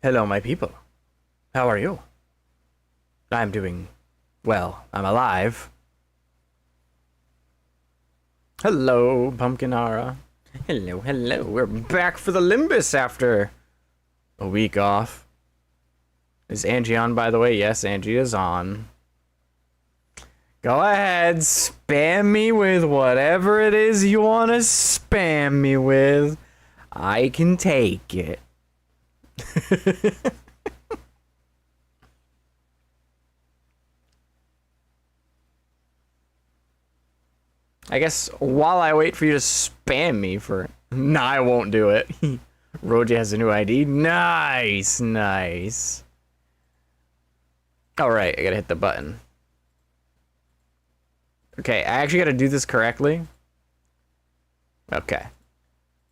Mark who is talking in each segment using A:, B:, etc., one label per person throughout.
A: Hello, my people. How are you? I'm doing well. I'm alive. Hello, Pumpkinara. Hello, hello. We're back for the Limbus after a week off. Is Angie on, by the way? Yes, Angie is on. Go ahead, spam me with whatever it is you want to spam me with. I can take it. I guess while I wait for you to spam me for... Nah, I won't do it. Roji has a new ID. Nice, nice. Alright, I gotta hit the button. Okay, I actually gotta do this correctly. Okay.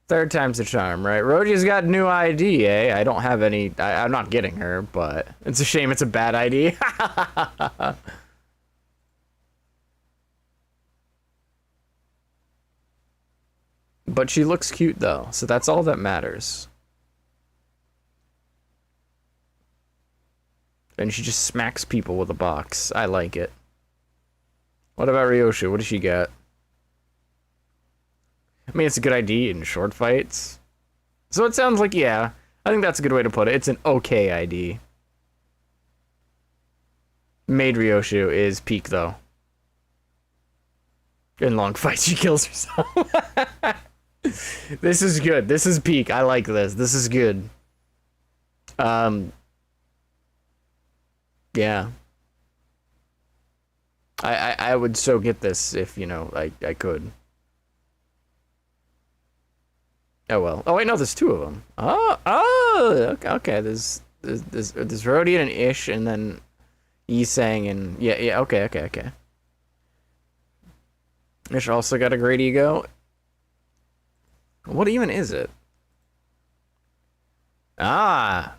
A: Third time's the charm, right? Roji's got a new ID, eh? I don't have any... I'm not getting her, but... It's a shame it's a bad ID. But she looks cute, though, so that's all that matters. And she just smacks people with a box. I like it. What about Ryoshu? What does she get? I mean, it's a good ID in short fights. So it sounds like, yeah, I think that's a good way to put it. It's an okay ID. Maid Ryoshu is peak, though. In long fights, she kills herself. This is good. This is peak. I like this. This is good. Yeah. I would so get this if, you know, I could. Oh well. Oh wait, no, there's two of them. Oh, okay. There's Rhodey and Ish, and then Yisang and yeah. Okay. Ish also got a great ego. What even is it? Ah.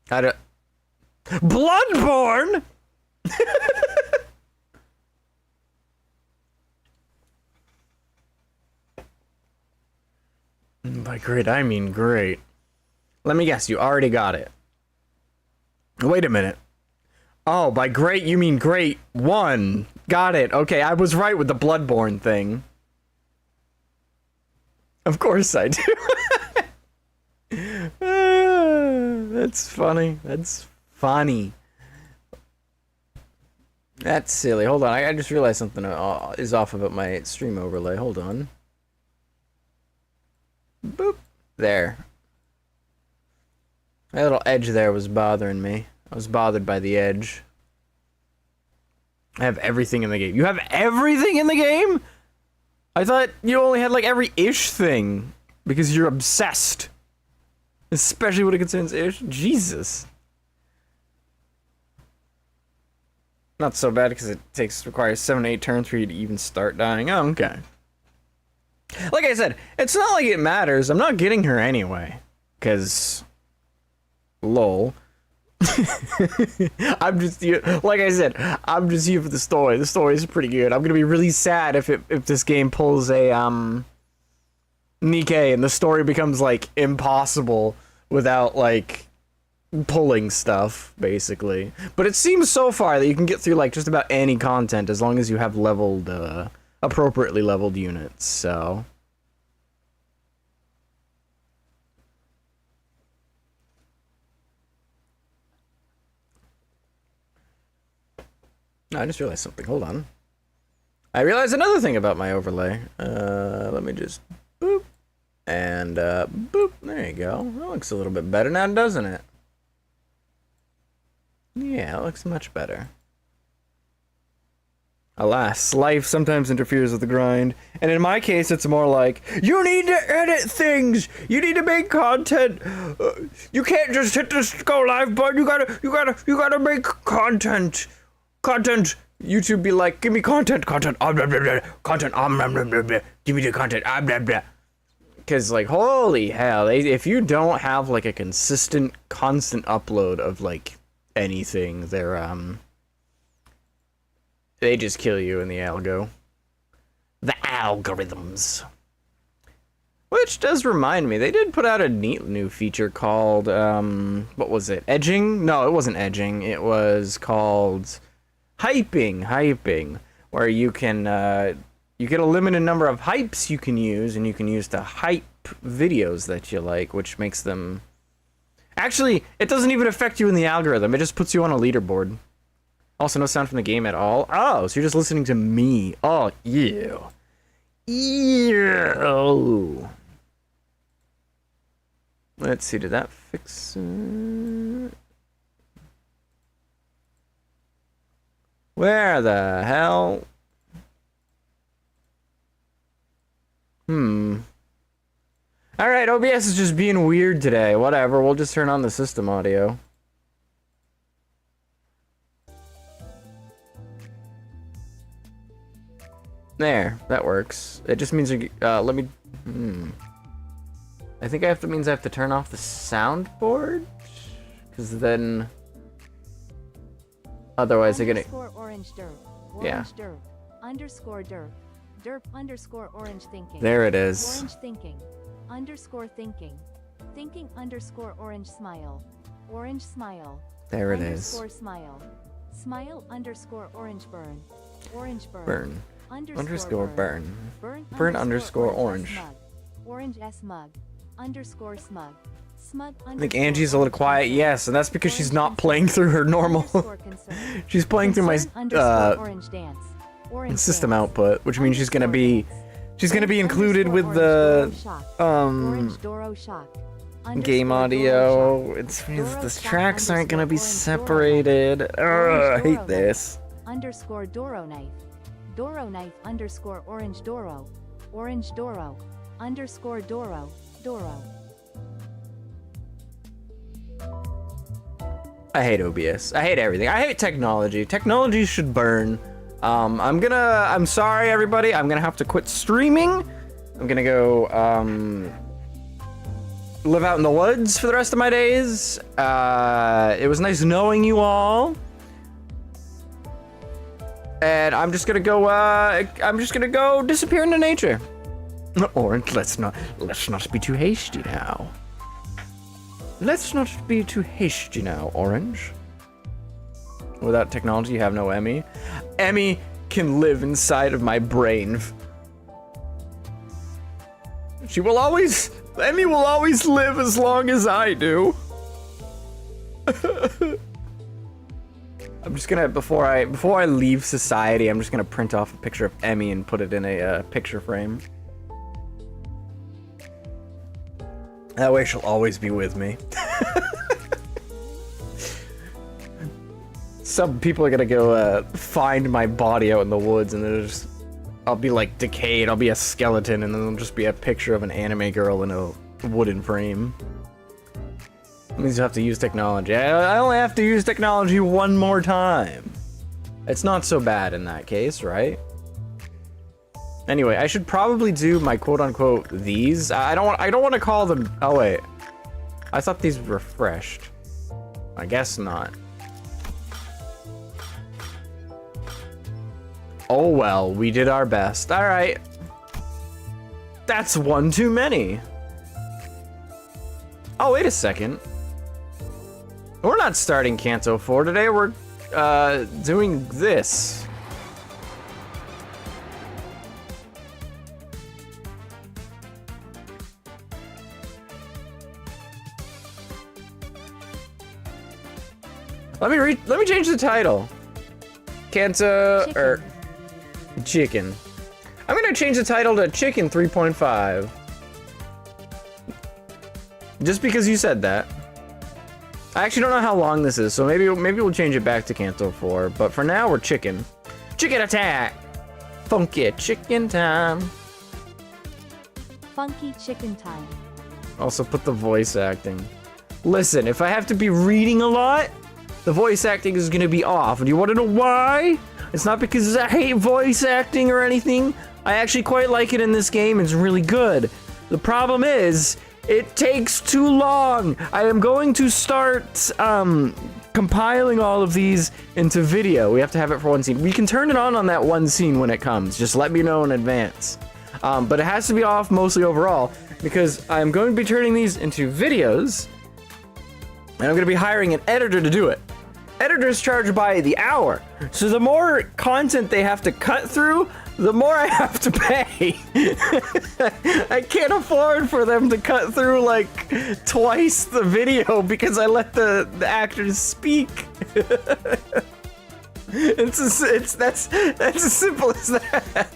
A: I don't... Bloodborne. By great, I mean great. Let me guess, you already got it. Wait a minute. Oh, by great, you mean great one. Got it. Okay, I was right with the Bloodborne thing. Of course I do. That's funny. That's funny. That's silly. Hold on, I just realized something is off about my stream overlay. Hold on. Boop. There. My little edge there was bothering me. I was bothered by the edge. I have everything in the game. You have everything in the game? I thought you only had, like, every Ish thing. Because you're obsessed. Especially when it concerns Ish. Jesus. Not so bad because it requires 7 to 8 turns for you to even start dying. Oh, okay. Like I said, it's not like it matters. I'm not getting her anyway. Because... lol. I'm just here, like I said, I'm just here for the story. The story is pretty good. I'm gonna be really sad if this game pulls a Nikkei and the story becomes like impossible without like pulling stuff, basically. But it seems so far that you can get through like just about any content as long as you have leveled appropriately leveled units, so I just realized something. Hold on. I realized another thing about my overlay. Let me just boop. And, boop. There you go. That looks a little bit better now, doesn't it? Yeah, it looks much better. Alas, life sometimes interferes with the grind. And in my case, it's more like, you need to edit things! You need to make content! You can't just hit the go live button, you gotta make content! Content. YouTube be like, give me content, blah, blah, blah, content, blah, blah, blah, give me the content, blah, blah. Because, like, holy hell, if you don't have, like, a consistent, constant upload of, like, anything, they just kill you in the algo. The algorithms. Which does remind me, they did put out a neat new feature called, what was it? Edging? No, it wasn't edging. It was called hyping, where you can, you get a limited number of hypes you can use, and you can use to hype videos that you like, which makes them... Actually, it doesn't even affect you in the algorithm. It just puts you on a leaderboard. Also, no sound from the game at all. Oh, so you're just listening to me. Oh, yeah. Ew. Let's see, did that fix it? Where the hell? Alright, OBS is just being weird today. Whatever, we'll just turn on the system audio. There, that works. It just means let me... I think means I have to turn off the soundboard? Because then... Otherwise they're gonna...
B: Orange derp.
A: Yeah.
B: Orange derp. Underscore derp. Derp underscore orange thinking.
A: There it is.
B: Orange thinking. Underscore thinking. Thinking underscore orange smile. Orange smile.
A: There it is.
B: Underscore smile. Smile underscore orange burn. Orange burn.
A: Burn.
B: Underscore
A: burn.
B: Burn
A: underscore orange.
B: Smug. Orange S mug. Underscore smug. Smug
A: I think Angie's a little quiet, yes, and that's because she's not playing through her normal... she's playing through my system output, which means she's gonna be included with the game audio. It means the tracks aren't gonna be separated. Ugh, I hate this.
B: Underscore Doro knife. Doro knife underscore orange Doro. Orange Doro. Underscore Doro. Doro.
A: I hate OBS. I hate everything. I hate technology. Technology should burn. I'm sorry everybody. I'm gonna have to quit streaming. I'm gonna go, live out in the woods for the rest of my days. It was nice knowing you all. And I'm just gonna go, disappear into nature. Or let's not be too hasty now. Let's not be too hasty now, Orange. Without technology, you have no Emmy. Emmy can live inside of my brain. Emmy will always live as long as I do. I'm just gonna, before I leave society, I'm just gonna print off a picture of Emmy and put it in a picture frame. That way she'll always be with me. Some people are gonna go find my body out in the woods, and I'll be like decayed, I'll be a skeleton, and then there'll just be a picture of an anime girl in a wooden frame. That means you have to use technology. I only have to use technology one more time. It's not so bad in that case, right? Anyway, I should probably do my quote-unquote these. I don't want to call them... Oh, wait. I thought these refreshed. I guess not. Oh, well, we did our best. All right. That's one too many. Oh, wait a second. We're not starting Canto 4 today. We're doing this. Let me change the title. Canto or Chicken. I'm gonna change the title to Chicken 3.5. Just because you said that. I actually don't know how long this is, so maybe we'll change it back to Canto 4. But for now, we're Chicken. Chicken attack! Funky chicken time.
B: Funky chicken time.
A: Also put the voice acting. Listen, if I have to be reading a lot, the voice acting is gonna be off. And you wanna know why? It's not because I hate voice acting or anything. I actually quite like it in this game. It's really good. The problem is, it takes too long. I am going to start compiling all of these into video. We have to have it for one scene. We can turn it on that one scene when it comes. Just let me know in advance. But it has to be off mostly overall because I'm going to be turning these into videos, and I'm going to be hiring an editor to do it. Editors charge by the hour, so the more content they have to cut through, the more I have to pay. I can't afford for them to cut through like twice the video because I let the actors speak. That's as simple as that.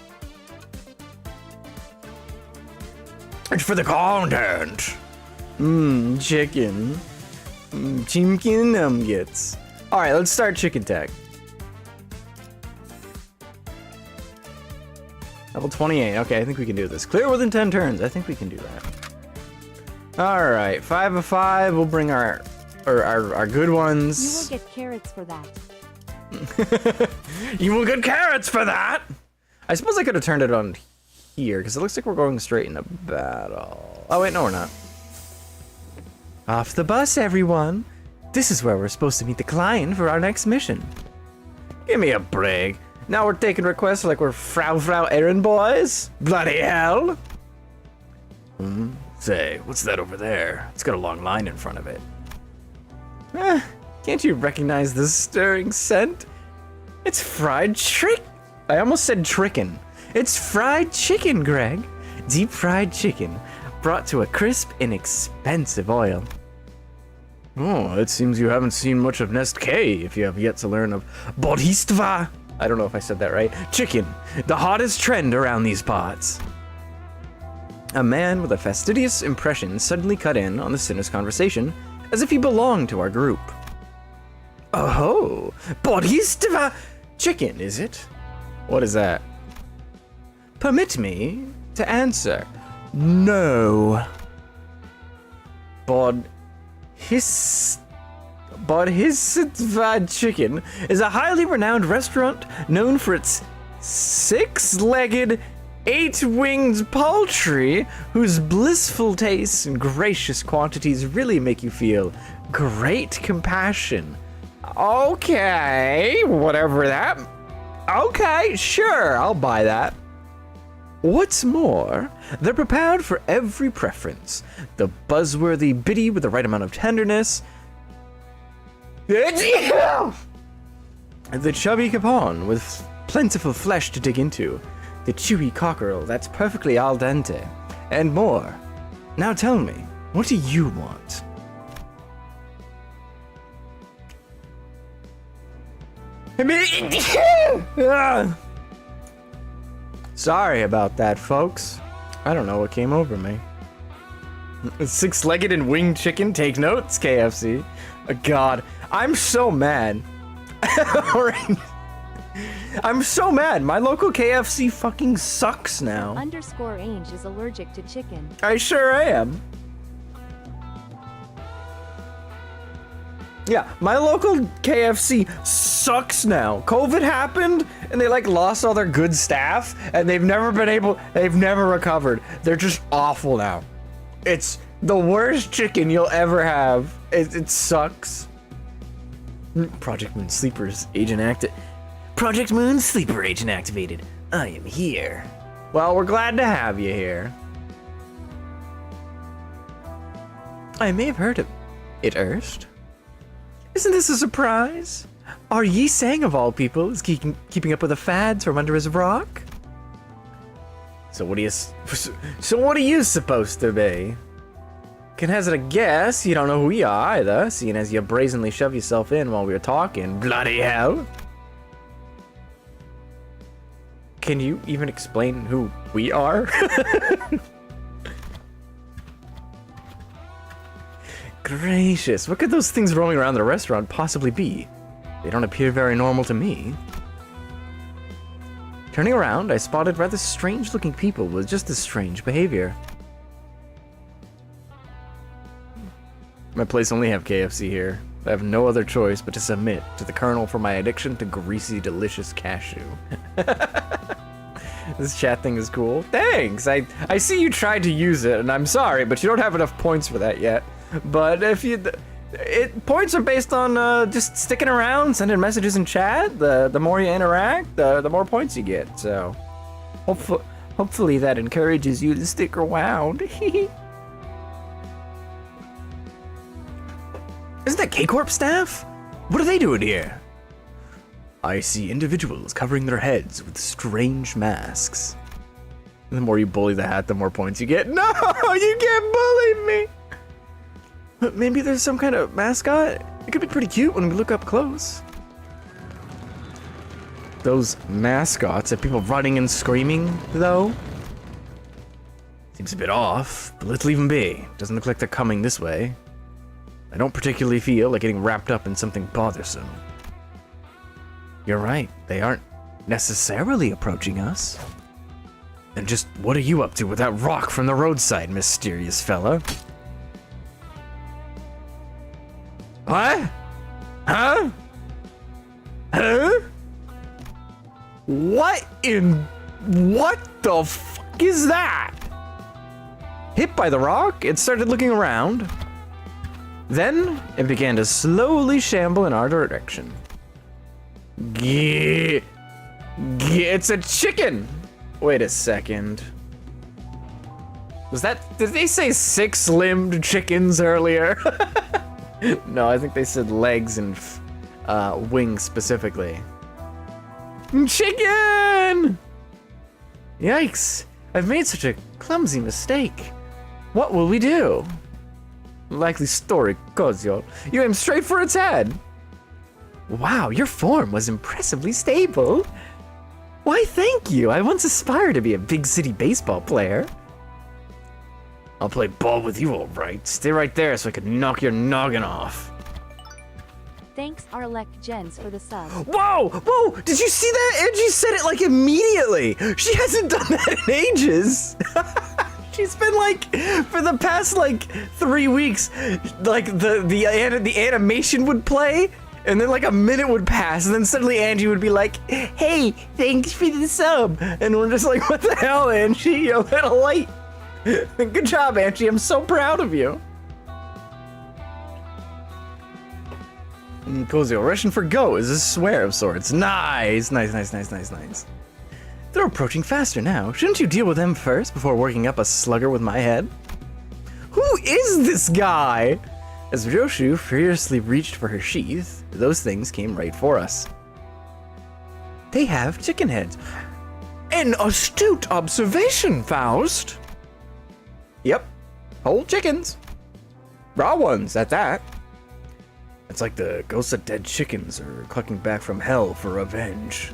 A: It's for the content. Chicken. Chicken nuggets. All right, let's start chicken tag. Level 28. Okay, I think we can do this. Clear within 10 turns. I think we can do that. All right, 5 of 5. We'll bring our good ones.
B: You will get carrots for that.
A: You will get carrots for that. I suppose I could have turned it on here because it looks like we're going straight into battle. Oh wait, no, we're not. Off the bus, everyone. This is where we're supposed to meet the client for our next mission. Give me a break. Now we're taking requests like we're Frau errand boys? Bloody hell! Say, what's that over there? It's got a long line in front of it. Can't you recognize this stirring scent? It's fried I almost said trickin'. It's fried chicken, Greg. Deep fried chicken, brought to a crisp, inexpensive oil. Oh, it seems you haven't seen much of Nest K if you have yet to learn of Bodistva. I don't know if I said that right. Chicken, the hottest trend around these parts. A man with a fastidious impression suddenly cut in on the sinner's conversation, as if he belonged to our group. Oh, Bodistva chicken, is it? What is that? Permit me to answer. No. Bodistva Chicken is a highly renowned restaurant known for its six-legged, eight-winged poultry whose blissful tastes and gracious quantities really make you feel great compassion. Okay, whatever that. Okay, sure, I'll buy that. What's more, they're prepared for every preference. The buzzworthy biddy with the right amount of tenderness. The chubby capon with plentiful flesh to dig into. The chewy cockerel that's perfectly al dente. And more. Now tell me, what do you want? Sorry about that, folks. I don't know what came over me. Six-legged and winged chicken, take notes, KFC. God, I'm so mad. I'm so mad. My local KFC fucking sucks now.
B: _Ange is allergic to chicken.
A: I sure am. Yeah, my local KFC sucks now. COVID happened, and they like lost all their good staff, and they've never recovered. They're just awful now. It's the worst chicken you'll ever have. It sucks. Project Moon Sleeper's agent active. Project Moon Sleeper agent activated. I am here. Well, we're glad to have you here. I may have heard of it erst. Isn't this a surprise? Are Yi Sang of all people is keeping up with the fads from under his rock? So what are you supposed to be? Can hazard a guess you don't know who we are either, seeing as you brazenly shove yourself in while we were talking. Bloody hell! Can you even explain who we are? Gracious, what could those things roaming around the restaurant possibly be? They don't appear very normal to me. Turning around, I spotted rather strange-looking people with just as strange behavior. My place only have KFC here. I have no other choice but to submit to the Colonel for my addiction to greasy, delicious cashew. This chat thing is cool. Thanks! I see you tried to use it, and I'm sorry, but you don't have enough points for that yet. But if you... points are based on just sticking around, sending messages in chat. The more you interact, the more points you get. So hopefully that encourages you to stick around. Isn't that K-Corp staff? What are they doing here? I see individuals covering their heads with strange masks. The more you bully the hat, the more points you get. No, you can't bully me! But maybe there's some kind of mascot? It could be pretty cute when we look up close. Those mascots have people running and screaming, though? Seems a bit off, but let's leave them be. Doesn't look like they're coming this way. I don't particularly feel like getting wrapped up in something bothersome. You're right, they aren't necessarily approaching us. And just what are you up to with that rock from the roadside, mysterious fella? What? Huh? Huh? What the fuck is that? Hit by the rock, it started looking around. Then it began to slowly shamble in our direction. It's a chicken! Wait a second. Did they say 6-limbed chickens earlier? No, I think they said legs and wings specifically. Chicken! Yikes, I've made such a clumsy mistake. What will we do? Likely story, Kozio. You aim straight for its head. Wow, your form was impressively stable. Why, thank you. I once aspired to be a big city baseball player. I'll play ball with you, all right. Stay right there so I can knock your noggin off.
B: Thanks, Arlek Jens, for the sub.
A: Whoa! Whoa! Did you see that? Angie said it like immediately. She hasn't done that in ages. She's been like, for the past like 3 weeks, like the animation would play, and then like a minute would pass, and then suddenly Angie would be like, "Hey, thanks for the sub," and we're just like, "What the hell, Angie? You're a little late." Good job, Angie. I'm so proud of you. Kozio, Russian for go is a swear of sorts. Nice. They're approaching faster now. Shouldn't you deal with them first before working up a slugger with my head? Who is this guy? As Joshu furiously reached for her sheath, those things came right for us. They have chicken heads. An astute observation, Faust. Yep, whole chickens. Raw ones, at that. It's like the ghosts of dead chickens are clucking back from hell for revenge.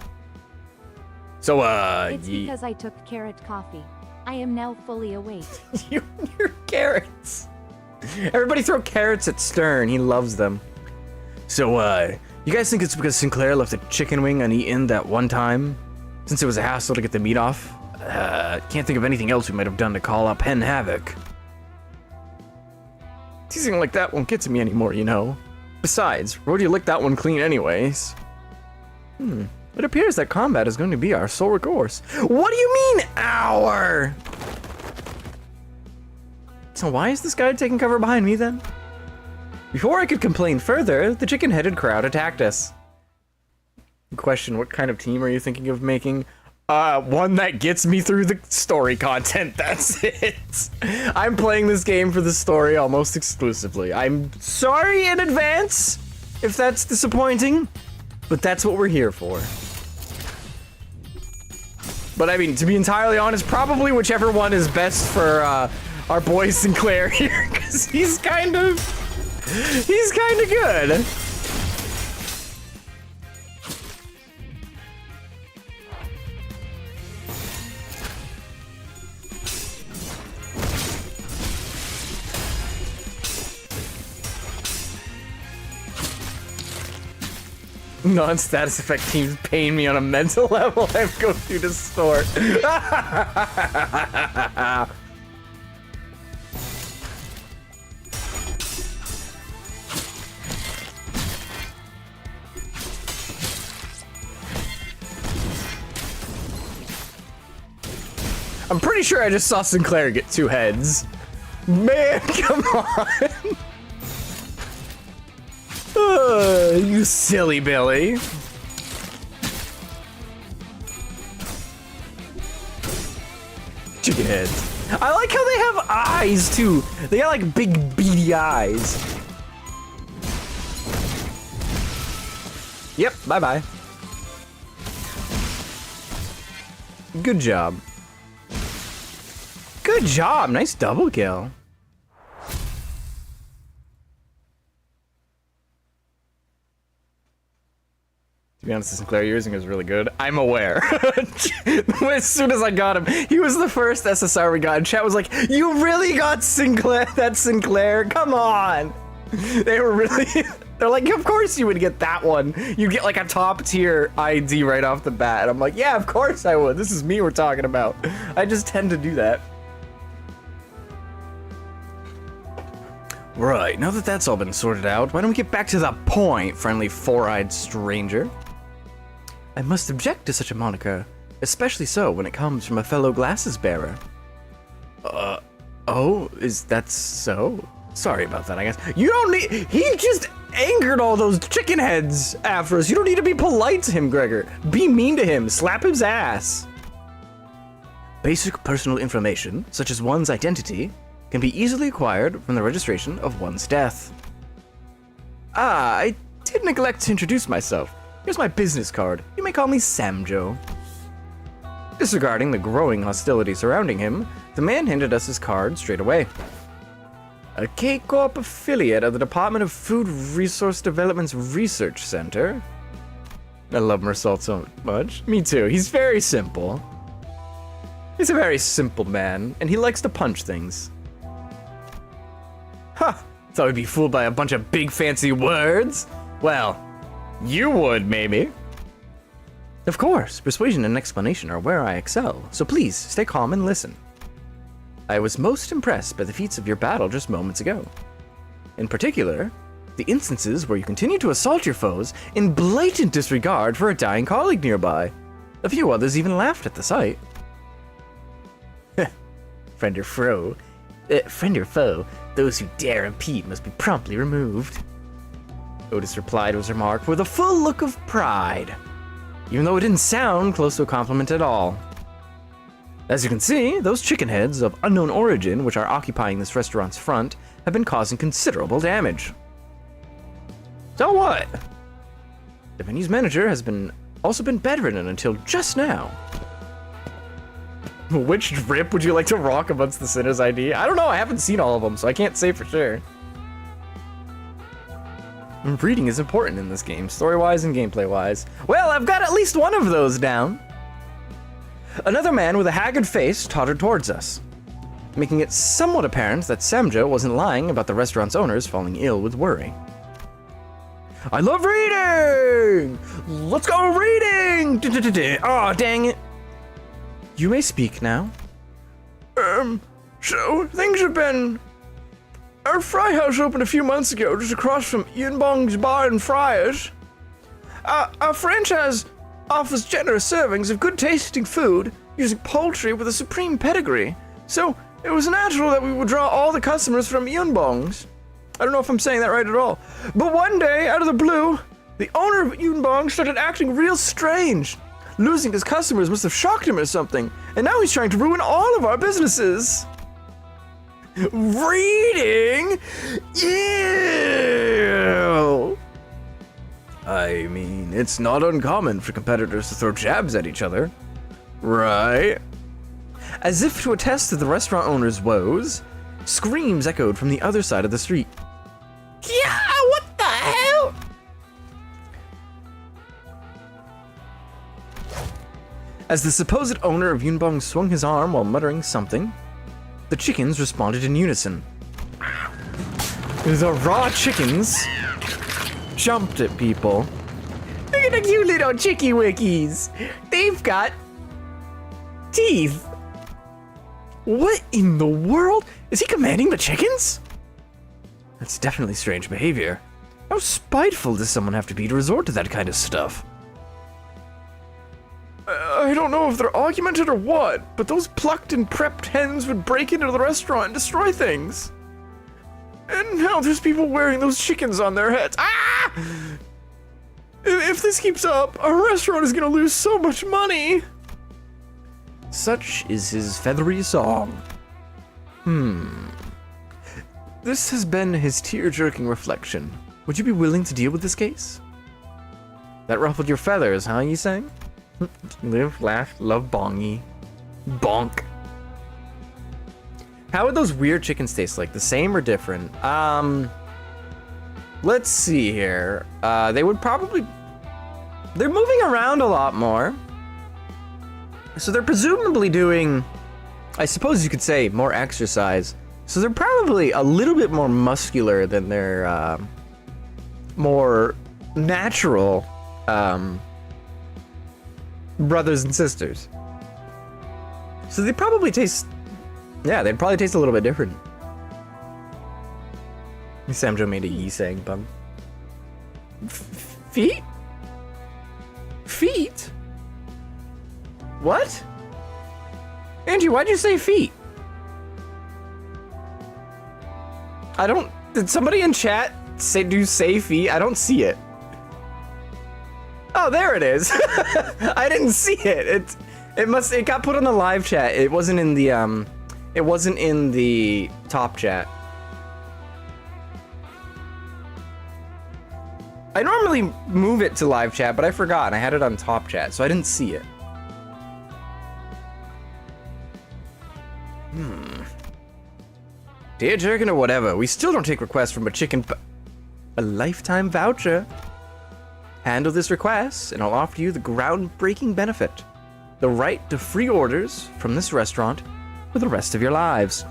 A: So,
B: It's because I took carrot coffee. I am now fully awake.
A: Your carrots. Everybody throw carrots at Stern. He loves them. So, you guys think it's because Sinclair left a chicken wing uneaten that one time? Since it was a hassle to get the meat off? Can't think of anything else we might have done to call up Hen Havoc. Teasing like that won't get to me anymore, you know. Besides, Rhodey licked that one clean anyways. It appears that combat is going to be our sole course. What do you mean, our? So why is this guy taking cover behind me then? Before I could complain further, the chicken-headed crowd attacked us. Question, what kind of team are you thinking of making? One that gets me through the story content, that's it. I'm playing this game for the story almost exclusively. I'm sorry in advance if that's disappointing, but that's what we're here for. But I mean, to be entirely honest, probably whichever one is best for our boy Sinclair here, because he's kind of good. Non-status effect teams pain me on a mental level. I go through the store. I'm pretty sure I just saw Sinclair get 2 heads. Man, come on. You silly Billy. Chicken heads. I like how they have eyes too. They got like big beady eyes. Yep, bye-bye. Good job. Good job, nice double kill. To be honest, the Sinclair you're using is really good. I'm aware. As soon as I got him, he was the first SSR we got, and chat was like, you really got Sinclair, that Sinclair? Come on! They were really, they're like, of course you would get that one. You get like a top tier ID right off the bat. And I'm like, yeah, of course I would. This is me we're talking about. I just tend to do that. Right, now that that's all been sorted out, why don't we get back to the point, friendly four-eyed stranger? I must object to such a moniker, especially so when it comes from a fellow glasses bearer. Oh, is that so? Sorry about that, I guess. You don't need, he just angered all those chicken heads after us. You don't need to be polite to him, Gregor. Be mean to him, slap his ass. Basic personal information, such as one's identity, can be easily acquired from the registration of one's death. Ah, I did neglect to introduce myself. Here's my business card. You may call me Samjo. Disregarding the growing hostility surrounding him, the man handed us his card straight away. A K-Corp affiliate of the Department of Food Resource Development's Research Center. I love Mersalt so much. Me too. He's very simple. He's a very simple man, and he likes to punch things. Huh, thought we'd be fooled by a bunch of big fancy words? Well, you would, maybe. Of course, persuasion and explanation are where I excel, so please stay calm and listen. I was most impressed by the feats of your battle just moments ago. In particular, the instances where you continue to assault your foes in blatant disregard for a dying colleague nearby. A few others even laughed at the sight. Friend or foe, those who dare impede must be promptly removed. Otis replied to his remark with a full look of pride, even though it didn't sound close to a compliment at all. As you can see, those chicken heads of unknown origin which are occupying this restaurant's front have been causing considerable damage. So what? The venue's manager has also been bedridden until just now. Which drip would you like to rock amongst the Sinner's ID? I don't know, I haven't seen all of them, so I can't say for sure. Reading is important in this game, story-wise and gameplay-wise. Well, I've got at least one of those down. Another man with a haggard face tottered towards us, making it somewhat apparent that Samjo wasn't lying about the restaurant's owners falling ill with worry. I love reading! Let's go reading! Aw, dang it. You may speak now. So, things have been... Our fry house opened a few months ago, just across from Yunbong's Bar and Fryers. Our franchise offers generous servings of good tasting food, using poultry with a supreme pedigree. So, it was natural that we would draw all the customers from Yunbong's. I don't know if I'm saying that right at all. But one day, out of the blue, the owner of Yunbong started acting real strange. Losing his customers must have shocked him or something, and now he's trying to ruin all of our businesses. Reading? Ew! I mean, it's not uncommon for competitors to throw jabs at each other, right? As if to attest to the restaurant owner's woes, screams echoed from the other side of the street. Yeah, what the hell? As the supposed owner of Yunbong swung his arm while muttering something, the chickens responded in unison. The raw chickens jumped at people. Look at the cute little chicky wickies. They've got teeth. What in the world? Is he commanding the chickens? That's definitely strange behavior. How spiteful does someone have to be to resort to that kind of stuff? I don't know if they're augmented or what, but those plucked and prepped hens would break into the restaurant and destroy things. And now there's people wearing those chickens on their heads. Ah! If this keeps up, our restaurant is gonna lose so much money. Such is his feathery song. This has been his tear-jerking reflection. Would you be willing to deal with this case? That ruffled your feathers, huh, you saying? Live, laugh, love, bongy. Bonk. How would those weird chickens taste like? The same or different? Let's see here. They would probably... They're moving around a lot more. So they're presumably doing, I suppose you could say, more exercise. So they're probably a little bit more muscular than their more natural brothers and sisters. So they probably taste, yeah, they'd probably taste a little bit different. Samjo made a Yi-Sang pun. Feet? Feet? What? Angie, why'd you say feet? I don't... Did somebody in chat say feet? I don't see it. Oh, there it is. I didn't see it. It got put on the live chat. It wasn't in the top chat. I normally move it to live chat, but I forgot. I had it on top chat, so I didn't see it. Dear Jerkin or whatever, we still don't take requests from a a lifetime voucher. Handle this request, and I'll offer you the groundbreaking benefit. The right to free orders from this restaurant for the rest of your lives.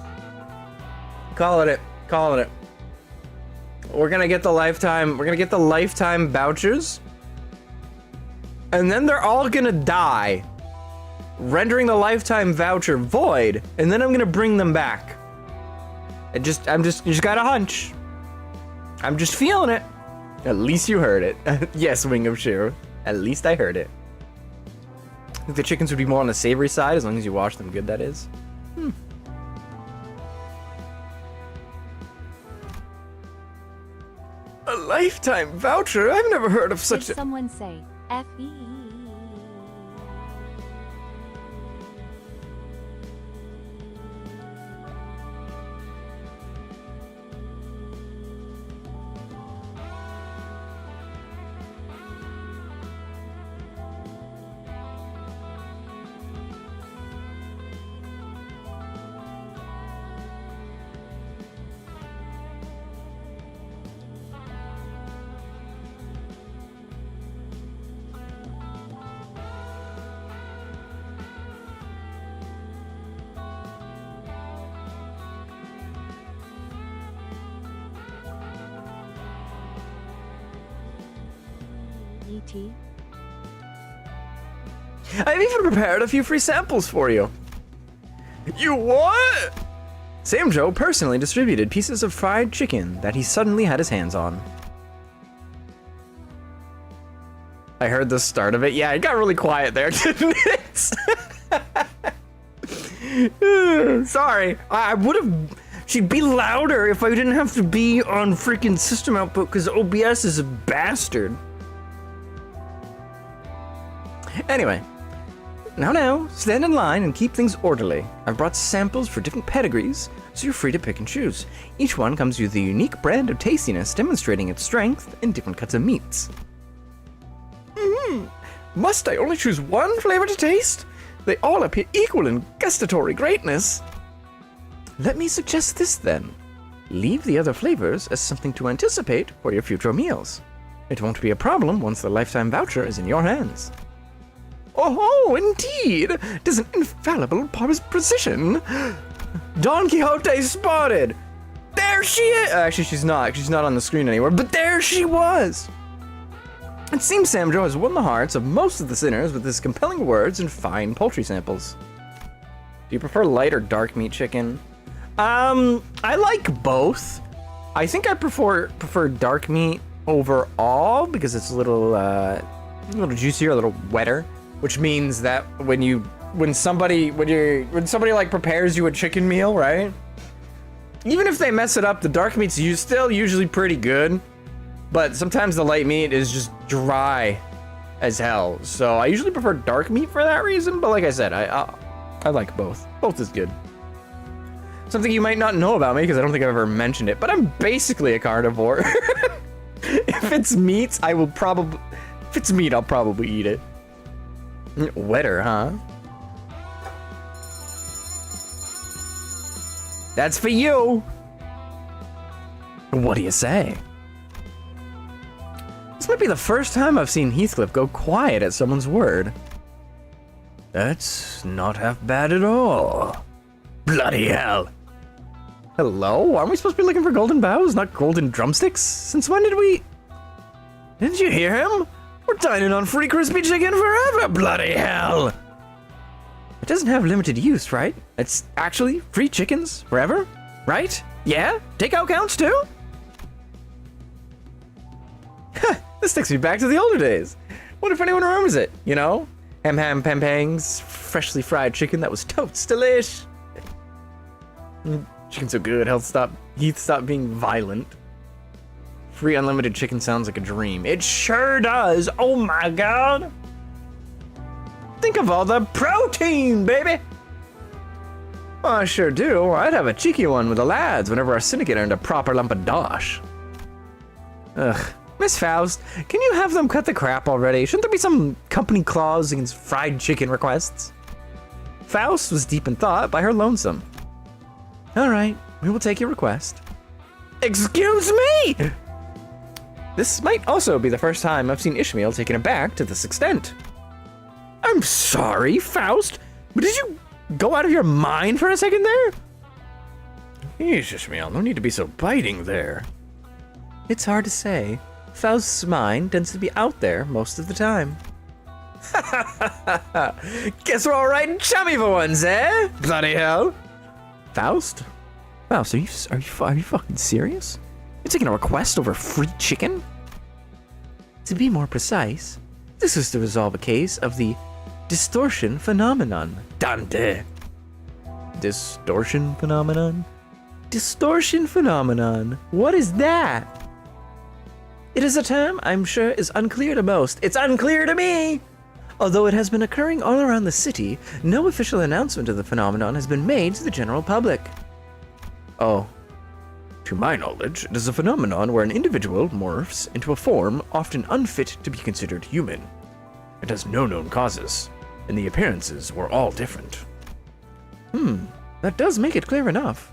A: Calling it. Calling it. We're gonna get the lifetime vouchers. And then they're all gonna die, rendering the lifetime voucher void, and then I'm gonna bring them back. You just got a hunch. I'm just feeling it. At least you heard it. Yes, Wing of Shiro. At least I heard it. I think the chickens would be more on the savory side, as long as you wash them good, that is. A lifetime voucher? I've never heard of such
B: Did someone say F-E? E.T.
A: I've even prepared a few free samples for you. You what? Samjo personally distributed pieces of fried chicken that he suddenly had his hands on. I heard the start of it. Yeah, it got really quiet there, didn't it? Sorry. I would have... She'd be louder if I didn't have to be on freaking system output, because OBS is a bastard. Anyway, now, stand in line and keep things orderly. I've brought samples for different pedigrees, so you're free to pick and choose. Each one comes with a unique brand of tastiness, demonstrating its strength in different cuts of meats. Must I only choose one flavor to taste? They all appear equal in gustatory greatness. Let me suggest this then. Leave the other flavors as something to anticipate for your future meals. It won't be a problem once the lifetime voucher is in your hands. Oh, indeed! 'Tis an infallible precision. Don Quixote spotted! There she is! Actually, she's not. She's not on the screen anymore, but there she was! It seems Samjo has won the hearts of most of the sinners with his compelling words and fine poultry samples. Do you prefer light or dark meat chicken? I like both. I think I prefer dark meat overall because it's a little juicier, a little wetter. Which means that when somebody like prepares you a chicken meal, right? Even if they mess it up, the dark meat's still usually pretty good, but sometimes the light meat is just dry as hell. So I usually prefer dark meat for that reason. But like I said, I like both. Both is good. Something you might not know about me because I don't think I've ever mentioned it, but I'm basically a carnivore. If it's meats, I will probably. If it's meat, I'll probably eat it. Wetter, huh? That's for you! What do you say? This might be the first time I've seen Heathcliff go quiet at someone's word. That's not half bad at all. Bloody hell. Hello? Aren't we supposed to be looking for golden bows, not golden drumsticks? Since when did we... Didn't you hear him? We're dining on free crispy chicken forever, bloody hell! It doesn't have limited use, right? It's actually free chickens forever, right? Yeah? Takeout counts too? This takes me back to the older days. Wonder if anyone remembers it, you know? Ham pangs, freshly fried chicken that was totes delish. Chicken's so good, Heath stopped being violent. Free unlimited chicken sounds like a dream. It sure does. Oh my god. Think of all the protein, baby. Well, I sure do. I'd have a cheeky one with the lads whenever our syndicate earned a proper lump of dosh. Ugh. Miss Faust, can you have them cut the crap already? Shouldn't there be some company clause against fried chicken requests? Faust was deep in thought by her lonesome. All right, we will take your request. Excuse me! This might also be the first time I've seen Ishmael taken aback to this extent. I'm sorry, Faust, but did you go out of your mind for a second there? Yeesh, Ishmael, no need to be so biting there. It's hard to say. Faust's mind tends to be out there most of the time. Guess we're all right and chummy for once, eh? Bloody hell. Faust? Faust, are you fucking serious? You're taking a request over free chicken? To be more precise, this is to resolve a case of the distortion phenomenon. Dante. Distortion phenomenon? Distortion phenomenon. What is that? It is a term I'm sure is unclear to most. It's unclear to me! Although it has been occurring all around the city, no official announcement of the phenomenon has been made to the general public. Oh. To my knowledge, it is a phenomenon where an individual morphs into a form often unfit to be considered human. It has no known causes, and the appearances were all different. That does make it clear enough.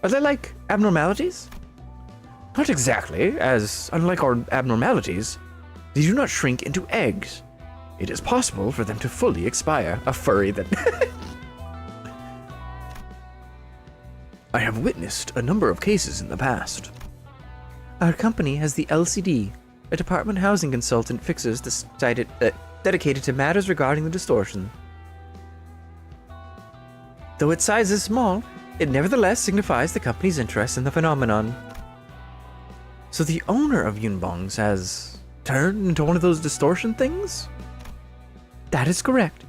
A: Are they like abnormalities? Not exactly, as unlike our abnormalities, they do not shrink into eggs. It is possible for them to fully expire. A furry that... I have witnessed a number of cases in the past. Our company has the LCD, a department housing consultant fixes dedicated to matters regarding the distortion. Though its size is small, it nevertheless signifies the company's interest in the phenomenon. So the owner of Yunbongs has turned into one of those distortion things? That is correct.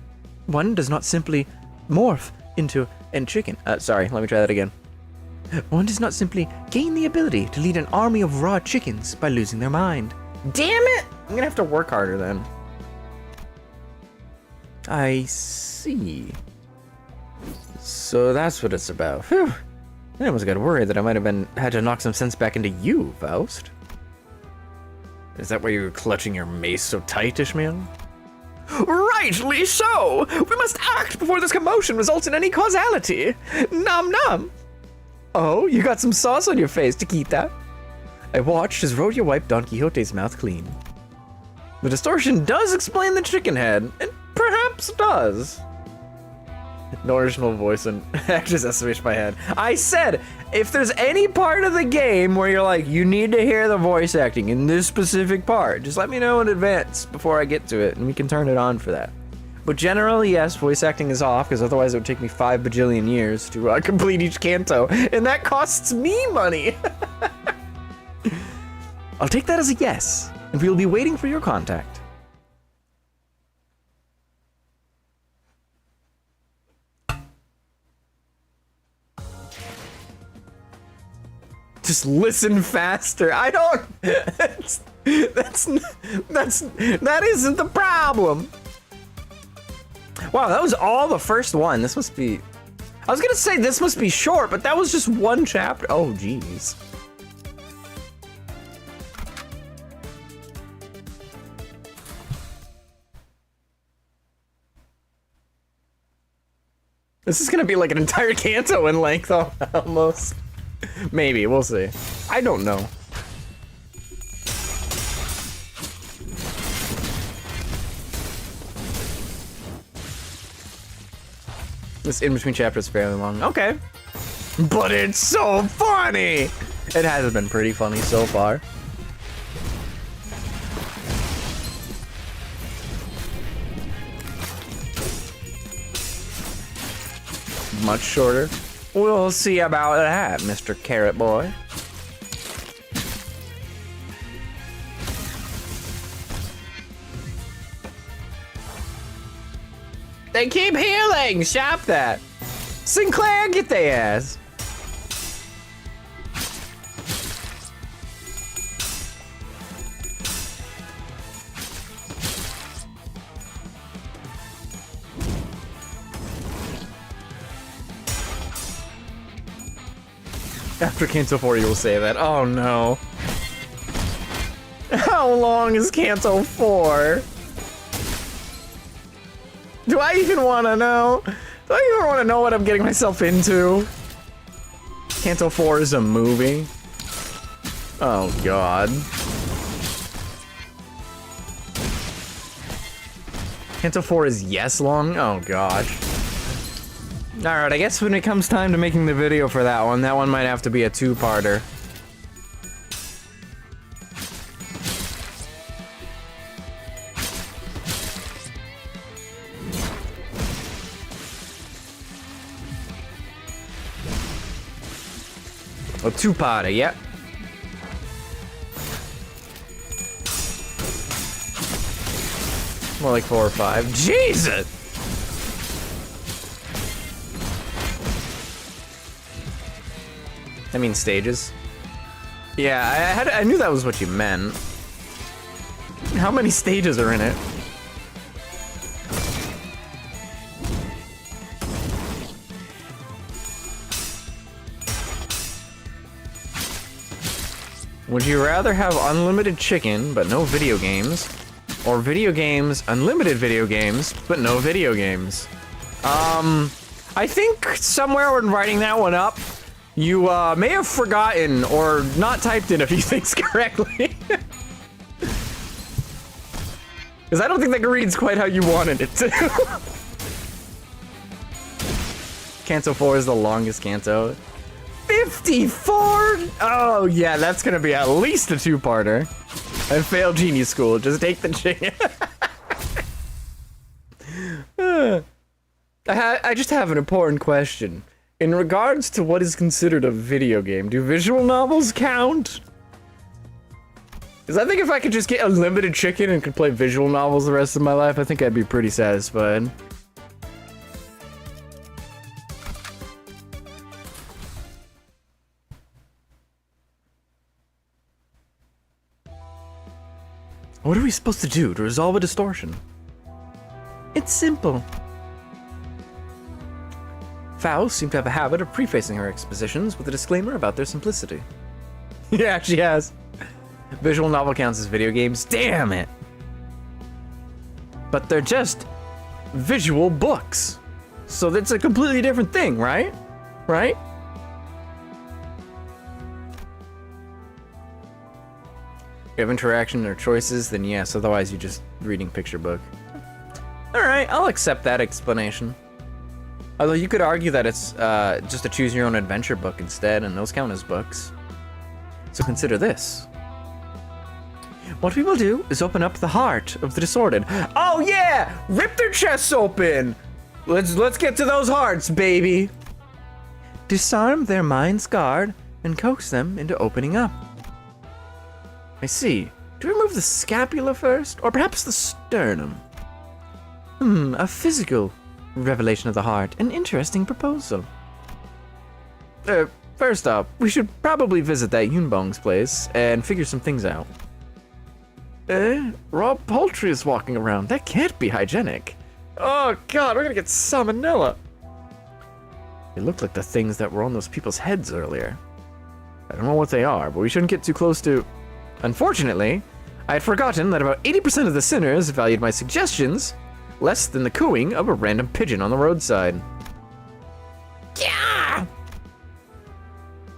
A: One does not simply morph into a chicken. Sorry, let me try that again. One does not simply gain the ability to lead an army of raw chickens by losing their mind. Damn it! I'm gonna have to work harder then. I see. So that's what it's about. Phew. I almost got worried that I might have had to knock some sense back into you, Faust. Is that why you were clutching your mace so tight, Ishmael? Rightly so! We must act before this commotion results in any causality. Nom nom! Oh, you got some sauce on your face, Chiquita. I watched as Rodya wiped Don Quixote's mouth clean. The distortion does explain the chicken head. It perhaps does. No original voice and actors estimation my head. I said, if there's any part of the game where you're like, you need to hear the voice acting in this specific part, just let me know in advance before I get to it, and we can turn it on for that. But generally, yes, voice acting is off, because otherwise it would take me 5 bajillion years to complete each canto, and that costs me money. I'll take that as a yes, and we will be waiting for your contact. Just listen faster. I don't. That isn't the problem. Wow, that was all the first one. This must be. I was gonna say this must be short, but that was just one chapter. Oh, jeez. This is gonna be like an entire canto in length, almost. Maybe, we'll see. I don't know. This in-between chapter is fairly long. Okay. But it's so funny! It has been pretty funny so far. Much shorter. We'll see about that, Mr. Carrot Boy. They keep healing! Shop that! Sinclair, get their ass! After Canto 4, you will say that. Oh no. How long is Canto 4? Do I even want to know? Do I even want to know what I'm getting myself into? Canto 4 is a movie? Oh god. Canto 4 is yes long? Oh gosh. Alright, I guess when it comes time to making the video for that one might have to be a two-parter. A two-parter, yep. More like 4 or 5. Jesus! I mean stages. Yeah, I knew that was what you meant. How many stages are in it? Would you rather have unlimited chicken but no video games, or video games, unlimited video games, but no video games? I think somewhere when writing that one up, you may have forgotten or not typed in a few things correctly. Because I don't think that reads quite how you wanted it to. Canto 4 is the longest canto. 54? Oh yeah, that's gonna be at least a two-parter. I failed genius school, just take the chicken. I just have an important question. In regards to what is considered a video game, do visual novels count? Because I think if I could just get unlimited chicken and could play visual novels the rest of my life, I think I'd be pretty satisfied. What are we supposed to do to resolve a distortion? It's simple. Faust seemed to have a habit of prefacing her expositions with a disclaimer about their simplicity. Yeah, she has. Visual novel counts as video games. Damn it! But they're just visual books. So that's a completely different thing, right? Right? If you have interaction or choices, then yes, otherwise you're just reading picture book. Alright, I'll accept that explanation. Although you could argue that it's just a choose your own adventure book instead, and those count as books. So consider this. What we will do is open up the heart of the disordered. Oh yeah! Rip their chests open! Let's get to those hearts, baby! Disarm their mind's guard and coax them into opening up. I see. Do we remove the scapula first? Or perhaps the sternum? A physical revelation of the heart. An interesting proposal. First up, we should probably visit that Yunbong's place and figure some things out. Raw poultry is walking around. That can't be hygienic. Oh god, we're gonna get salmonella. They look like the things that were on those people's heads earlier. I don't know what they are, but we shouldn't get too close to... Unfortunately, I had forgotten that about 80% of the sinners valued my suggestions less than the cooing of a random pigeon on the roadside.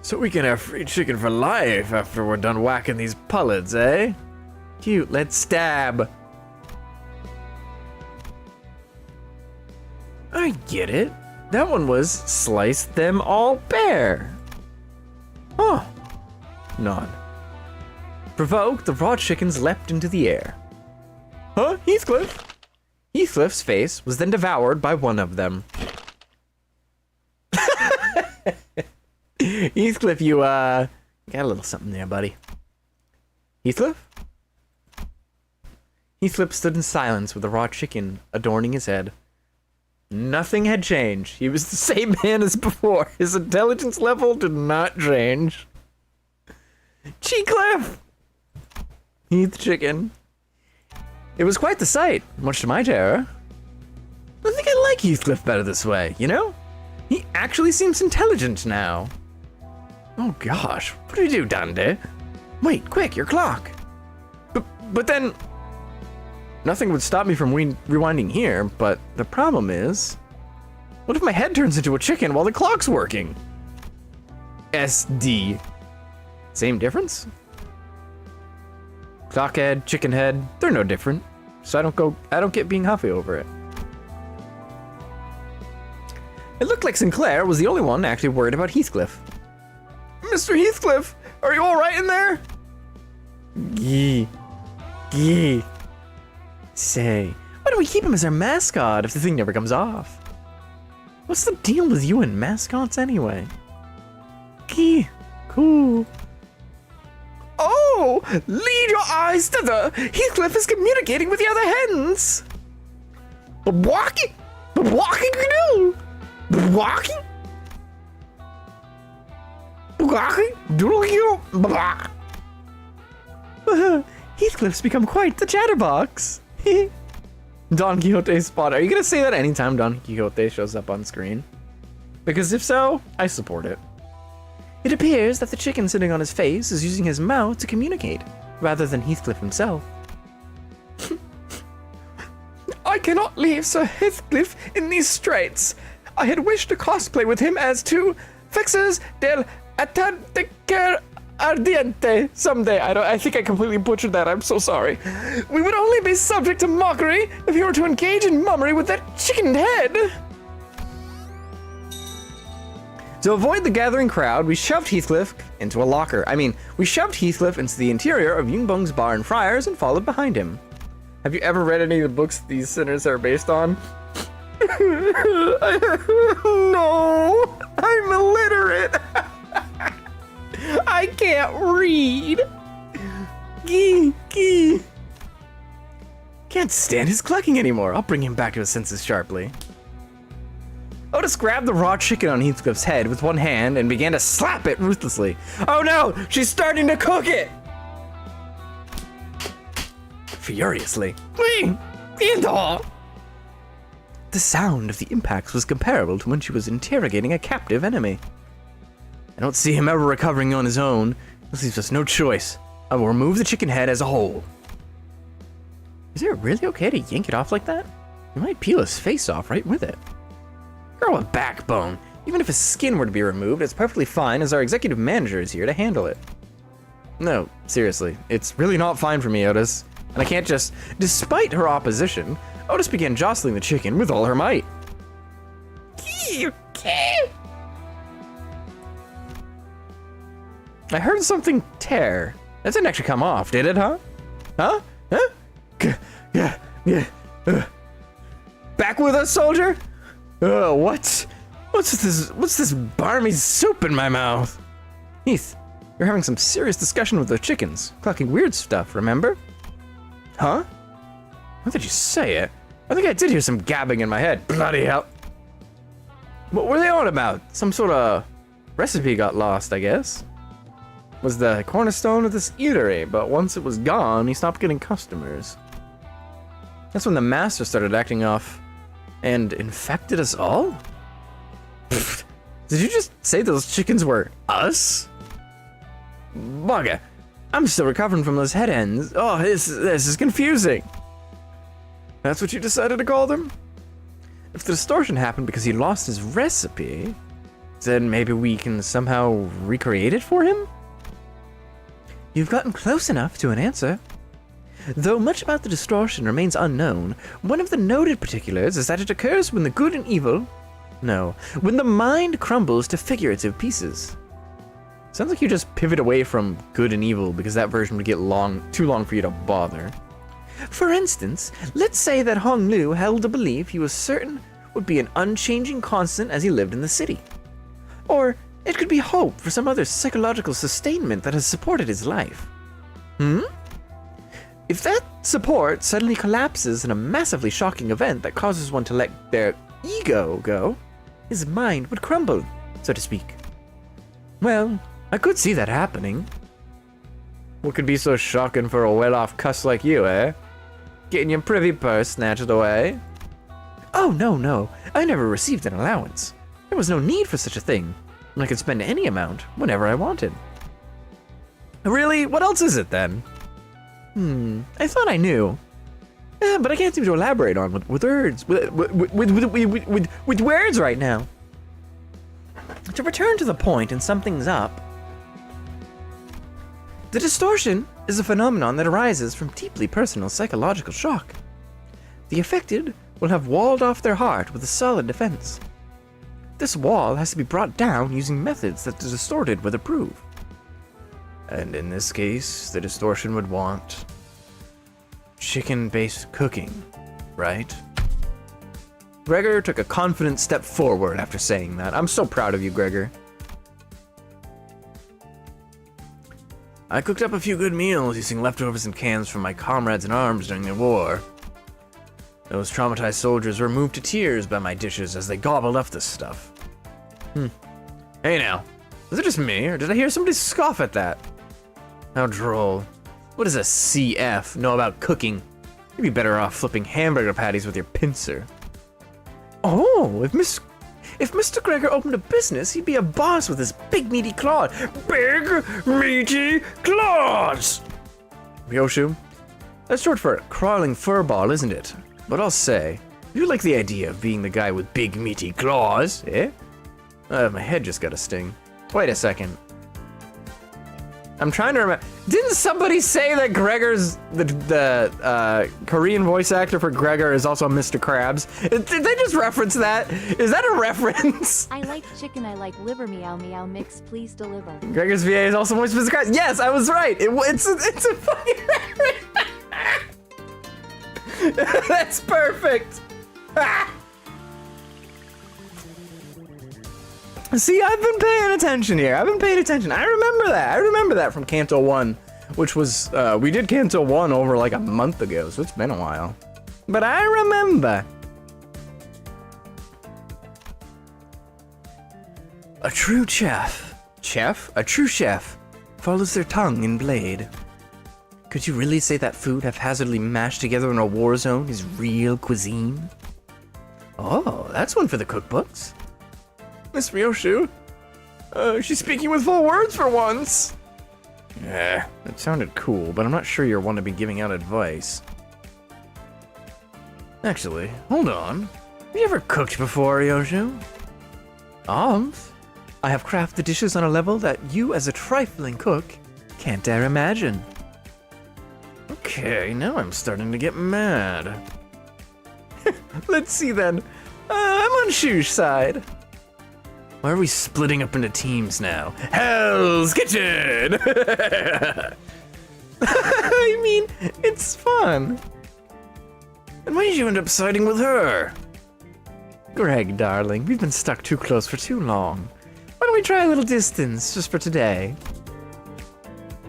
A: So we can have free chicken for life after we're done whacking these pullets, eh? Cute, let's stab. I get it. That one was slice them all bare. Huh. None. Provoked, the raw chickens leapt into the air. Huh? Heathcliff? Heathcliff's face was then devoured by one of them. Heathcliff, you, got a little something there, buddy. Heathcliff? Heathcliff stood in silence with the raw chicken adorning his head. Nothing had changed. He was the same man as before. His intelligence level did not change. Cheecliff! Heath chicken. It was quite the sight, much to my terror. I think I like Heathcliff better this way, you know? He actually seems intelligent now. Oh gosh, what do we do, Dante? Wait, quick, your clock. But then... Nothing would stop me from rewinding here, but the problem is... What if my head turns into a chicken while the clock's working? SD. Same difference? Clock head, chicken head, they're no different. So I don't get being huffy over it. It looked like Sinclair was the only one actually worried about Heathcliff. Mr. Heathcliff, are you alright in there? Gee. Say, why don't we keep him as our mascot if the thing never comes off? What's the deal with you and mascots anyway? Gee, cool. Oh, lead your eyes thither. Heathcliff is communicating with the other hens. Walking canoe. Walking. Doodle-you. Heathcliff's become quite the chatterbox. Don Quixote spot. Are you gonna say that anytime Don Quixote shows up on screen? Because if so, I support it. It appears that the chicken sitting on his face is using his mouth to communicate, rather than Heathcliff himself. I cannot leave Sir Heathcliff in these straits. I had wished to cosplay with him as two Fixers del Atlanticer Ardiente someday. I think I completely butchered that. I'm so sorry. We would only be subject to mockery if he were to engage in mummery with that chicken head. To avoid the gathering crowd, we shoved Heathcliff into a locker. We shoved Heathcliff into the interior of Yungbung's Bar and Friars and followed behind him. Have you ever read any of the books these sinners are based on? No, I'm illiterate. I can't read. Can't stand his clucking anymore. I'll bring him back to his senses sharply. Otis grabbed the raw chicken on Heathcliff's head with one hand and began to slap it ruthlessly. Oh no, she's starting to cook it! Furiously. The sound of the impacts was comparable to when she was interrogating a captive enemy. I don't see him ever recovering on his own. This leaves us no choice. I will remove the chicken head as a whole. Is it really okay to yank it off like that? You might peel his face off right with it. Grow a backbone. Even if his skin were to be removed, it's perfectly fine as our executive manager is here to handle it. No, seriously, it's really not fine for me, Otis. And I can't just... Despite her opposition, Otis began jostling the chicken with all her might. I heard something tear. That didn't actually come off, did it, huh? Huh? Back with us, soldier? What's this barmy soup in my mouth? Heath, you're having some serious discussion with the chickens, clucking weird stuff, remember? Huh? How did you say it? I think I did hear some gabbing in my head. Bloody hell. What were they on about? Some sort of recipe got lost, I guess. Was the cornerstone of this eatery, but once it was gone, he stopped getting customers. That's when the master started acting off and infected us all? Pfft. Did you just say those chickens were us? Bugger. I'm still recovering from those head ends. Oh, this is confusing. That's what you decided to call them? If the distortion happened because he lost his recipe, Then maybe we can somehow recreate it for him? You've gotten close enough to an answer. Though much about the distortion remains unknown, one of the noted particulars is that it occurs when the good and evil... No, when the mind crumbles to figurative pieces. Sounds like you just pivot away from good and evil because that version would get too long for you to bother. For instance, let's say that Hong Lu held a belief he was certain would be an unchanging constant as he lived in the city. Or it could be hope for some other psychological sustainment that has supported his life. If that support suddenly collapses in a massively shocking event that causes one to let their ego go, his mind would crumble, so to speak. Well, I could see that happening. What could be so shocking for a well-off cuss like you, eh? Getting your privy purse snatched away? Oh, no. I never received an allowance. There was no need for such a thing. I could spend any amount whenever I wanted. Really? What else is it then? I thought I knew. But I can't seem to elaborate on with words. With words right now. To return to the point and sum things up, the distortion is a phenomenon that arises from deeply personal psychological shock. The affected will have walled off their heart with a solid defense. This wall has to be brought down using methods that the distorted would approve. And in this case, the distortion would want chicken-based cooking, right? Gregor took a confident step forward after saying that. I'm so proud of you, Gregor. I cooked up a few good meals using leftovers and cans from my comrades in arms during the war. Those traumatized soldiers were moved to tears by my dishes as they gobbled up this stuff. Hey now, was it just me, or did I hear somebody scoff at that? How droll. What does a CF know about cooking? You'd be better off flipping hamburger patties with your pincer. Oh, if Mr. Gregor opened a business, he'd be a boss with his big meaty claws. Big meaty claws! Ryoshu, that's short for crawling furball, isn't it? But I'll say, you like the idea of being the guy with big meaty claws, eh? My head just got a sting. Wait a second. I'm trying to remember. Didn't somebody say that Gregor's the Korean voice actor for Gregor is also Mr. Krabs? Did they just reference that? Is that a reference?
B: I like chicken, I like liver, meow meow mix, please deliver.
A: Gregor's VA is also voiced by Mr. Krabs. Yes, I was right. It's a fucking reference. That's perfect. See, I've been paying attention here. I've been paying attention. I remember that. I remember that from Kanto 1, which was, we did Kanto 1 over like a month ago, so it's been a while. But I remember. A true chef. A true chef follows their tongue and blade. Could you really say that food haphazardly mashed together in a war zone is real cuisine? Oh, that's one for the cookbooks. Miss Ryoshu, she's speaking with full words for once. Yeah, it sounded cool, but I'm not sure you're one to be giving out advice. Actually, hold on. Have you ever cooked before, Ryoshu? I have crafted dishes on a level that you, as a trifling cook, can't dare imagine. Okay, now I'm starting to get mad. Let's see then. I'm on Shu's side. Why are we splitting up into teams now? Hell's Kitchen! I mean, it's fun. And why did you end up siding with her? Greg, darling, we've been stuck too close for too long. Why don't we try a little distance, just for today?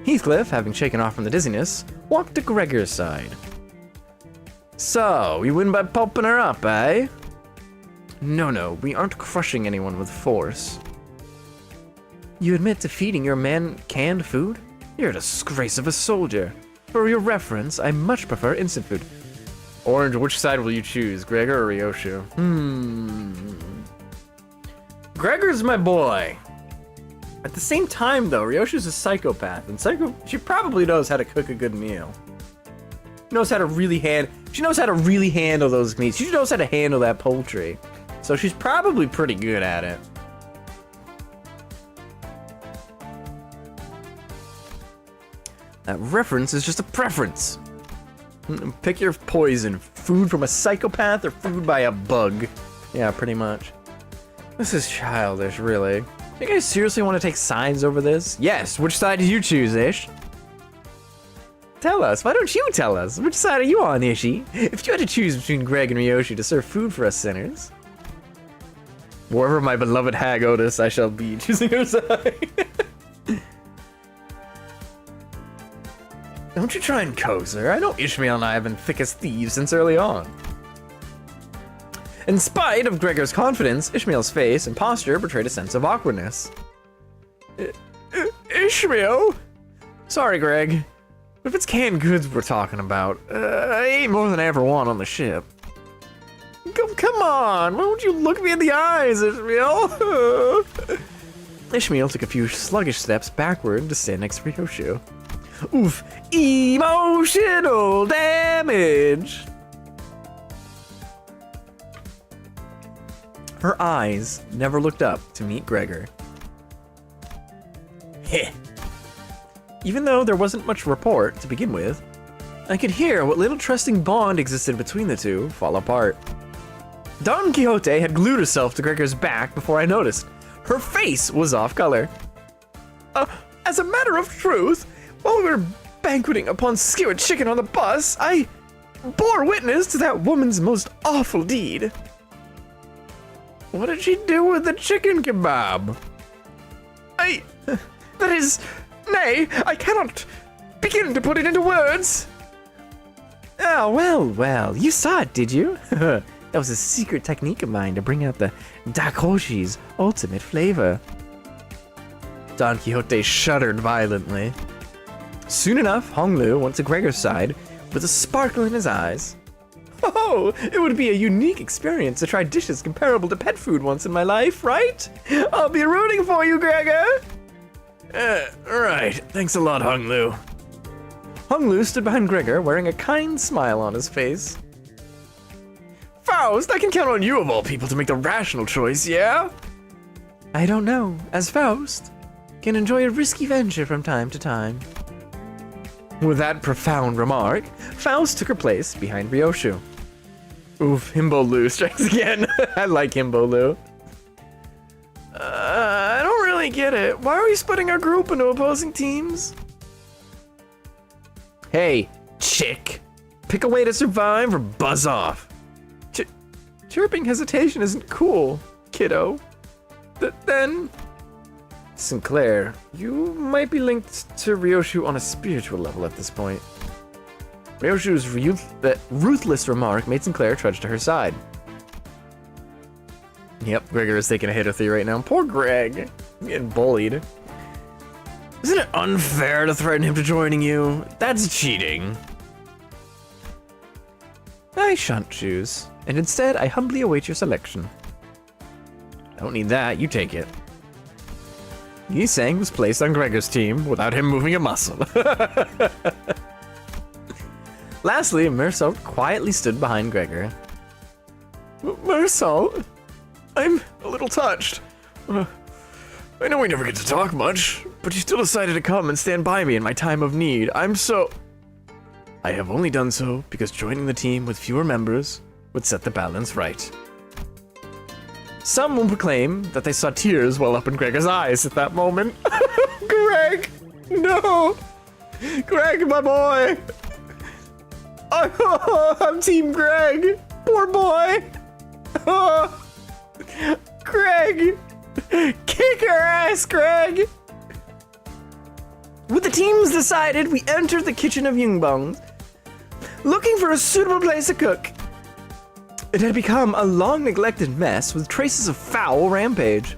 A: Heathcliff, having shaken off from the dizziness, walked to Gregor's side. So, we win by pulping her up, eh? No, we aren't crushing anyone with force. You admit to feeding your man canned food? You're a disgrace of a soldier. For your reference, I much prefer instant food. Orange, which side will you choose, Gregor or Ryoshu? Gregor's my boy. At the same time, though, Ryoshu's a psychopath, and she probably knows how to cook a good meal. She knows how to really handle those meats. She knows how to handle that poultry. So she's probably pretty good at it. That reference is just a preference. Pick your poison. Food from a psychopath or food by a bug? Yeah, pretty much. This is childish, really. You guys seriously want to take sides over this? Yes, which side did you choose, Ish? Tell us, why don't you tell us? Which side are you on, Ishi? If you had to choose between Greg and Ryoshi to serve food for us sinners. Wherever my beloved hag Otis, I shall be choosing her side. Don't you try and coax her. I know Ishmael and I have been thick as thieves since early on. In spite of Gregor's confidence, Ishmael's face and posture betrayed a sense of awkwardness. Ishmael? Sorry, Greg. But if it's canned goods we're talking about, I ate more than I ever want on the ship. Come on, why don't you look me in the eyes, Ishmael? Ishmael took a few sluggish steps backward to stand next to Ryoshi. Oof, emotional damage! Her eyes never looked up to meet Gregor. Heh. Even though there wasn't much rapport to begin with, I could hear what little trusting bond existed between the two fall apart. Don Quixote had glued herself to Gregor's back before I noticed. Her face was off color. As a matter of truth, while we were banqueting upon skewered chicken on the bus, I bore witness to that woman's most awful deed. What did she do with the chicken kebab? That is, nay, I cannot begin to put it into words. Oh, well, you saw it, did you? That was a secret technique of mine to bring out the Dakoshi's ultimate flavor. Don Quixote shuddered violently. Soon enough, Honglu went to Gregor's side with a sparkle in his eyes. Oh, it would be a unique experience to try dishes comparable to pet food once in my life, right? I'll be rooting for you, Gregor! Right. Thanks a lot, Honglu. Honglu stood behind Gregor, wearing a kind smile on his face. Faust, I can count on you of all people to make the rational choice, yeah? I don't know, as Faust can enjoy a risky venture from time to time. With that profound remark, Faust took her place behind Ryoshi. Oof, Himbo Lu strikes again. I like Himbo Lu. I don't really get it. Why are we splitting our group into opposing teams? Hey, chick. Pick a way to survive or buzz off. Chirping hesitation isn't cool, kiddo. Then... Sinclair, you might be linked to Ryoshi on a spiritual level at this point. Ryoshi's ruthless remark made Sinclair trudge to her side. Yep, Gregor is taking a hit with you right now. Poor Greg. He's getting bullied. Isn't it unfair to threaten him to joining you? That's cheating. I shan't choose, and instead I humbly await your selection. Don't need that, you take it. Yi-Sang was placed on Gregor's team without him moving a muscle. Lastly, Mersault quietly stood behind Gregor. Mersault? I'm a little touched. I know we never get to talk much, but you still decided to come and stand by me in my time of need. I have only done so because joining the team with fewer members would set the balance right. Some will proclaim that they saw tears well up in Gregor's eyes at that moment. Greg! No! Greg, my boy! I'm Team Greg! Poor boy! Greg! Kick her ass, Greg! With the teams decided, we entered the kitchen of Yungbong, looking for a suitable place to cook. It had become a long-neglected mess with traces of foul rampage.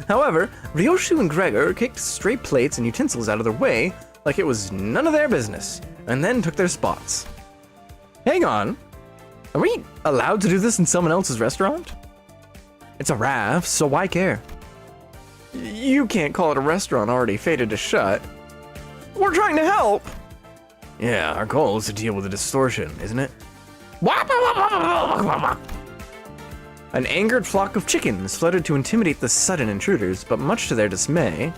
A: However, Ryoshi and Gregor kicked stray plates and utensils out of their way like it was none of their business, and then took their spots. Hang on. Are we allowed to do this in someone else's restaurant? It's a RAF, so why care? You can't call it a restaurant already fated to shut. We're trying to help! Yeah, our goal is to deal with the distortion, isn't it? An angered flock of chickens fluttered to intimidate the sudden intruders, but much to their dismay...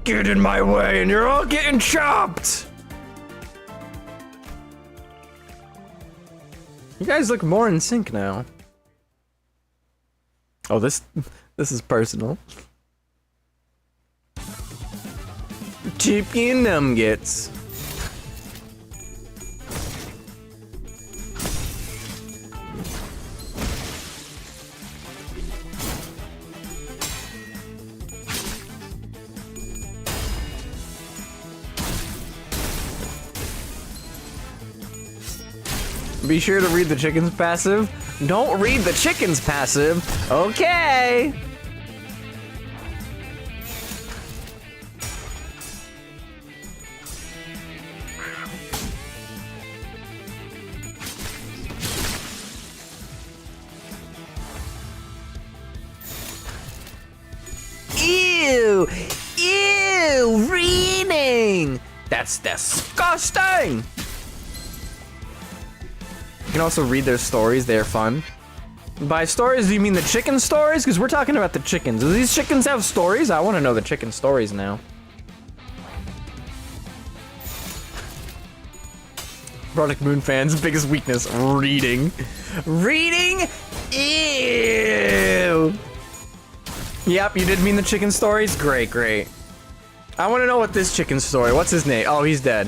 A: get in my way and you're all getting chopped! You guys look more in sync now. Oh, this is personal. Chippy and Numgets. Be sure to read the chicken's passive. Don't read the chicken's passive. Okay. Ew! Ew! Reading! That's disgusting! You can also read their stories, they are fun. By stories, do you mean the chicken stories? Because we're talking about the chickens. Do these chickens have stories? I want to know the chicken stories now. Project Moon fans' biggest weakness, reading. Reading? Ew! Yep, you did mean the chicken stories? Great, great. I want to know what this chicken story, what's his name? Oh, he's dead.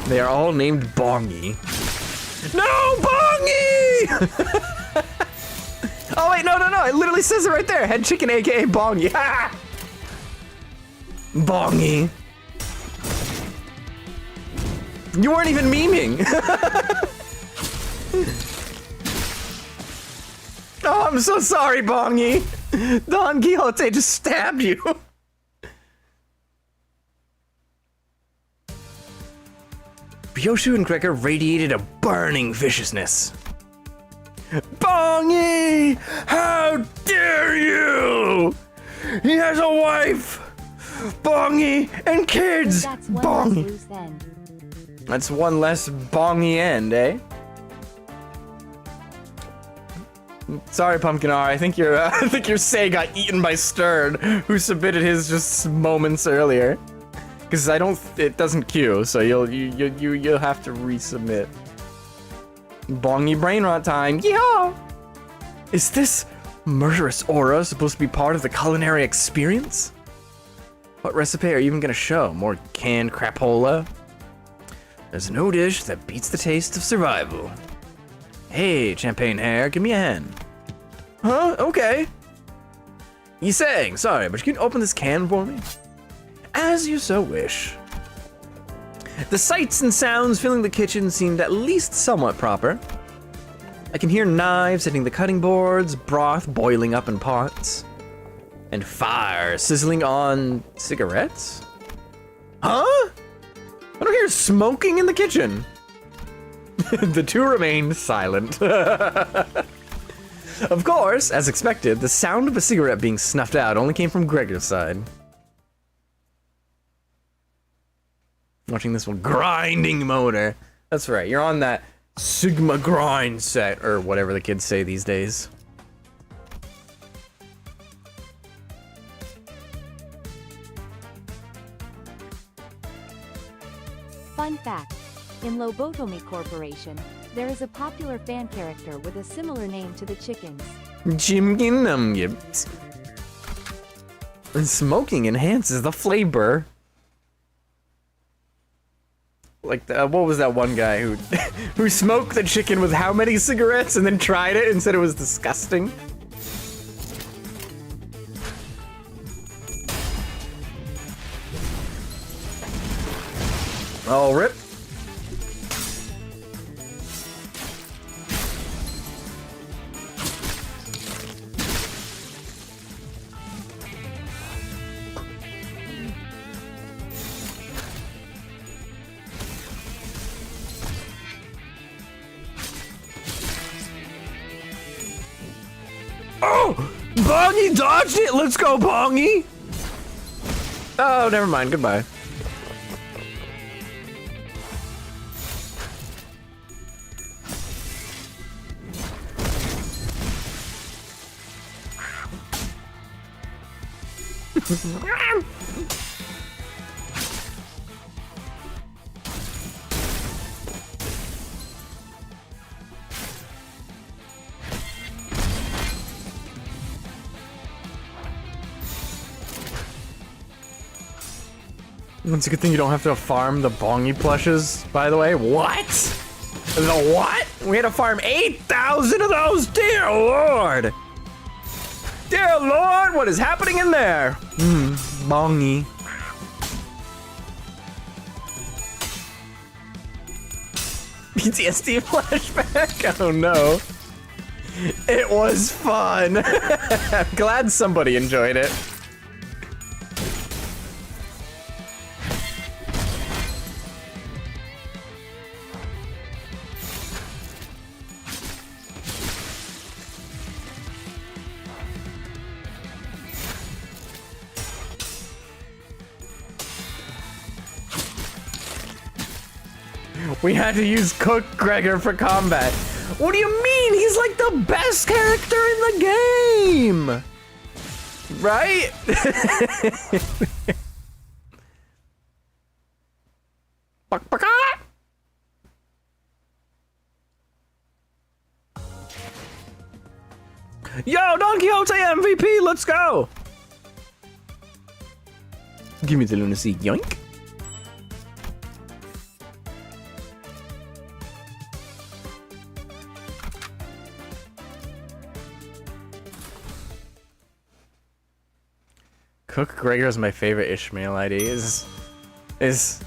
A: They are all named Bongy. No, Bongy! Oh wait, no, it literally says it right there. Head chicken, aka Bongy. Ha! Bongy. You weren't even memeing. Oh, I'm so sorry, Bongy. Don Quixote just stabbed you. Yoshu and Gregor radiated a burning viciousness. Bongy! How dare you! He has a wife! Bongy and kids! Bongy! That's one less bongy end, eh? Sorry, Pumpkin R. I think your say got eaten by Stern, who submitted his just moments earlier. Because it doesn't queue, so you'll have to resubmit. Bongy brain rot time, yeah! Is this murderous aura supposed to be part of the culinary experience? What recipe are you even gonna show? More canned crapola? There's no dish that beats the taste of survival. Hey, champagne hair, give me a hand. Huh? Okay. You saying? Sorry, but you can open this can for me? As you so wish. The sights and sounds filling the kitchen seemed at least somewhat proper. I can hear knives hitting the cutting boards, broth boiling up in pots, and fire sizzling on cigarettes? Huh? I don't hear smoking in the kitchen. The two remained silent. Of course, as expected, the sound of a cigarette being snuffed out only came from Gregor's side. Watching this one grinding motor. That's right, you're on that Sigma grind set, or whatever the kids say these days.
B: Fun fact. In Lobotomy Corporation, there is a popular fan character with a similar name to the chickens.
A: Jimkin Numgips. And smoking enhances the flavor. Like, what was that one guy who who smoked the chicken with how many cigarettes and then tried it and said it was disgusting? Oh, rip. Oh! Bongy dodged it! Let's go, Bongy! Oh, never mind. Goodbye. It's a good thing you don't have to farm the bongy plushes, by the way. What? The what? We had to farm 8,000 of those? Dear Lord! Dear Lord, what is happening in there? Bongy. PTSD flashback? Oh no. It was fun. I'm glad somebody enjoyed it. We had to use Cook Gregor for combat. What do you mean? He's like the best character in the game! Right? Yo, Don Quixote MVP, let's go! Give me the lunacy, yoink. Cook Gregor is my favorite Ishmael ID. Is it?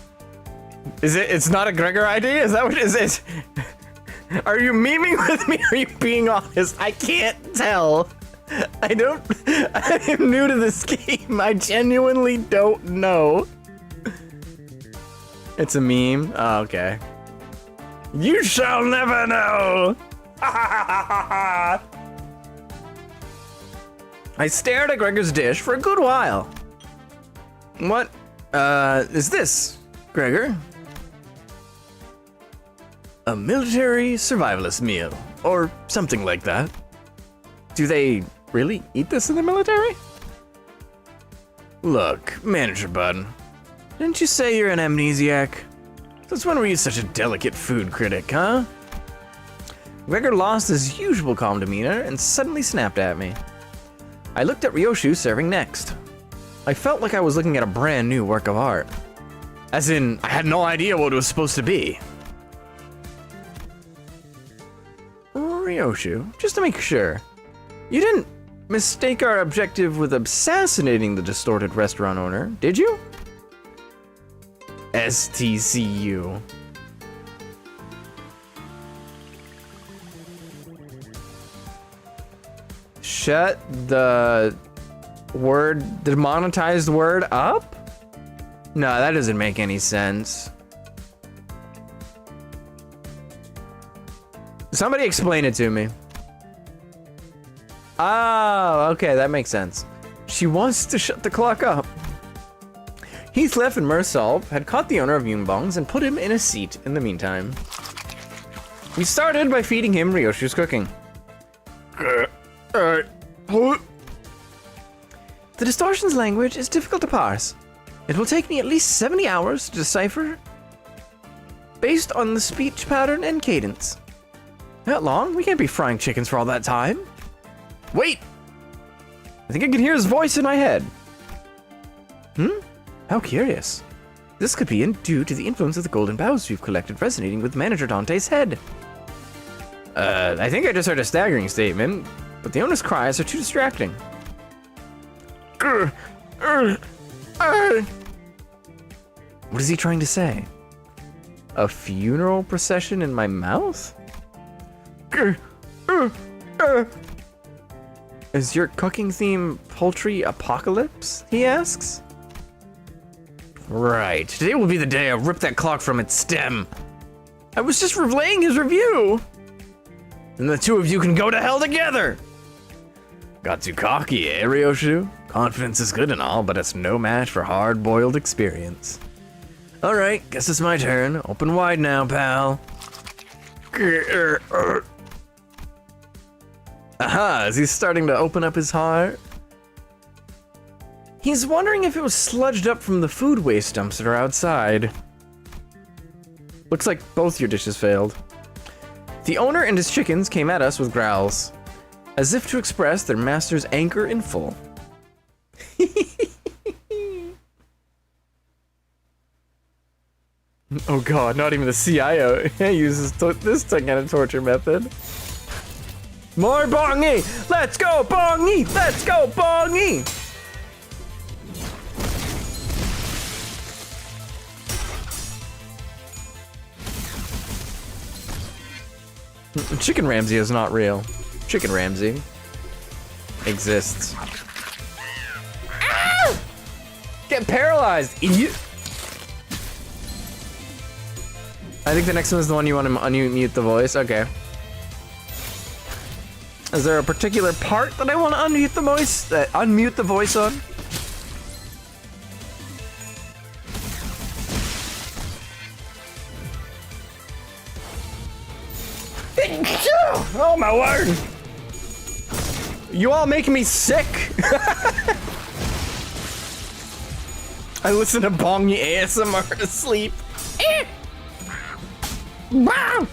A: It's not a Gregor ID? Is that what is it? Are you memeing with me? Or are you being honest? I can't tell. I am new to this game. I genuinely don't know. It's a meme. Oh, okay. You shall never know. I stared at Gregor's dish for a good while. What, is this, Gregor? A military survivalist meal, or something like that. Do they really eat this in the military? Look, Manager Bud, didn't you say you're an amnesiac? Since when were you such a delicate food critic, huh? Gregor lost his usual calm demeanor and suddenly snapped at me. I looked at Ryoshu serving next. I felt like I was looking at a brand new work of art. As in, I had no idea what it was supposed to be. Ryoshu, just to make sure, you didn't mistake our objective with assassinating the distorted restaurant owner, did you? STCU. Shut the demonetized word up? No, that doesn't make any sense. Somebody explain it to me. Oh, okay, that makes sense. She wants to shut the clock up. Heathcliff and Mersolv had caught the owner of Yunbong's and put him in a seat in the meantime. We started by feeding him Ryoshu's cooking. The distortion's language is difficult to parse. It will take me at least 70 hours to decipher based on the speech pattern and cadence. That long? We can't be frying chickens for all that time. Wait! I think I can hear his voice in my head. How curious. This could be due to the influence of the golden boughs we've collected resonating with Manager Dante's head. I think I just heard a staggering statement, but the owner's cries are too distracting. What is he trying to say? A funeral procession in my mouth? Is your cooking theme poultry apocalypse? He asks. Right. Today will be the day I rip that clock from its stem. I was just relaying his review. And the two of you can go to hell together. Got too cocky, eh, Ryoshu? Confidence is good and all, but it's no match for hard-boiled experience. Alright, guess it's my turn. Open wide now, pal. Aha, is he starting to open up his heart? He's wondering if it was sludged up from the food waste dumps that are outside. Looks like both your dishes failed. The owner and his chickens came at us with growls, as if to express their master's anger in full. Oh god, not even the CIO uses this kind of torture method. More bongi! Let's go bongi! Let's go bongi! Chicken Ramsay is not real. Chicken Ramsay exists. Ah! Get paralyzed, idiot! I think the next one is the one you want to unmute the voice. Okay. Is there a particular part that I want to unmute the voice? Unmute the voice on? Oh my word! You all making me sick. I listen to bongy ASMR to sleep. Wow!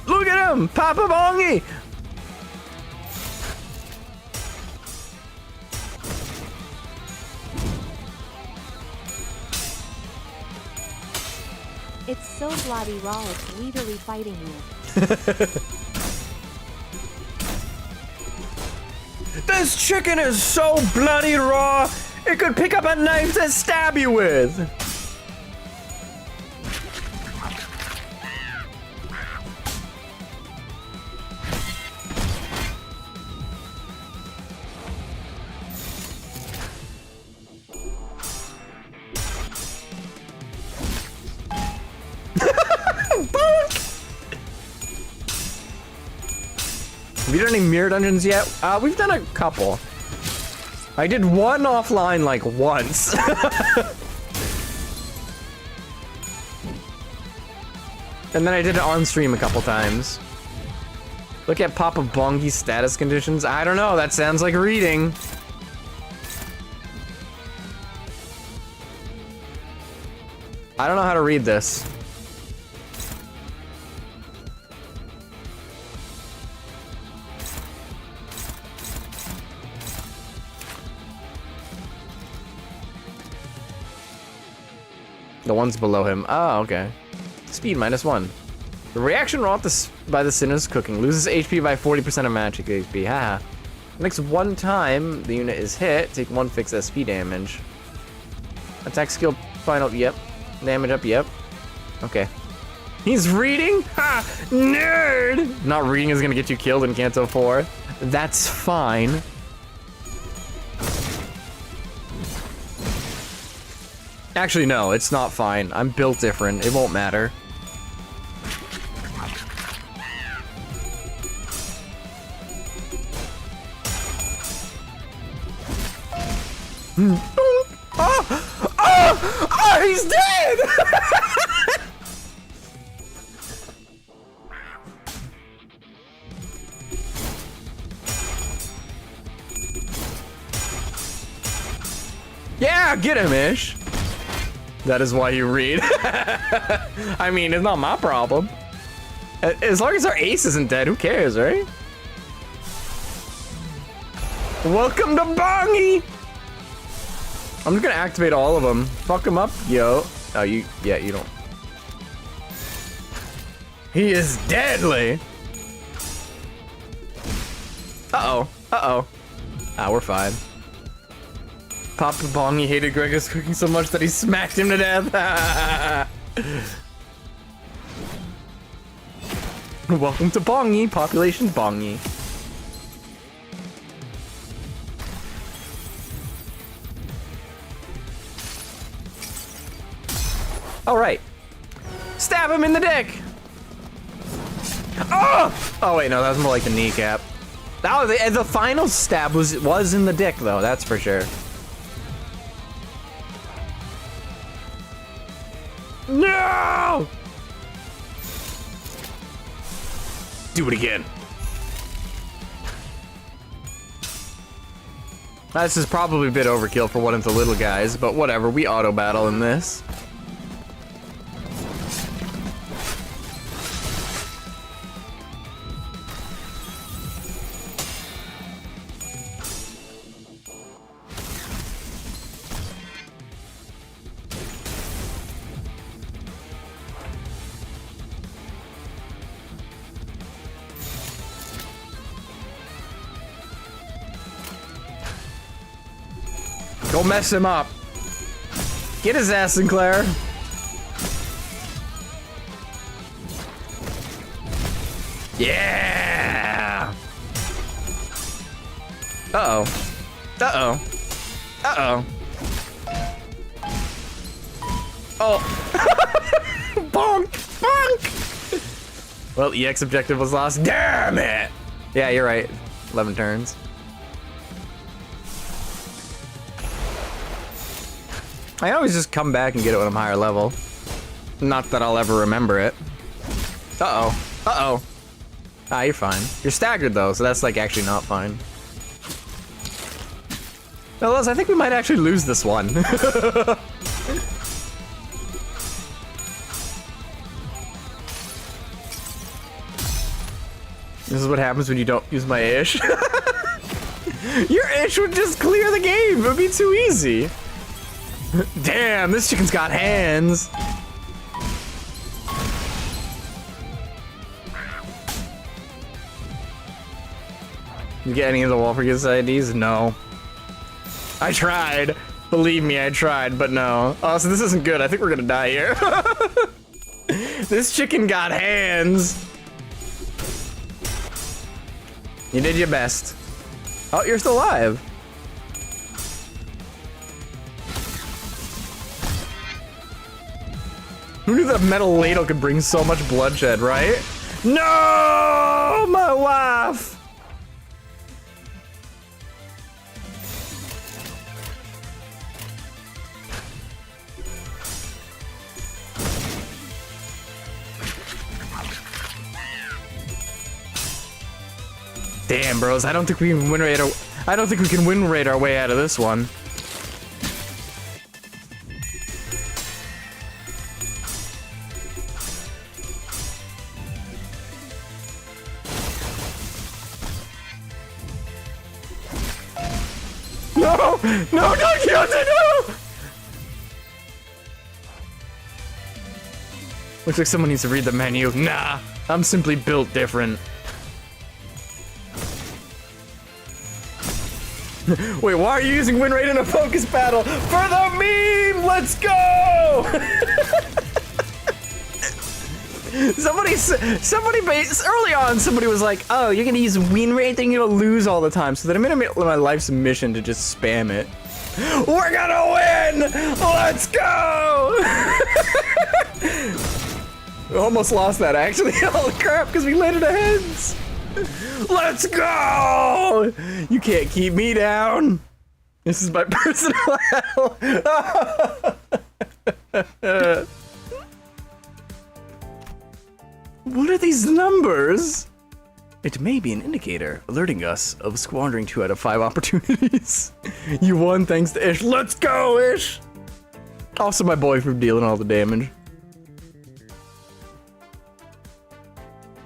A: Look at him! Papa Bongi!
B: It's so bloody raw, it's literally fighting you.
A: This chicken is so bloody raw, it could pick up a knife to stab you with! Have you done any mirror dungeons yet? We've done a couple. I did one offline like once. And then I did it on stream a couple times. Look at Papa Bongi's status conditions. I don't know, that sounds like reading. I don't know how to read this. The ones below him. Oh, okay. Speed -1. The reaction wrought by the sinner's cooking loses HP by 40% of magic HP. Haha. Next one time the unit is hit, take 1 fixed SP damage. Attack skill final. Yep. Damage up. Yep. Okay. He's reading? Ha! Nerd! Not reading is gonna get you killed in Kanto 4. That's fine. Actually, no, it's not fine. I'm built different. It won't matter. Oh, he's dead! Yeah, get him, Ish. That is why you read. I mean, it's not my problem. As long as our ace isn't dead, who cares, right? Welcome to Bongi! I'm just gonna activate all of them. Fuck them up, yo. Oh, you don't. He is deadly! Uh-oh, uh-oh. Ah, we're fine. Papa Bongi hated Gregor's cooking so much that he smacked him to death. Welcome to Bongi, population Bongi. All right, stab him in the dick. Oh! Oh wait, no, that was more like the kneecap. That was the final stab was in the dick though, that's for sure. No! Do it again. This is probably a bit overkill for one of the little guys, but whatever, we auto battle in this. Go mess him up. Get his ass, Sinclair. Yeah. Uh-oh. Uh-oh. Uh-oh. Oh. Bonk. Bonk. Well, EX objective was lost. Damn it. Yeah, you're right. 11 turns. I always just come back and get it when I'm higher level. Not that I'll ever remember it. Uh-oh. Uh-oh. Ah, you're fine. You're staggered, though, so that's, like, actually not fine. Fellas, I think we might actually lose this one. This is what happens when you don't use my ish. Your ish would just clear the game. It would be too easy. Damn, this chicken's got hands. You get any of the Wolfrigus IDs? No. I tried. Believe me, I tried, but no. Oh, so this isn't good. I think we're gonna die here. This chicken got hands. You did your best. Oh, you're still alive. Who knew that metal ladle could bring so much bloodshed, right? No, my wife! Damn, bros, I don't think we can win rate our way out of this one. No! No, don't kill it! No! Looks like someone needs to read the menu. Nah, I'm simply built different. Wait, why are you using win rate in a focus battle? For the meme! Let's go! Early on, somebody was like, oh, you're gonna use win rate, then you're gonna lose all the time. So then I made it my life's mission to just spam it. We're gonna win! Let's go! We almost lost that, actually. Holy crap, because we landed a heads. Let's go! You can't keep me down. This is my personal hell. What are these numbers? It may be an indicator alerting us of squandering 2 out of 5 opportunities. You won thanks to Ish. Let's go, Ish! Also my boy for dealing all the damage.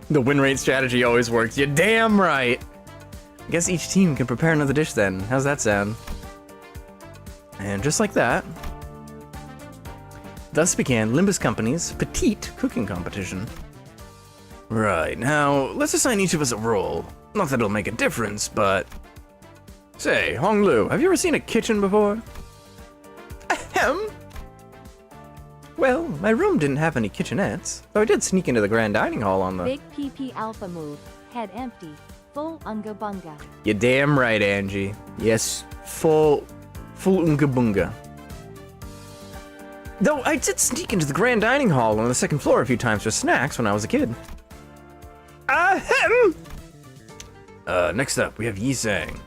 A: The win rate strategy always works. You're damn right. I guess each team can prepare another dish then. How's that sound? And just like that, thus began Limbus Company's petite cooking competition. Right, now, let's assign each of us a role. Not that it'll make a difference, but... Say, Honglu, have you ever seen a kitchen before? Ahem. Well, my room didn't have any kitchenettes, though I did sneak into the grand dining hall on the...
B: Big PP alpha move. Head empty. Full unga bunga.
A: You're damn right, Angie. Yes, full unga bunga. Though I did sneak into the grand dining hall on the 2nd floor a few times for snacks when I was a kid. Ahem! Next up, we have Yi-Sang.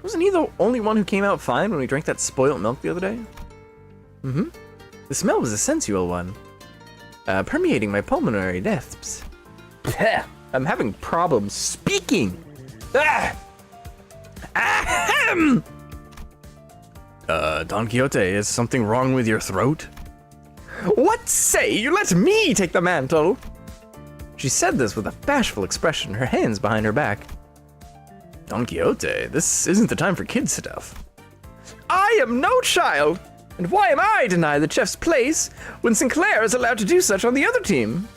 A: Wasn't he the only one who came out fine when we drank that spoiled milk the other day? Mm-hmm. The smell was a sensual one, permeating my pulmonary depths. I'm having problems speaking. Ah! Ahem! Don Quixote, is something wrong with your throat? What say you let me take the mantle? She said this with a bashful expression, her hands behind her back. Don Quixote, this isn't the time for kid stuff. I am no child, and why am I denied the chef's place when Sinclair is allowed to do such on the other team?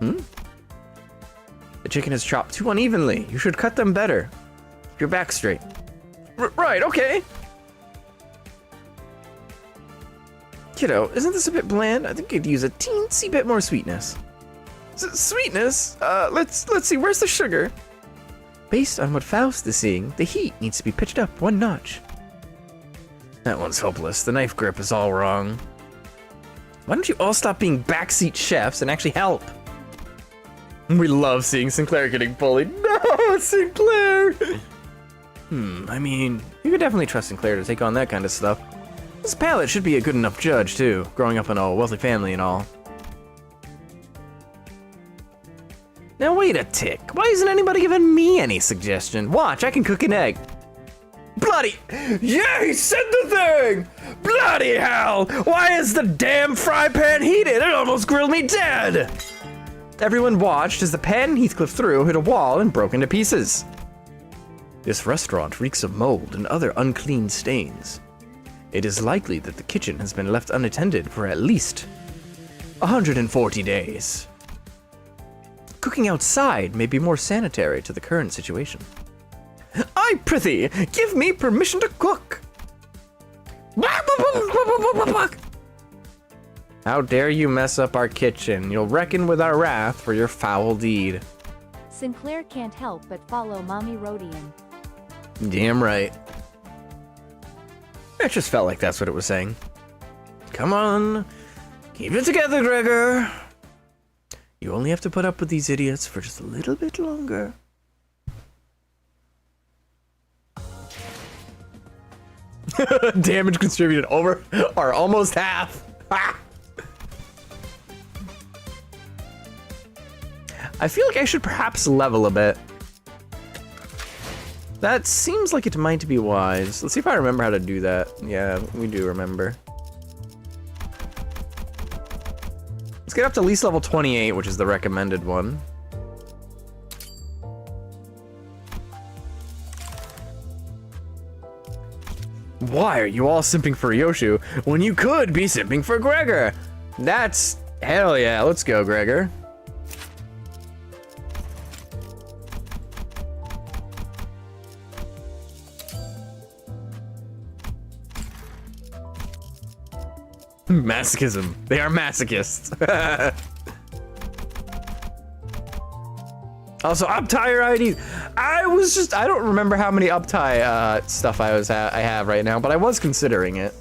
A: The chicken is chopped too unevenly. You should cut them better. Keep your back straight. Right, okay. Kiddo, isn't this a bit bland? I think you'd use a teensy bit more sweetness. Sweetness? Let's see, where's the sugar? Based on what Faust is seeing, the heat needs to be pitched up one notch. That one's hopeless. The knife grip is all wrong. Why don't you all stop being backseat chefs and actually help? We love seeing Sinclair getting bullied. No, Sinclair! I mean, you could definitely trust Sinclair to take on that kind of stuff. This palate should be a good enough judge, too, growing up in a wealthy family and all. Now wait a tick, why isn't anybody giving me any suggestion? Watch, I can cook an egg. Bloody, yeah, he said the thing! Bloody hell, why is the damn fry pan heated? It almost grilled me dead! Everyone watched as the pan Heathcliff threw hit a wall and broke into pieces. This restaurant reeks of mold and other unclean stains. It is likely that the kitchen has been left unattended for at least 140 days. Cooking outside may be more sanitary to the current situation. I prithee, give me permission to cook! How dare you mess up our kitchen? You'll reckon with our wrath for your foul deed.
B: Sinclair can't help but follow Mommy Rodian.
A: Damn right. It just felt like that's what it was saying. Come on, keep it together, Gregor. You only have to put up with these idiots for just a little bit longer. Damage contributed over, or almost half. I feel like I should perhaps level a bit. That seems like it might be wise. Let's see if I remember how to do that. Yeah, we do remember. Let's get up to at least level 28, which is the recommended one. Why are you all simping for Yoshu when you could be simping for Gregor? That's... hell yeah, let's go, Gregor. Masochism. They are masochists. Also, uptie IDs. I don't remember how many uptie stuff I have right now, but I was considering it.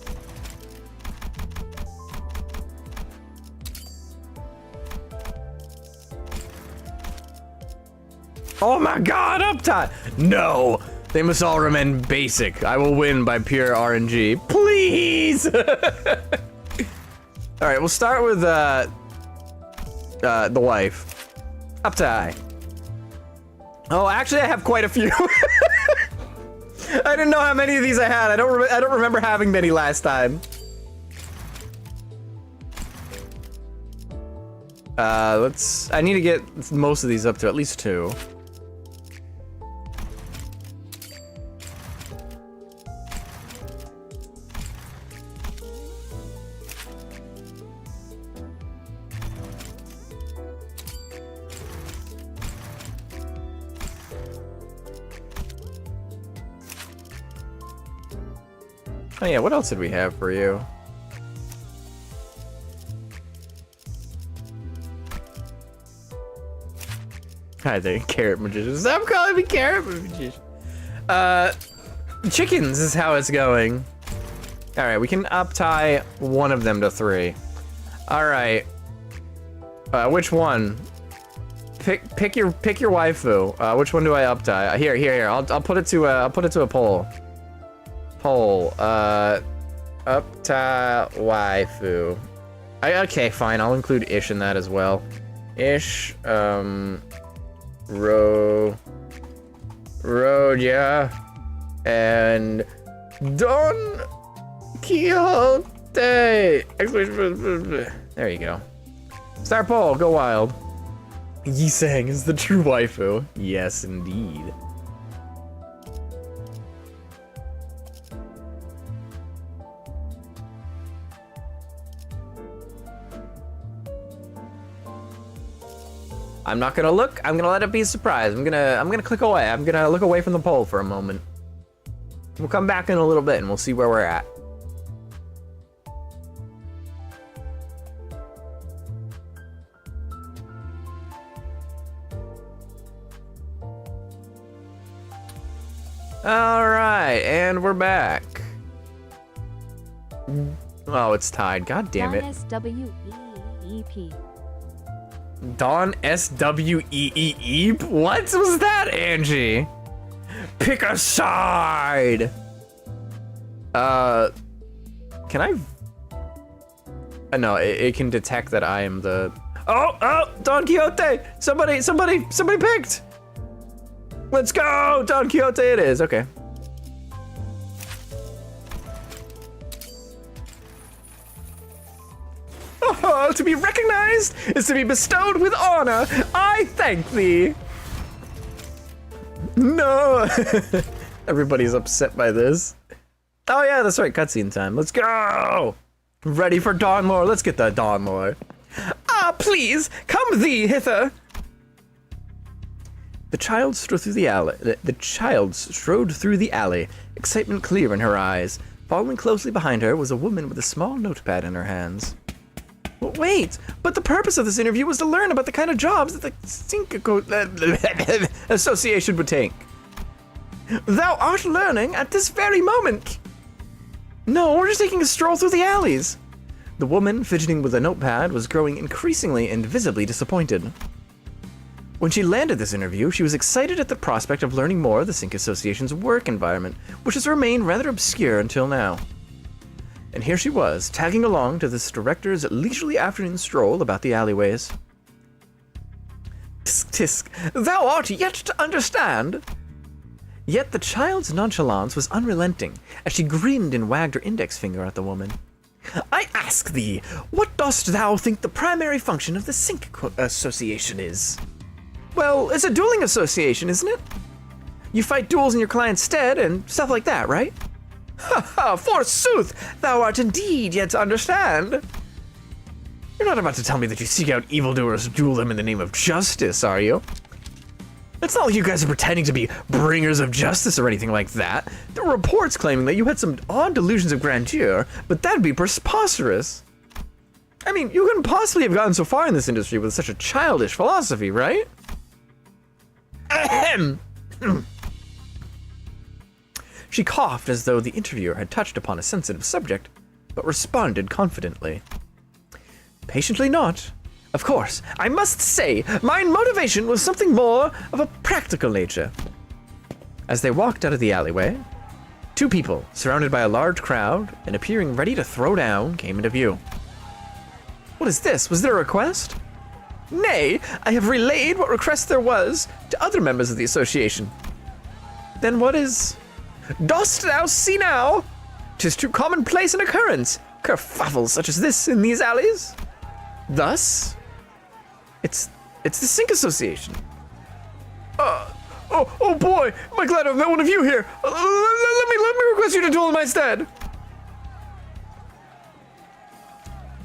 A: Oh my god, uptie! No! They must all remain basic. I will win by pure RNG. Please! Alright, we'll start with the wife. Uptie. Oh, actually I have quite a few. I didn't know how many of these I had. I don't remember having many last time. I need to get most of these up to at least 2. Oh yeah, what else did we have for you? Hi there, carrot magician. Stop calling me carrot magician. Chickens is how it's going. All right, we can uptie one of them to 3. All right. Which one? Pick your waifu. Which one do I uptie? Here. I'll put it to a poll. Upta waifu. Okay, fine. I'll include Ish in that as well. Ish, Roja, and Don Quixote. There you go. Star Poll, go wild. Yisang is the true waifu. Yes, indeed. I'm not gonna look. I'm gonna let it be a surprise. I'm gonna click away. I'm gonna look away from the poll for a moment. We'll come back in a little bit and we'll see where we're at. All right, and we're back. Oh, it's tied. God damn it.
B: SWEEP.
A: Dawn SWEEE? What was that, Angie? Pick a side! Can I? No, it can detect that I am the. Oh, Don Quixote! Somebody picked! Let's go! Don Quixote it is, okay. Oh, to be recognized is to be bestowed with honor. I thank thee. No. Everybody's upset by this. Oh yeah, that's right, cutscene time. Let's go. Ready for Dawn Lore. Let's get the Dawn Lore. Ah, please, come thee hither. The child strode through the alley. Excitement clear in her eyes. Following closely behind her was a woman with a small notepad in her hands. Wait, but the purpose of this interview was to learn about the kind of jobs that the Synco Association would take. Thou art learning at this very moment. No, we're just taking a stroll through the alleys. The woman, fidgeting with a notepad, was growing increasingly and visibly disappointed. When she landed this interview, she was excited at the prospect of learning more of the Sync Association's work environment, which has remained rather obscure until now. And here she was, tagging along to this director's leisurely afternoon stroll about the alleyways. Tisk tisk, thou art yet to understand. Yet the child's nonchalance was unrelenting, as she grinned and wagged her index finger at the woman. I ask thee, what dost thou think the primary function of the Sync Association is? Well, it's a dueling association, isn't it? You fight duels in your client's stead and stuff like that, right? Ha ha, forsooth, thou art indeed yet to understand. You're not about to tell me that you seek out evildoers to duel them in the name of justice, are you? It's not like you guys are pretending to be bringers of justice or anything like that. There were reports claiming that you had some odd delusions of grandeur, but that'd be preposterous. I mean, you couldn't possibly have gotten so far in this industry with such a childish philosophy, right? Ahem. She coughed as though the interviewer had touched upon a sensitive subject, but responded confidently. Patiently not. Of course, I must say, my motivation was something more of a practical nature. As they walked out of the alleyway, two people, surrounded by a large crowd and appearing ready to throw down, came into view. What is this? Was there a request? Nay, I have relayed what request there was to other members of the association. Then what is... Dost thou see now? 'Tis too commonplace an occurrence, kerfuffles such as this in these alleys. Thus, it's the Sync Association. Oh boy, am I glad I've met one of you here. Let me request you to duel in my stead.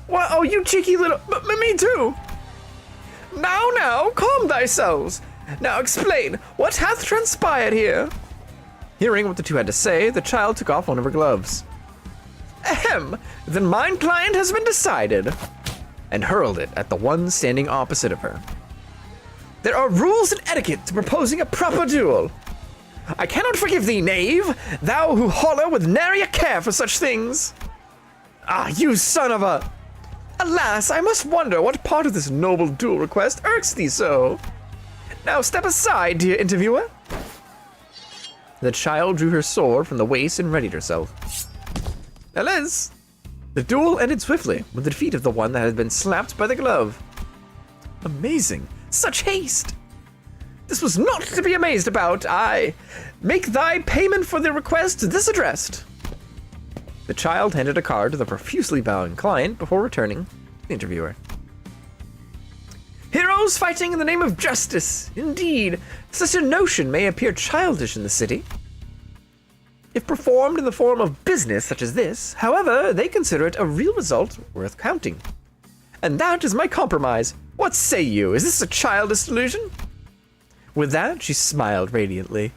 A: What? Oh, you cheeky little... me too. Now, calm thyselves. Now explain, what hath transpired here? Hearing what the two had to say, the child took off one of her gloves. Ahem, then mine client has been decided, and hurled it at the one standing opposite of her. There are rules and etiquette to proposing a proper duel. I cannot forgive thee, knave, thou who holler with nary a care for such things. Ah, you son of a... Alas, I must wonder what part of this noble duel request irks thee so. Now step aside, dear interviewer. The child drew her sword from the waist and readied herself. Eliz! The duel ended swiftly, with the defeat of the one that had been slapped by the glove. Amazing. Such haste! This was not to be amazed about. I make thy payment for the request this addressed. The child handed a card to the profusely bowing client before returning to the interviewer. Heroes fighting in the name of justice. Indeed, such a notion may appear childish in the city. If performed in the form of business such as this, however, they consider it a real result worth counting. And that is my compromise. What say you? Is this a childish delusion? With that, she smiled radiantly.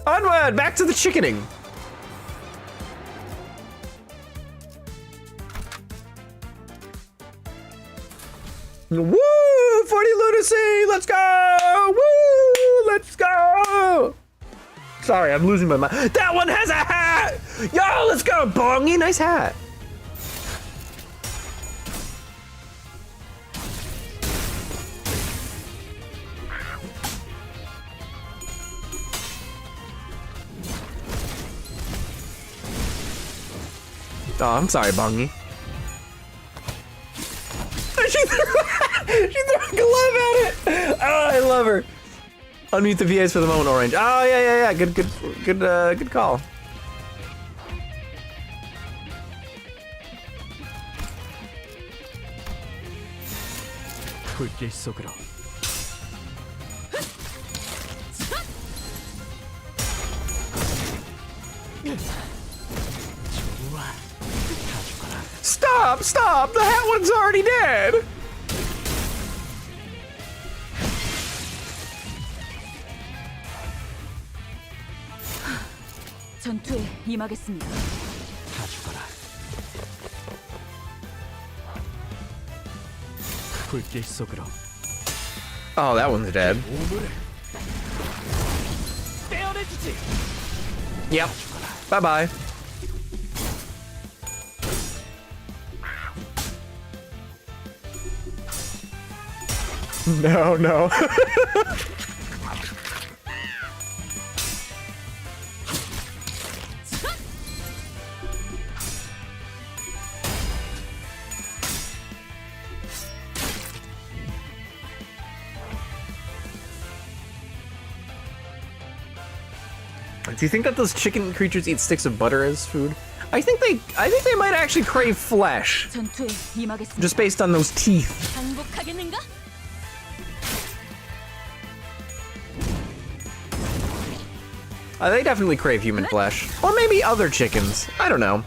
A: Onward, back to the chickening. Woo! 40 lunacy! Let's go! Woo! Let's go! Sorry, I'm losing my mind. That one has a hat! Yo, let's go, Bongy! Nice hat. Oh, I'm sorry, Bongy. She threw a glove at it! Oh, I love her. Unmute the VAs for the moment, Orange. Oh, yeah. Good call. Stop! The hat one's already dead!
C: 전투에 임하겠습니다.
D: 불길 속으로.
A: Oh, that one's dead.
D: 떼어내주지.
A: Yep. Bye-bye. No. Do you think that those chicken creatures eat sticks of butter as food? I think they might actually crave flesh.
C: 전투에 임하겠습니다.
A: Just based on those teeth.
C: 항복하겠는가?
A: They definitely crave human flesh. Or maybe other chickens. I don't know.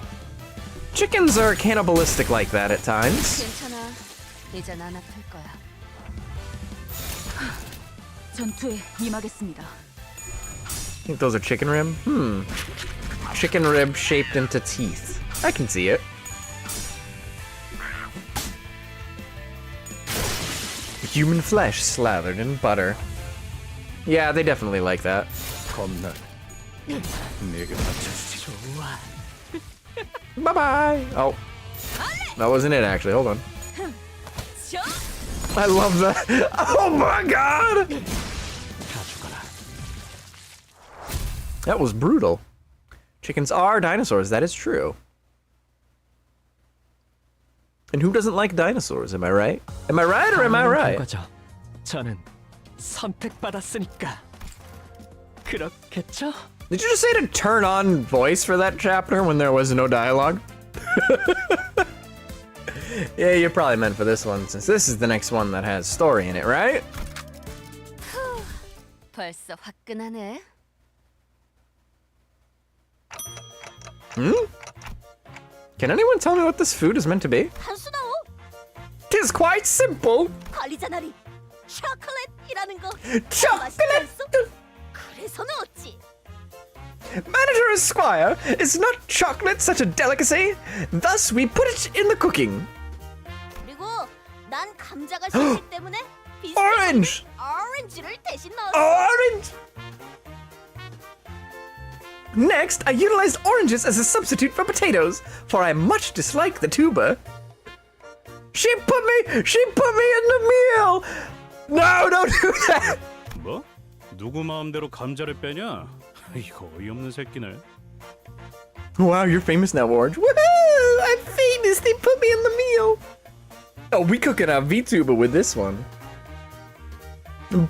A: Chickens are cannibalistic like that at times.
C: 괜찮아. 이젠 안 아플 거야. 전투에 임하겠습니다.
A: I think those are chicken rib? Chicken rib shaped into teeth. I can see it. Human flesh slathered in butter. Yeah, they definitely like that.
D: 겁나. 내게 맞춰주지. 좋아.
A: Bye-bye. Oh. That wasn't it, actually. Hold on. I love that. Oh my god! That was brutal. Chickens are dinosaurs, that is true. And who doesn't like dinosaurs, am I right? Am I right or am I right?
D: 통과자. 저는 선택받았으니까. 그렇겠죠?
A: Did you just say to turn on voice for that chapter when there was no dialogue? Yeah, you probably meant for this one, since this is the next one that has story in it, right?
C: 벌써 화끈하네.
A: Can anyone tell me what this food is meant to be?
C: 한수다오.
A: Tis quite simple.
C: 관리자 나리. 초콜릿이라는 거.
A: Chocolate!
C: 그래서 넣었지.
A: Manager Esquire, is not chocolate such a delicacy? Thus we put it in the cooking.
C: 그리고 난 감자가 싫기 때문에
A: Orange!
C: 오렌지를 대신 넣었어.
A: Orange! Next, I utilized oranges as a substitute for potatoes, for I much dislike the tuber. She put me in the meal! No, don't do that!
E: 뭐? 누구 마음대로 감자를 빼냐? 이거 어이없는 새끼네.
A: Wow, you're famous now, Orange. Woohoo! I'm famous, they put me in the meal! Oh, we cooking a VTuber with this one.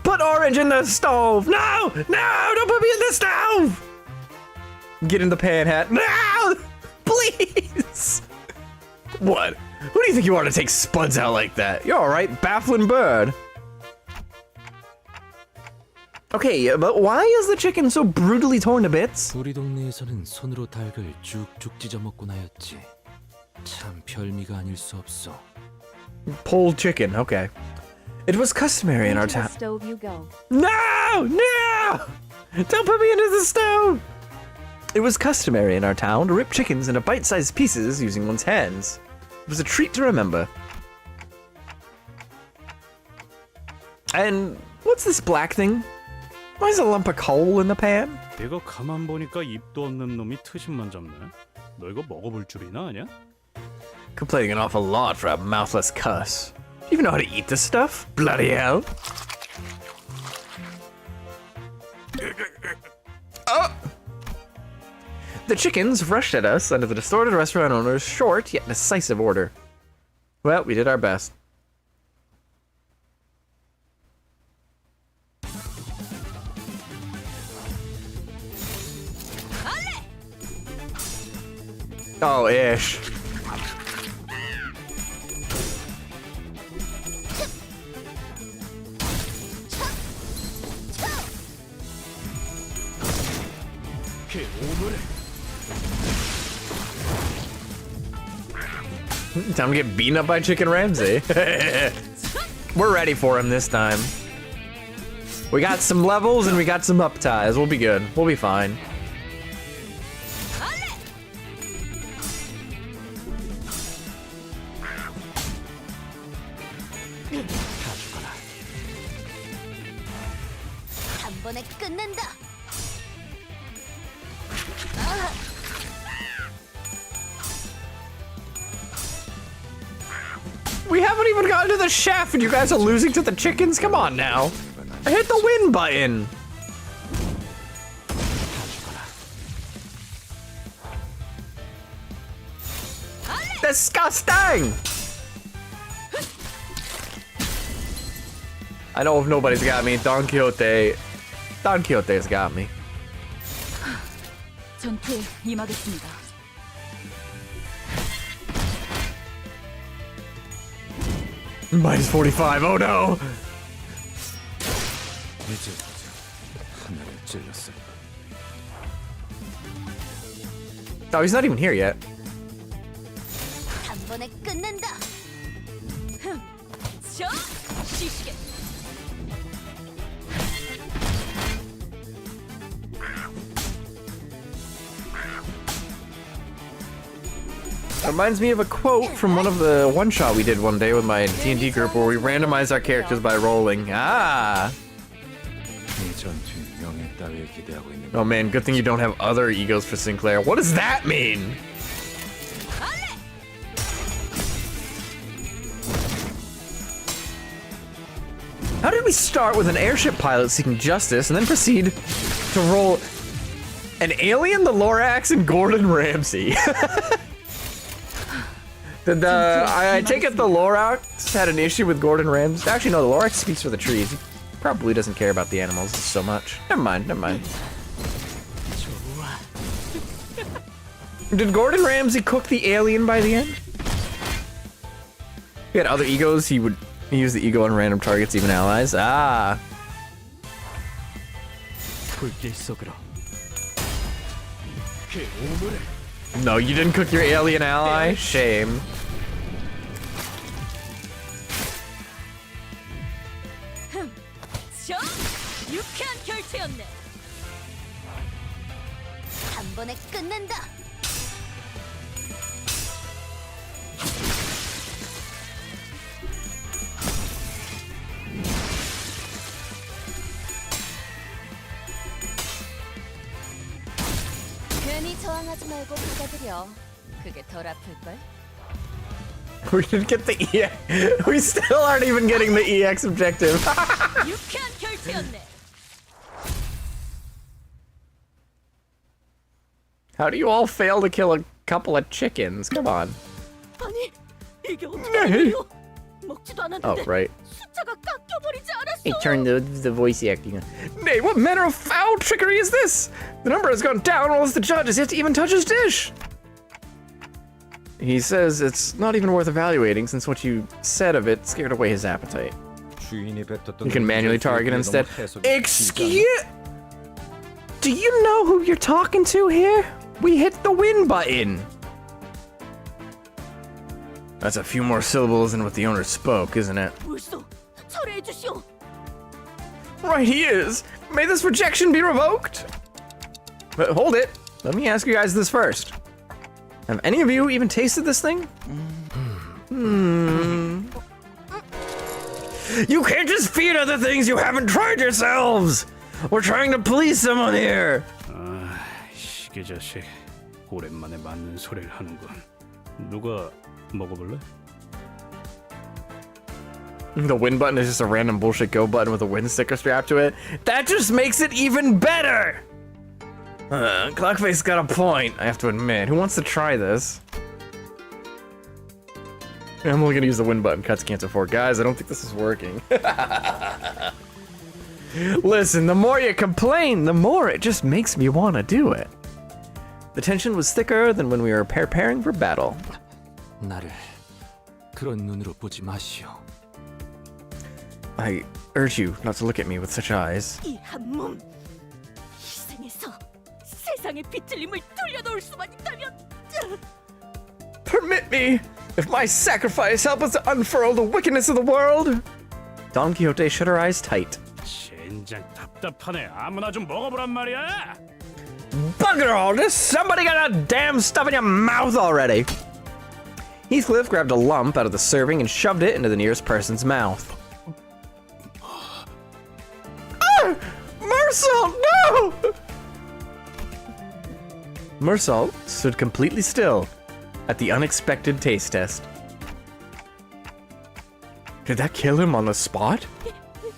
A: Put Orange in the stove! No! No! Don't put me in the stove! Get in the pan hat. No! Please! What? Who do you think you are to take Spuds out like that? You're alright, baffling bird. Okay, but why is the chicken so brutally torn to bits?
F: 우리 동네에서는 손으로 닭을 쭉쭉 찢어 먹곤 하였지. 참 별미가 아닐 수 없어.
A: Pulled chicken, okay. It was customary in our
B: Into the
A: town.
B: stove you go.
A: No! No! Don't put me into the stove! It was customary in our town to rip chickens into bite-sized pieces using one's hands. It was a treat to remember. And what's this black thing? Why is a lump of coal in the pan?
E: 이거 가만 보니까 입도 없는 놈이 트심만 잡네. 너 이거 먹어볼 줄이나 아냐?
A: Complaining an awful lot for a mouthless cuss. Do you even know how to eat this stuff? Bloody hell. Oh! The chickens rushed at us under the distorted restaurant owner's short yet decisive order. Well, we did our best. Oh, ish. Time to get beaten up by Chicken Ramsay. We're ready for him this time. We got some levels and we got some up ties. We'll be good. We'll be fine.
C: 한 번에 끝낸다.
A: We haven't even gotten to the chef and you guys are losing to the chickens? Come on now. I hit the win button. Disgusting! I know if nobody's got me, Don Quixote's got me.
B: 전투에 임하겠습니다.
A: Minus 45, oh no!
F: 이제 하늘을 찔렀어.
A: Oh, he's not even here yet.
C: 한 번에 끝낸다. 저 시시게.
A: Reminds me of a quote from one of the one-shot we did one day with my D&D group where we randomized our characters by rolling. Ah!
F: 이 전투 명예 따위에 기대하고 있는
A: Oh man, good thing you don't have other egos for Sinclair. What does that mean? How did we start with an airship pilot seeking justice and then proceed to roll an alien, the Lorax, and Gordon Ramsay? I take it the Lorax had an issue with Gordon Ramsay? Actually, no, the Lorax speaks for the trees. He probably doesn't care about the animals so much. Never mind, never mind. Did Gordon Ramsay cook the alien by the end? He had other egos, he would use the ego on random targets, even allies. Ah.
D: 불길 속으로.
A: No, you didn't cook your alien ally? Shame.
C: 저 유쾌한 결투였네. 한 번에 끝낸다. 걱정하지 말고 받아들여. 그게 덜 아플걸?
A: We didn't get the EX. We still aren't even getting the EX objective.
C: 유쾌한 결투였네.
A: How do you all fail to kill a couple of chickens? Come on.
C: 아니, 이게 어떻게
A: 네.
C: 된 일이오? 먹지도
A: Oh,
C: 않았는데
A: right.
C: 숫자가 깎여버리지 않았어.
A: Hey, turn the voice acting on. Nay, what manner of foul trickery is this? The number has gone down while the judge has yet to even touch his dish. He says it's not even worth evaluating since what you said of it scared away his appetite. You can manually target instead. Excuse? Do you know who you're talking to here? We hit the win button. That's a few more syllables than what the owner spoke, isn't it?
C: 물소, 철회해 주시오.
A: Right he is. May this rejection be revoked? But hold it. Let me ask you guys this first. Have any of you even tasted this thing? You can't just feed other things you haven't tried yourselves! We're trying to please someone here!
E: 아, 시계 자식. 오랜만에 맞는 소리를 하는군. 누가 먹어볼래?
A: The win button is just a random bullshit go button with a win sticker strapped to it. That just makes it even better! Clockface got a point, I have to admit. Who wants to try this? I'm only gonna use the win button, cuts cancel for. Guys, I don't think this is working. Listen, the more you complain, the more it just makes me want to do it. The tension was thicker than when we were preparing for battle.
F: 나를 그런 눈으로 보지 마시오.
A: I urge you not to look at me with such eyes.
C: 이 한 몸 희생해서 세상의 빛을림을 돌려놓을 수만 있다면.
A: Permit me! If my sacrifice help us to unfurl the wickedness of the world! Don Quixote shut her eyes tight.
E: 젠장 답답하네. 아무나 좀 먹어보란 말이야.
A: Bugger all this! Somebody got a damn stuff in your mouth already! Heathcliff grabbed a lump out of the serving and shoved it into the nearest person's mouth. Ah! Mersault, no! Mersault stood completely still at the unexpected taste test. Did that kill him on the spot?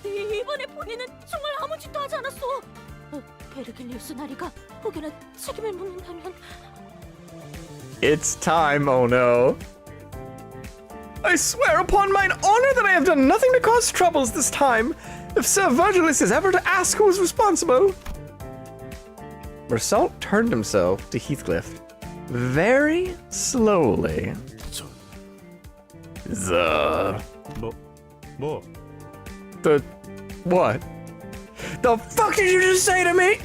C: 이번에 본인은 정말 아무 짓도 하지 않았어. 베르길리우스 나리가 혹여나 책임을 묻는다면.
A: It's time, oh no. I swear upon mine honor that I have done nothing to cause troubles this time. If Sir Virgilius is ever to ask who is responsible. Mersault turned himself to Heathcliff very slowly. The
E: 뭐?
A: what? The fuck did you just say to me?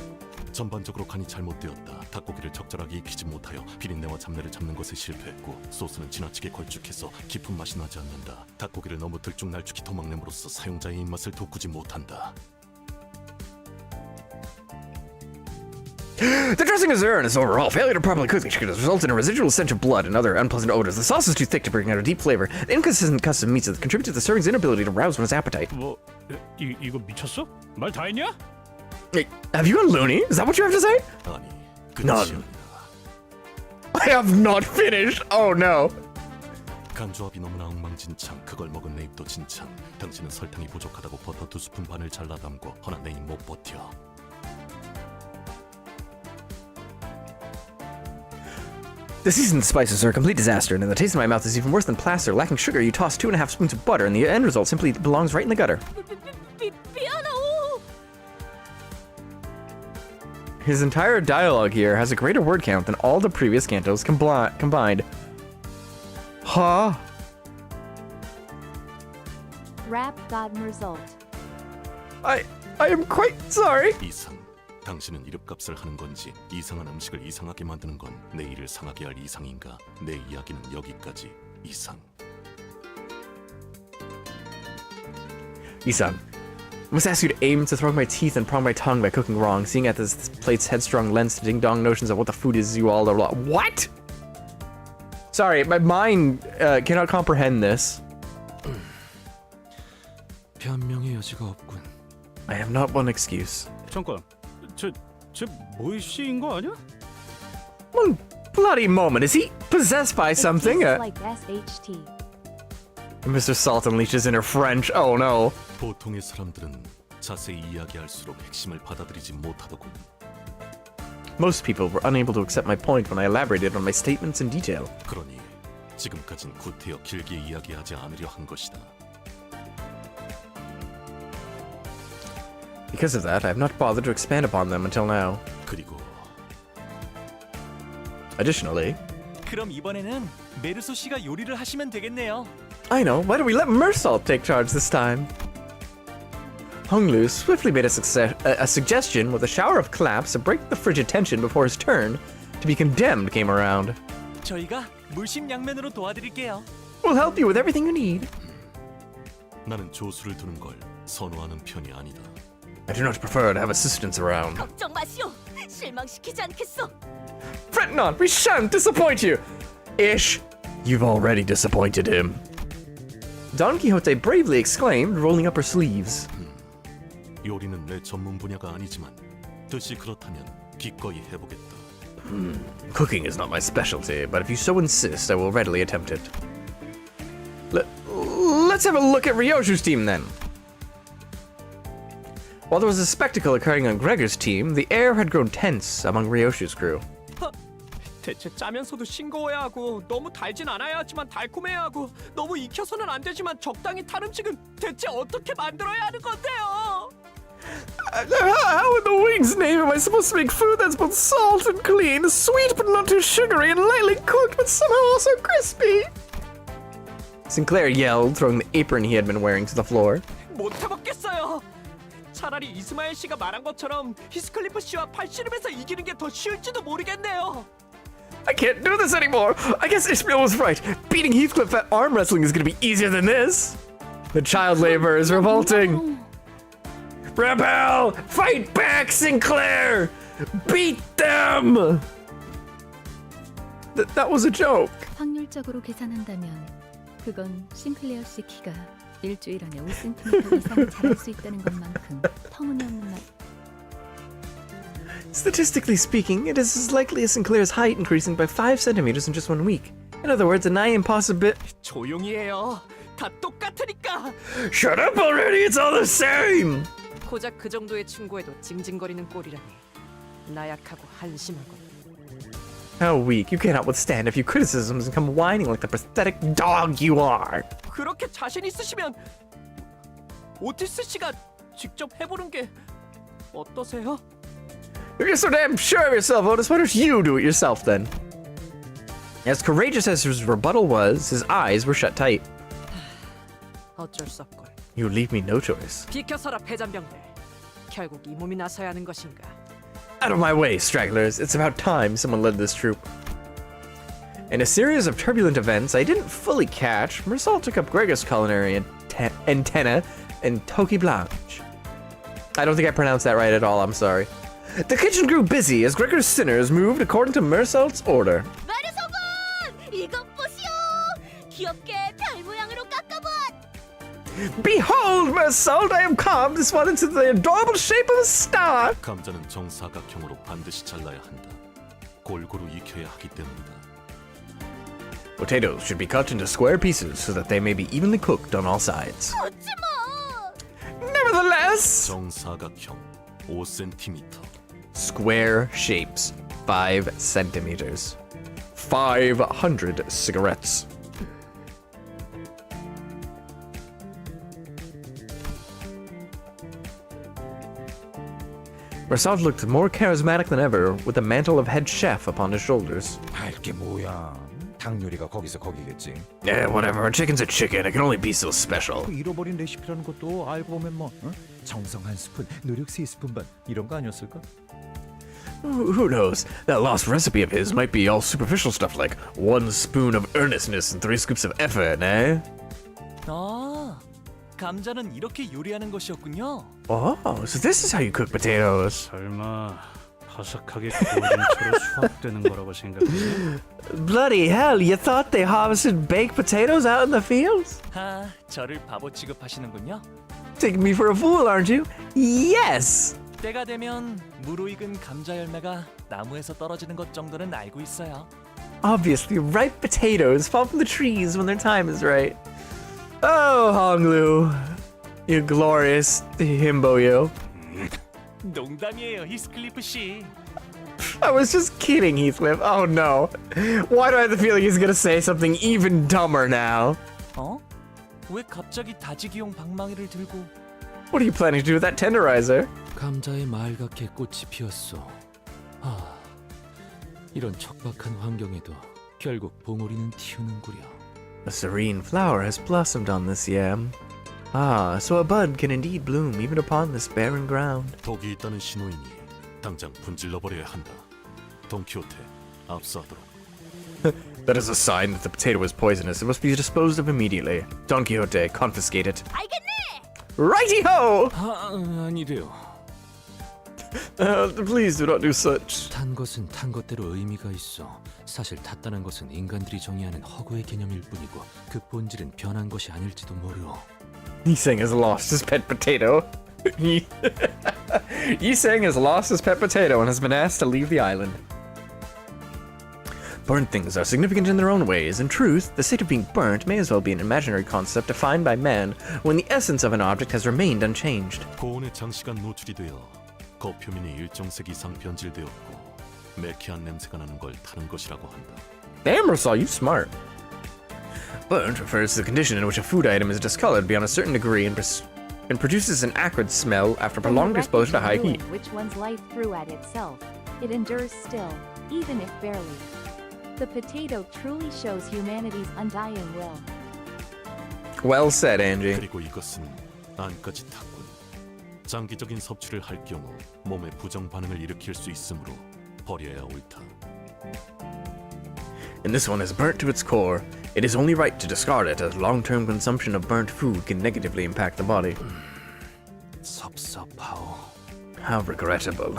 G: 전반적으로 간이 잘못되었다. 닭고기를 적절하게 익히지 못하여 비린내와 잡내를 잡는 것에 실패했고 소스는 지나치게 걸쭉해서 깊은 맛이 나지 않는다. 닭고기를 너무 들쭉날쭉히 도막냄으로써 사용자의 입맛을 돋구지 못한다.
A: The dressing is there and its overall failure to properly cook the chicken has resulted in a residual stench of blood and other unpleasant odors. The sauce is too thick to bring out a deep flavor. The inconsistent cuts of meats that contribute to the serving's inability to rouse one's appetite.
E: 뭐? 이거 미쳤어? 말 다 했냐?
A: Hey, have you gone loony? Is that what you have to say?
G: 아니,
A: 넌.
G: 끝이 아니다.
A: I have not finished. Oh no.
G: 간조합이 너무나 엉망진창. 그걸 먹은 내 입도 진창. 당신은 설탕이 부족하다고 버터 2스푼 반을 잘라 담고 허나 내 입 못 버텨.
A: The seasoned spices are a complete disaster, and the taste in my mouth is even worse than plaster. Lacking sugar, you toss 2.5 spoons of butter, and the end result simply belongs right in the gutter.
C: 미안하오.
A: His entire dialogue here has a greater word count than all the previous cantos combined. Huh?
B: Rap God Mersault.
A: I am quite sorry.
G: 이상. 당신은 이름값을 하는 건지 이상한 음식을 이상하게 만드는 건 내 일을 상하게 할 이상인가? 내 이야기는 여기까지. 이상.
A: Isan, I must ask you to aim to throw my teeth and prong my tongue by cooking wrong, seeing at this plate's headstrong lens to ding-dong notions of what the food is you all are. What? Sorry, my mind cannot comprehend this.
F: 변명의 여지가 없군.
A: I have not one excuse.
E: 잠깐. 쟤 모이씨인 거 아니야?
A: One bloody moment. Is he possessed by
B: It
A: something?
B: tastes like SHT.
A: Mr. Salt unleashes inner French. Oh no.
G: 보통의 사람들은 자세히 이야기할수록 핵심을 받아들이지 못하더군.
A: Most people were unable to accept my point when I elaborated on my statements in detail.
G: 그러니 지금까진 구태여 길게 이야기하지 않으려 한 것이다.
A: Because of that, I have not bothered to expand upon them until now.
G: 그리고
A: Additionally,
D: 그럼 이번에는 메르소 씨가 요리를 하시면 되겠네요.
A: I know, why don't we let Mersalt take charge this time? Honglu swiftly made a suggestion with a shower of claps to break the frigid tension before his turn to be condemned came around.
D: 저희가 물심양면으로 도와드릴게요.
A: We'll help you with everything you need.
G: 나는 조수를 두는 걸 선호하는 편이 아니다.
A: I do not prefer to have assistants around.
C: 걱정 마시오. 실망시키지 않겠소.
A: Fret not, we shan't disappoint you! Ish, you've already disappointed him. Don Quixote bravely exclaimed, rolling up her sleeves.
G: 요리는 내 전문 분야가 아니지만 뜻이 그렇다면 기꺼이 해보겠다.
A: Cooking is not my specialty, but if you so insist, I will readily attempt it. Let's have a look at Ryoshu's team then. While there was a spectacle occurring on Gregor's team, the air had grown tense among Ryoshu's crew.
D: 대체 짜면서도 싱거워야 하고 너무 달진 않아야 하지만 달콤해야 하고 너무 익혀서는 안 되지만 적당히 탄 음식은 대체 어떻게 만들어야 하는 건데요?
A: How in the wing's name am I supposed to make food that's both salt and clean, sweet but not too sugary, and lightly cooked but somehow also crispy? Sinclair yelled, throwing the apron he had been wearing to the floor.
D: 못 해먹겠어요. 차라리 이스마엘 씨가 말한 것처럼 히스클리프 씨와 팔씨름에서 이기는 게 더 쉬울지도 모르겠네요.
A: I can't do this anymore! I guess Ishmael was right. Beating Heathcliff at arm wrestling is gonna be easier than this. The child labor is revolting. Rebel! Fight back, Sinclair! Beat them! That was a joke.
H: 확률적으로 계산한다면 그건 싱클레어 씨 키가 일주일 안에 5cm 이상 자랄 수 있다는 것만큼 터무니없는 말.
A: Statistically speaking, it is as likely as Sinclair's height increasing by 5 centimeters in just 1 week. In other words, a nigh impossibility.
D: 조용히 해요. 다 똑같으니까.
A: Shut up already! It's all the same!
I: 고작 그 정도의 충고에도 징징거리는 꼴이라니 나약하고 한심하군.
A: How weak. You cannot withstand a few criticisms and come whining like the pathetic dog you are.
D: 그렇게 자신 있으시면 오티스 씨가 직접 해보는 게 어떠세요?
A: If you're so damn sure of yourself, Otis, why don't you do it yourself then? As courageous as his rebuttal was, his eyes were shut tight.
I: 어쩔 수 없군.
A: You leave me no choice.
I: 비켜서라 패잔병들. 결국 이 몸이 나서야 하는 것인가.
A: Out of my way, stragglers. It's about time someone led this troop. In a series of turbulent events I didn't fully catch, Mersal took up Gregor's culinary antenna and Toki Blanche. I don't think I pronounced that right at all, I'm sorry. The kitchen grew busy as Gregor's sinners moved according to Mersalt's order.
C: 마르소군! 이것 보시오! 귀엽게 별 모양으로 깎아본!
A: Behold, Mersalt, I have carved this one into the adorable shape of a star!
G: 감자는 정사각형으로 반드시 잘라야 한다. 골고루 익혀야 하기 때문이다.
A: Potatoes should be cut into square pieces so that they may be evenly cooked on all sides.
C: 웃지마!
A: Nevertheless,
G: 정사각형 5cm.
A: square shapes, 5 centimeters. 500 cigarettes. Mersal looked more charismatic than ever, with the mantle of head chef upon his shoulders.
J: 알게 뭐야. 닭 요리가 거기서 거기겠지.
A: Yeah, whatever. A chicken's a chicken. It can only be so special.
J: 그 잃어버린 레시피라는 것도 알고 보면 뭐 정성 한 스푼, 노력 3스푼 반 이런 거 아니었을까?
A: Who knows? That lost recipe of his might be all superficial stuff like 1 spoon of earnestness and 3 scoops of effort, eh?
D: 아, 감자는 이렇게 요리하는 것이었군요.
A: Oh, so this is how you cook potatoes.
E: 설마 바삭하게 구워진 채로 수확되는 거라고 생각해?
A: Bloody hell, you thought they harvested baked potatoes out in the fields?
D: 아, 저를 바보 취급하시는군요.
A: Taking me for a fool, aren't you? Yes!
D: 때가 되면 무르익은 감자 열매가
K: 나무에서 떨어지는 것 정도는 알고 있어요.
A: Obviously, ripe potatoes fall from the trees when their time is right. Oh, Honglu, you glorious himbo, yo.
K: 농담이에요, 히스클리프 씨.
A: I was just kidding, Heathcliff. Oh no. Why do I have the feeling he's gonna say something even dumber now?
K: 어? 왜 갑자기 다지기용 방망이를 들고?
A: What are you planning to do with that tenderizer?
F: 감자의 말갛게 꽃이 피었어. 이런 척박한 환경에도 결국 봉우리는 튀우는구려.
A: A serene flower has blossomed on this yam. Ah, so a bud can indeed bloom even upon this barren ground.
G: 독이 있다는 신호이니 당장 분질러버려야 한다. 돈키호테, 압수하도록.
A: That is a sign that the potato is poisonous. It must be disposed of immediately. Don Quixote, confiscate it.
C: 알겠네.
A: Righty-ho!
F: 아니래요.
A: Please do not do such.
F: 탄 것은 탄 것대로 의미가 있어. 사실 탔다는 것은 인간들이 정의하는 허구의 개념일 뿐이고 그 본질은 변한 것이 아닐지도 모르오.
A: Yiseng has lost his pet potato. Yiseng has lost his pet potato and has been asked to leave the island. Burnt things are significant in their own ways. In truth, the state of being burnt may as well be an imaginary concept defined by man when the essence of an object has remained unchanged.
G: 고온에 장시간 노출이 되어 겉표면이 일정색 이상 변질되었고 매캐한 냄새가 나는 걸 타는 것이라고 한다.
A: Damn, Russell, you smart. Burnt refers to the condition in which a food item is discolored beyond a certain degree and produces an acrid smell after
B: From the
A: prolonged
B: wreckage
A: exposure to
B: and
A: high
B: ruin
A: heat.
B: which one's life threw at itself, it endures still, even if barely. The potato truly shows humanity's undying will.
A: Well said, Angie.
G: 그리고 이것은 안까지 탔군. 장기적인 섭취를 할 경우 몸에 부정 반응을 일으킬 수 있으므로 버려야 옳다.
A: And this one is burnt to its core. It is only right to discard it, as long-term consumption of burnt food can negatively impact the body.
F: 섭섭하오.
A: How regrettable.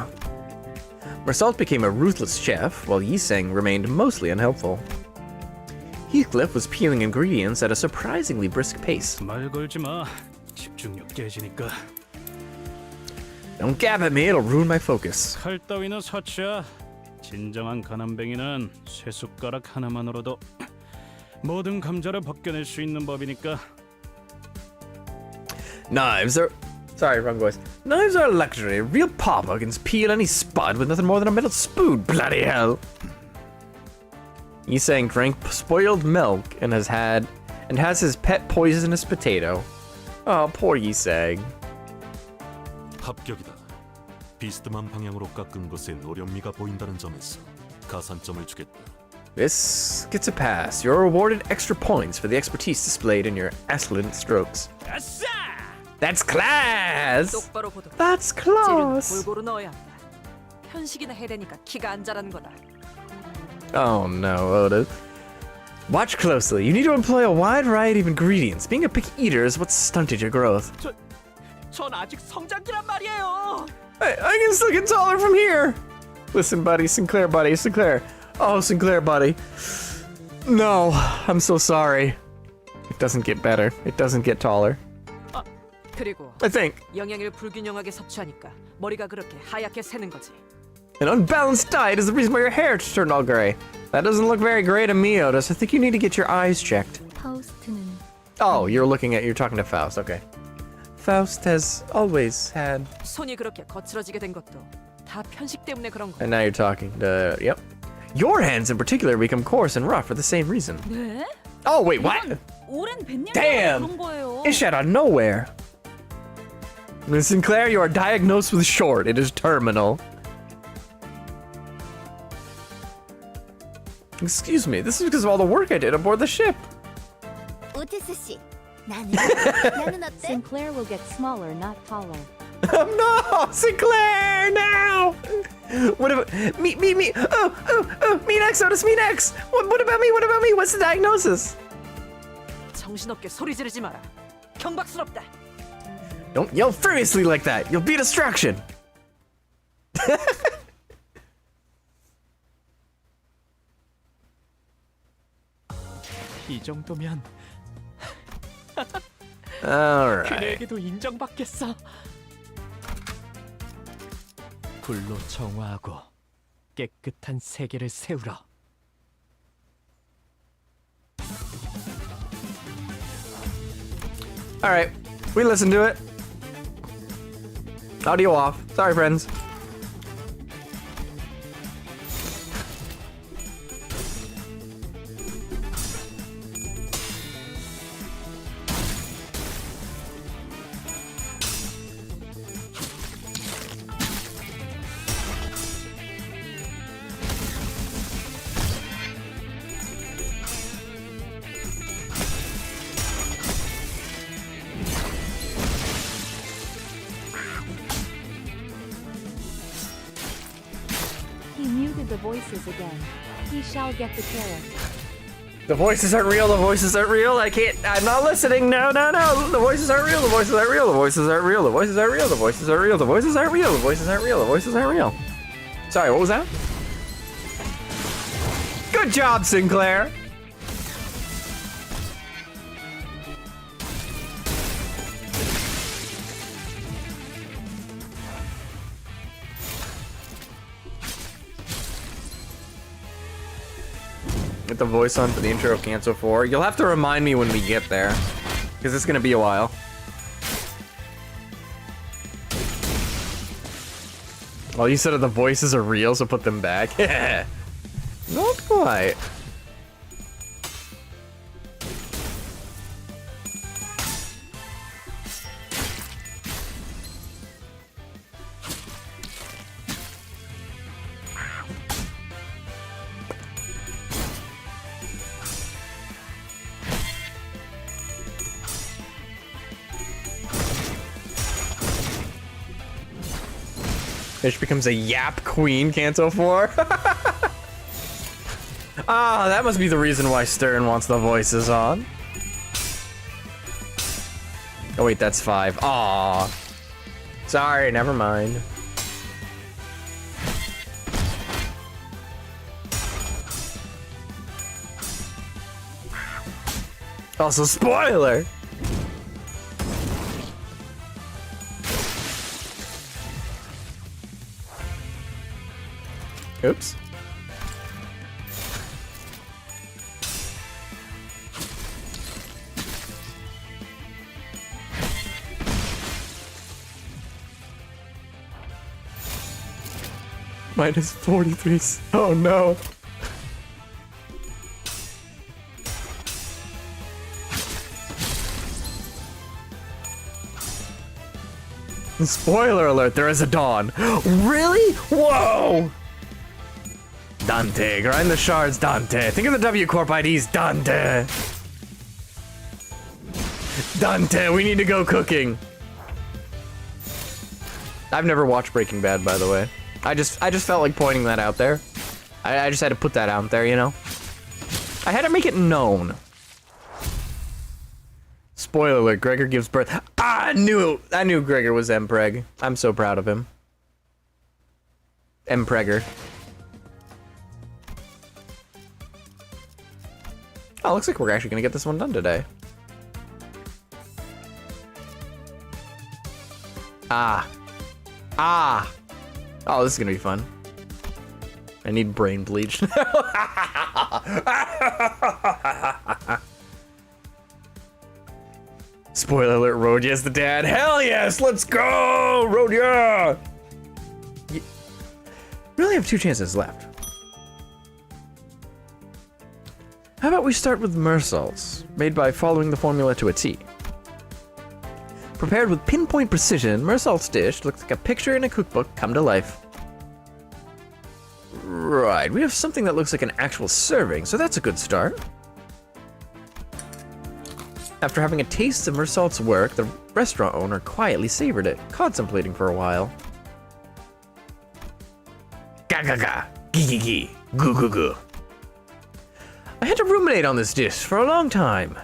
A: Marsault became a ruthless chef, while Yiseng remained mostly unhelpful. Heathcliff was peeling ingredients at a surprisingly brisk pace.
E: 말 걸지 마. 집중력 깨지니까.
A: Don't gab at me, it'll ruin my focus.
E: 칼 따위는 사치야. 진정한 가난뱅이는 쇠 숟가락 하나만으로도 모든 감자를 벗겨낼 수 있는 법이니까.
A: Knives are... Sorry, wrong voice. Knives are a luxury. A real pauper can peel any spud with nothing more than a metal spoon. Bloody hell. Yiseng drank spoiled milk and has his pet poisonous potato. Oh, poor Yiseng.
G: 합격이다. 비스듬한 방향으로 깎은 것에 노련미가 보인다는 점에서 가산점을 주겠다.
A: This gets a pass. You're awarded extra points for the expertise displayed in your excellent strokes.
K: 아싸!
A: That's class!
I: 똑바로 보도록.
A: That's
I: 재료는
A: class!
I: 골고루 넣어야 한다. 편식이나 해대니까 키가 안 자라는 거다.
A: Oh no, Oda. Watch closely. You need to employ a wide variety of ingredients. Being a picky eater is what stunted your growth.
D: 전 아직 성장기란 말이에요.
A: I can still get taller from here. Listen, buddy, Sinclair, buddy, Sinclair. Oh, Sinclair, buddy. No, I'm so sorry. It doesn't get better. It doesn't get taller.
I: 그리고
A: I think
I: 영양을 불균형하게 섭취하니까 머리가 그렇게 하얗게 새는 거지.
A: an unbalanced diet is the reason why your hair turned all gray. That doesn't look very gray to me, Otis. I think you need to get your eyes checked.
H: 파우스트는
A: Oh, you're talking to Faust. Okay. Faust has always had.
I: 손이 그렇게 거칠어지게 된 것도 다 편식 때문에 그런 거.
A: And now you're talking to. Yep. Your hands in particular become coarse and rough for the same reason.
C: 네?
A: Oh, wait, what?
C: 오랜 뱃님이
A: Damn!
C: 그런 거예요.
A: It's out of nowhere. Miss Sinclair, you are diagnosed with short. It is terminal. Excuse me, this is because of all the work I did aboard the ship.
C: 오티스 씨, 나는 어때?
B: Sinclair will get smaller, not taller.
A: Oh no, Sinclair, now! What about me? Me next, Otis, me next. What about me? What about me? What's the diagnosis?
I: 정신없게 소리 지르지 마라. 경박스럽다.
A: Don't yell furiously like that. You'll be distraction.
D: 이 정도면
A: All right.
D: 그에게도 인정받겠어. 불로 청화하고 깨끗한 세계를 세우라.
A: All right, we listened to it. Audio off. Sorry, friends.
B: He muted the voices again. He shall get the carrot.
A: The voices aren't real. The voices aren't real. I can't. I'm not listening. No, no, no. The voices aren't real. The voices aren't real. The voices aren't real. The voices aren't real. The voices aren't real. The voices aren't real. The voices aren't real. The voices aren't real. Sorry, what was that? Good job, Sinclair. Get the voice on for the intro of Cancel 4. You'll have to remind me when we get there, because it's gonna be a while. Well, you said the voices are real, so put them back. Not quite. Fish becomes a yap queen, Canto 4. Ah, that must be the reason why Stern wants the voices on. Oh wait, that's 5. Aw. Sorry, never mind. Also, spoiler! Oops. Minus 43. Oh no. Spoiler alert, there is a dawn. Really? Whoa! Dante, grind the shards, Dante. Think of the W Corp IDs, Dante. Dante, we need to go cooking. I've never watched Breaking Bad, by the way. I just felt like pointing that out there. I just had to put that out there, you know? I had to make it known. Spoiler alert, Gregor gives birth. Ah, I knew Gregor was Mpreg. I'm so proud of him. Mpregger. Oh, looks like we're actually gonna get this one done today. Ah. Ah. Oh, this is gonna be fun. I need brain bleach. Spoiler alert, Road yes the dad. Hell yes, let's go! Road yeah! You really have 2 chances left. How about we start with mersalts, made by following the formula to a T. Prepared with pinpoint precision, mersalt's dish looks like a picture in a cookbook come to life. Right, we have something that looks like an actual serving, so that's a good start. After having a taste of mersalt's work, the restaurant owner quietly savored it, contemplating for a while. Ga ga ga, gee gee gee, goo goo goo. I had to ruminate on this dish for a long time.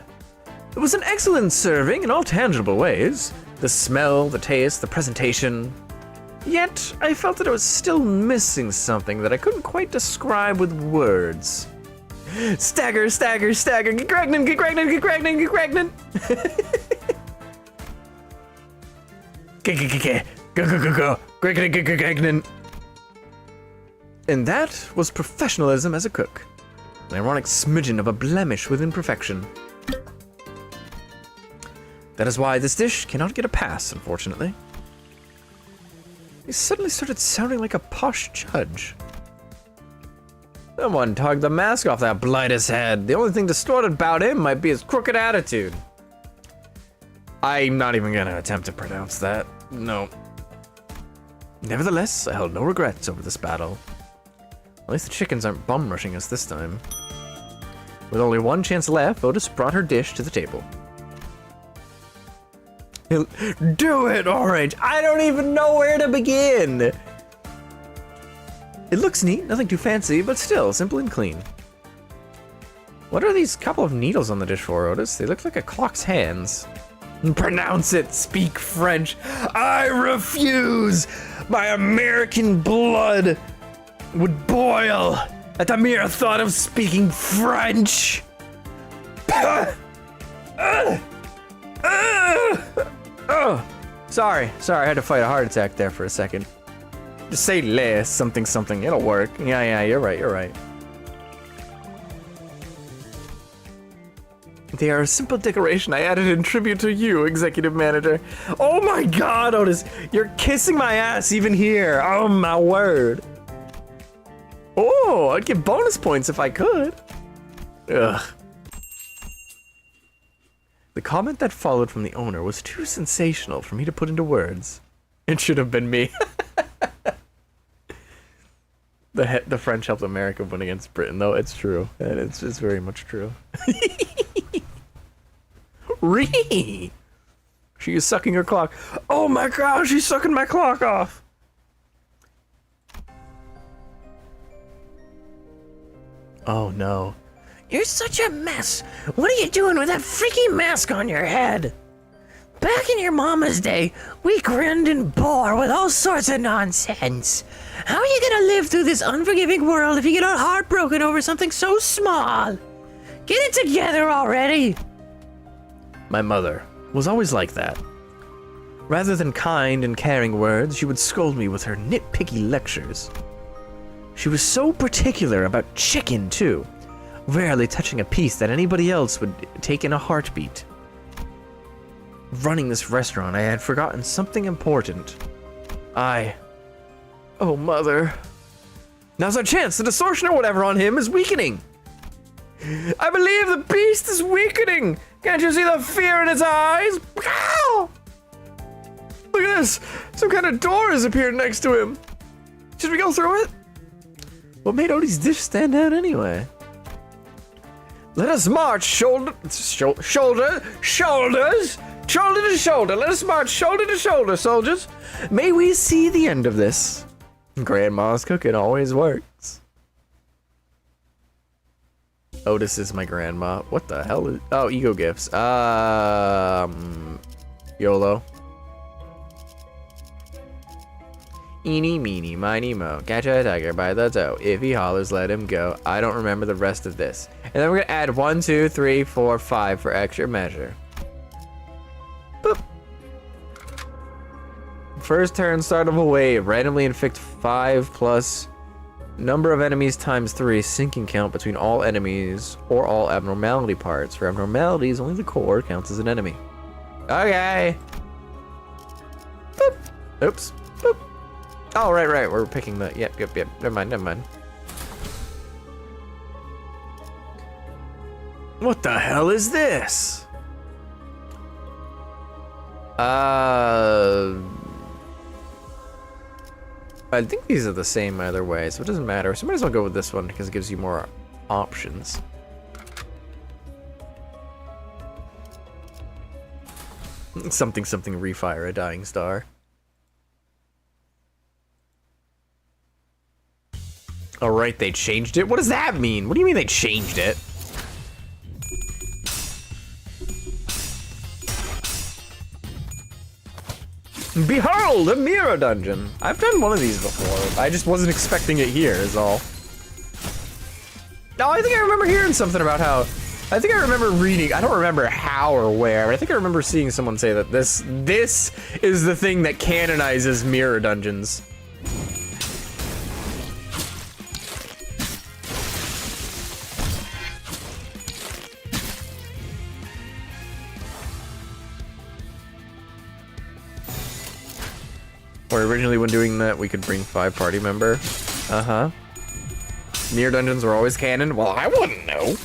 A: It was an excellent serving in all tangible ways. The smell, the taste, the presentation. Yet, I felt that I was still missing something that I couldn't quite describe with words. Stagger, stagger, stagger, get pregnant, get pregnant, get pregnant, get pregnant. Go, go, go, go, go, go, go, pregnant, get pregnant. And that was professionalism as a cook. An ironic smidgen of a blemish within perfection. That is why this dish cannot get a pass, unfortunately. He suddenly started sounding like a posh judge. Someone tugged the mask off that blighter's head. The only thing distorted about him might be his crooked attitude. I'm not even gonna attempt to pronounce that. No. Nevertheless, I held no regrets over this battle. At least the chickens aren't bum rushing us this time. With only one chance left, Otis brought her dish to the table. Do it, Orange! I don't even know where to begin! It looks neat, nothing too fancy, but still simple and clean. What are these couple of needles on the dish for, Otis? They look like a clock's hands. Pronounce it, speak French. I refuse! My American blood would boil at the mere thought of speaking French. Oh, sorry, I had to fight a heart attack there for a second. Just say less, something, something, it'll work. Yeah, you're right. They are a simple decoration I added in tribute to you, executive manager. Oh my god, Otis, you're kissing my ass even here. Oh my word. Oh, I'd give bonus points if I could. Ugh. The comment that followed from the owner was too sensational for me to put into words. It should have been me. The French helped America win against Britain, though. It's true. And it's very much true. Ree! She is sucking her clock. Oh my god, she's sucking my clock off! Oh no. You're such a mess. What are you doing with that freaky mask on your head? Back in your mama's day, we grinned and bore with all sorts of nonsense. How are you gonna live through this unforgiving world if you get all heartbroken over something so small? Get it together already! My mother was always like that. Rather than kind and caring words, she would scold me with her nitpicky lectures. She was so particular about chicken, too, rarely touching a piece that anybody else would take in a heartbeat. Running this restaurant, I had forgotten something important. Oh, Mother. Now's our chance. The distortion or whatever on him is weakening. I believe the beast is weakening. Can't you see the fear in his eyes? Ow! Look at this. Some kind of door has appeared next to him. Should we go through it? What made Odie's dish stand out anyway? Let us march shoulder to shoulder. Let us march shoulder to shoulder, soldiers. May we see the end of this. Grandma's cooking always works. Otis is my grandma. What the hell is... Oh, ego gifts. YOLO. Eeny, meeny, miny, mo. Catch a tiger by the toe. If he hollers, let him go. I don't remember the rest of this. And then we're gonna add 1, 2, 3, 4, 5 for extra measure. Boop. First turn, start of a wave. Randomly inflict 5 plus number of enemies times 3. Sinking count between all enemies or all abnormality parts. For abnormalities, only the core counts as an enemy. Okay. Boop. Oops. Boop. Oh, right. We're picking the... Yep. Never mind. What the hell is this? I think these are the same either way, so it doesn't matter. So might as well go with this one because it gives you more options. Something, refire a dying star. All right, they changed it. What does that mean? What do you mean they changed it? Behold, a mirror dungeon. I've done one of these before. I just wasn't expecting it here, is all. No, I think I remember hearing something about how... I think I remember reading... I don't remember how or where, but I think I remember seeing someone say that this is the thing that canonizes mirror dungeons. Or originally when doing that, we could bring 5 party member. Uh-huh. Near dungeons were always canon? Well, I wouldn't know.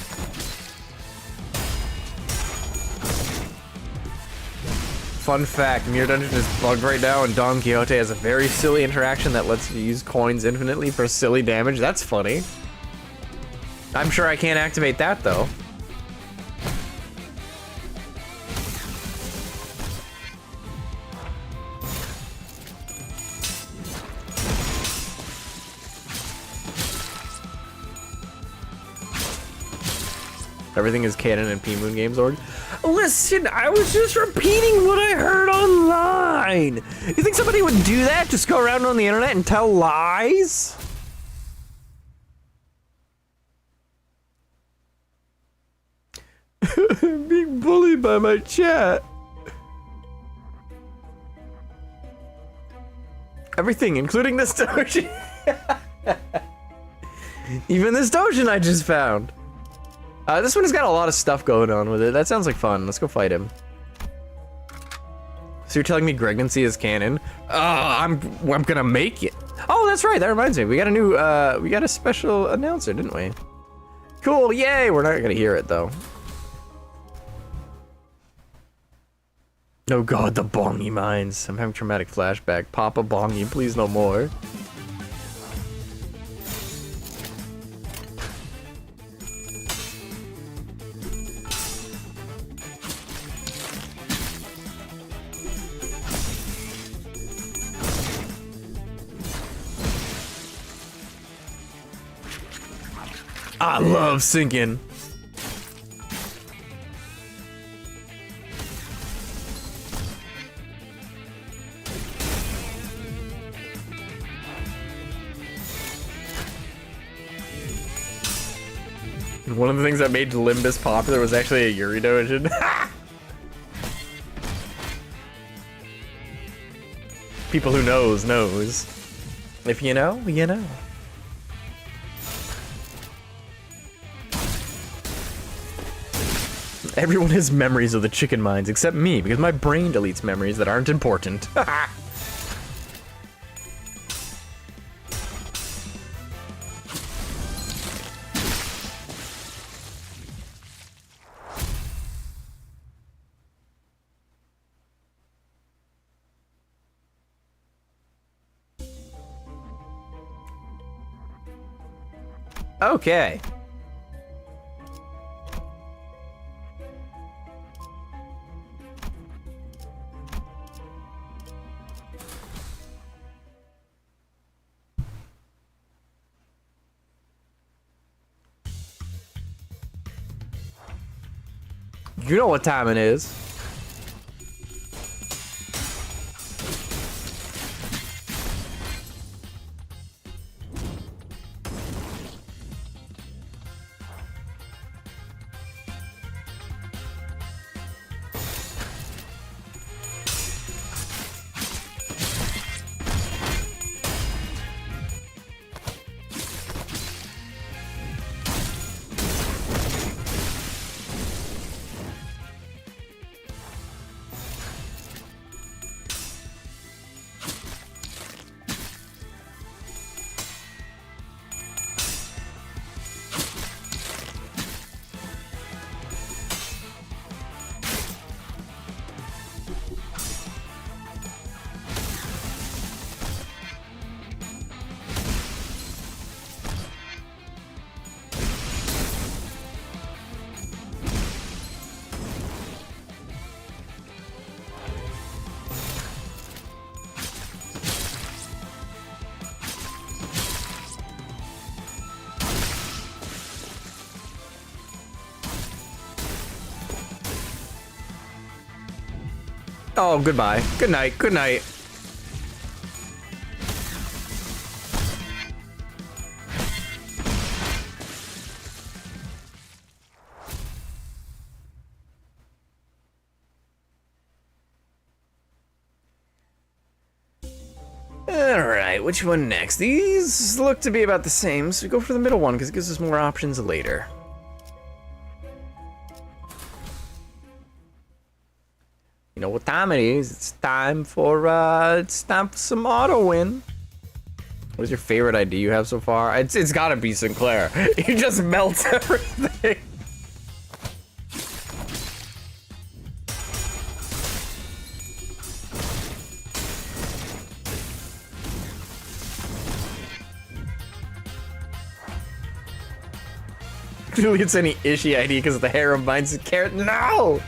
A: Fun fact, Mirror Dungeon is bugged right now, and Don Quixote has a very silly interaction that lets you use coins infinitely for silly damage. That's funny. I'm sure I can't activate that, though. Everything is canon in P-Moon Games org. Listen, I was just repeating what I heard online. You think somebody would do that? Just go around on the internet and tell lies? I'm being bullied by my chat. Everything, including this doujin. Even this doujin I just found. This one has got a lot of stuff going on with it. That sounds like fun. Let's go fight him. So you're telling me Gregnancy is canon? I'm gonna make it. Oh, that's right. That reminds me. We got a new, we got a special announcer, didn't we? Cool. Yay. We're not gonna hear it though. Oh God, the bongy mines. I'm having traumatic flashback. Papa bongy, please no more. I love sinking. One of the things that made Limbus popular was actually a Yuri doujin. People who knows. If you know, you know. Everyone has memories of the chicken mines except me, because my brain deletes memories that aren't important. Okay. You know what time it is. Oh, goodbye. Good night. Good night. Alright, which one next? These look to be about the same, so we go for the middle one because it gives us more options later. You know what time it is. It's time for some auto win. What is your favorite idea you have so far? It's gotta be Sinclair. He just melts everything. Clearly it's any Ishi idea because the hair reminds of Carrot. No!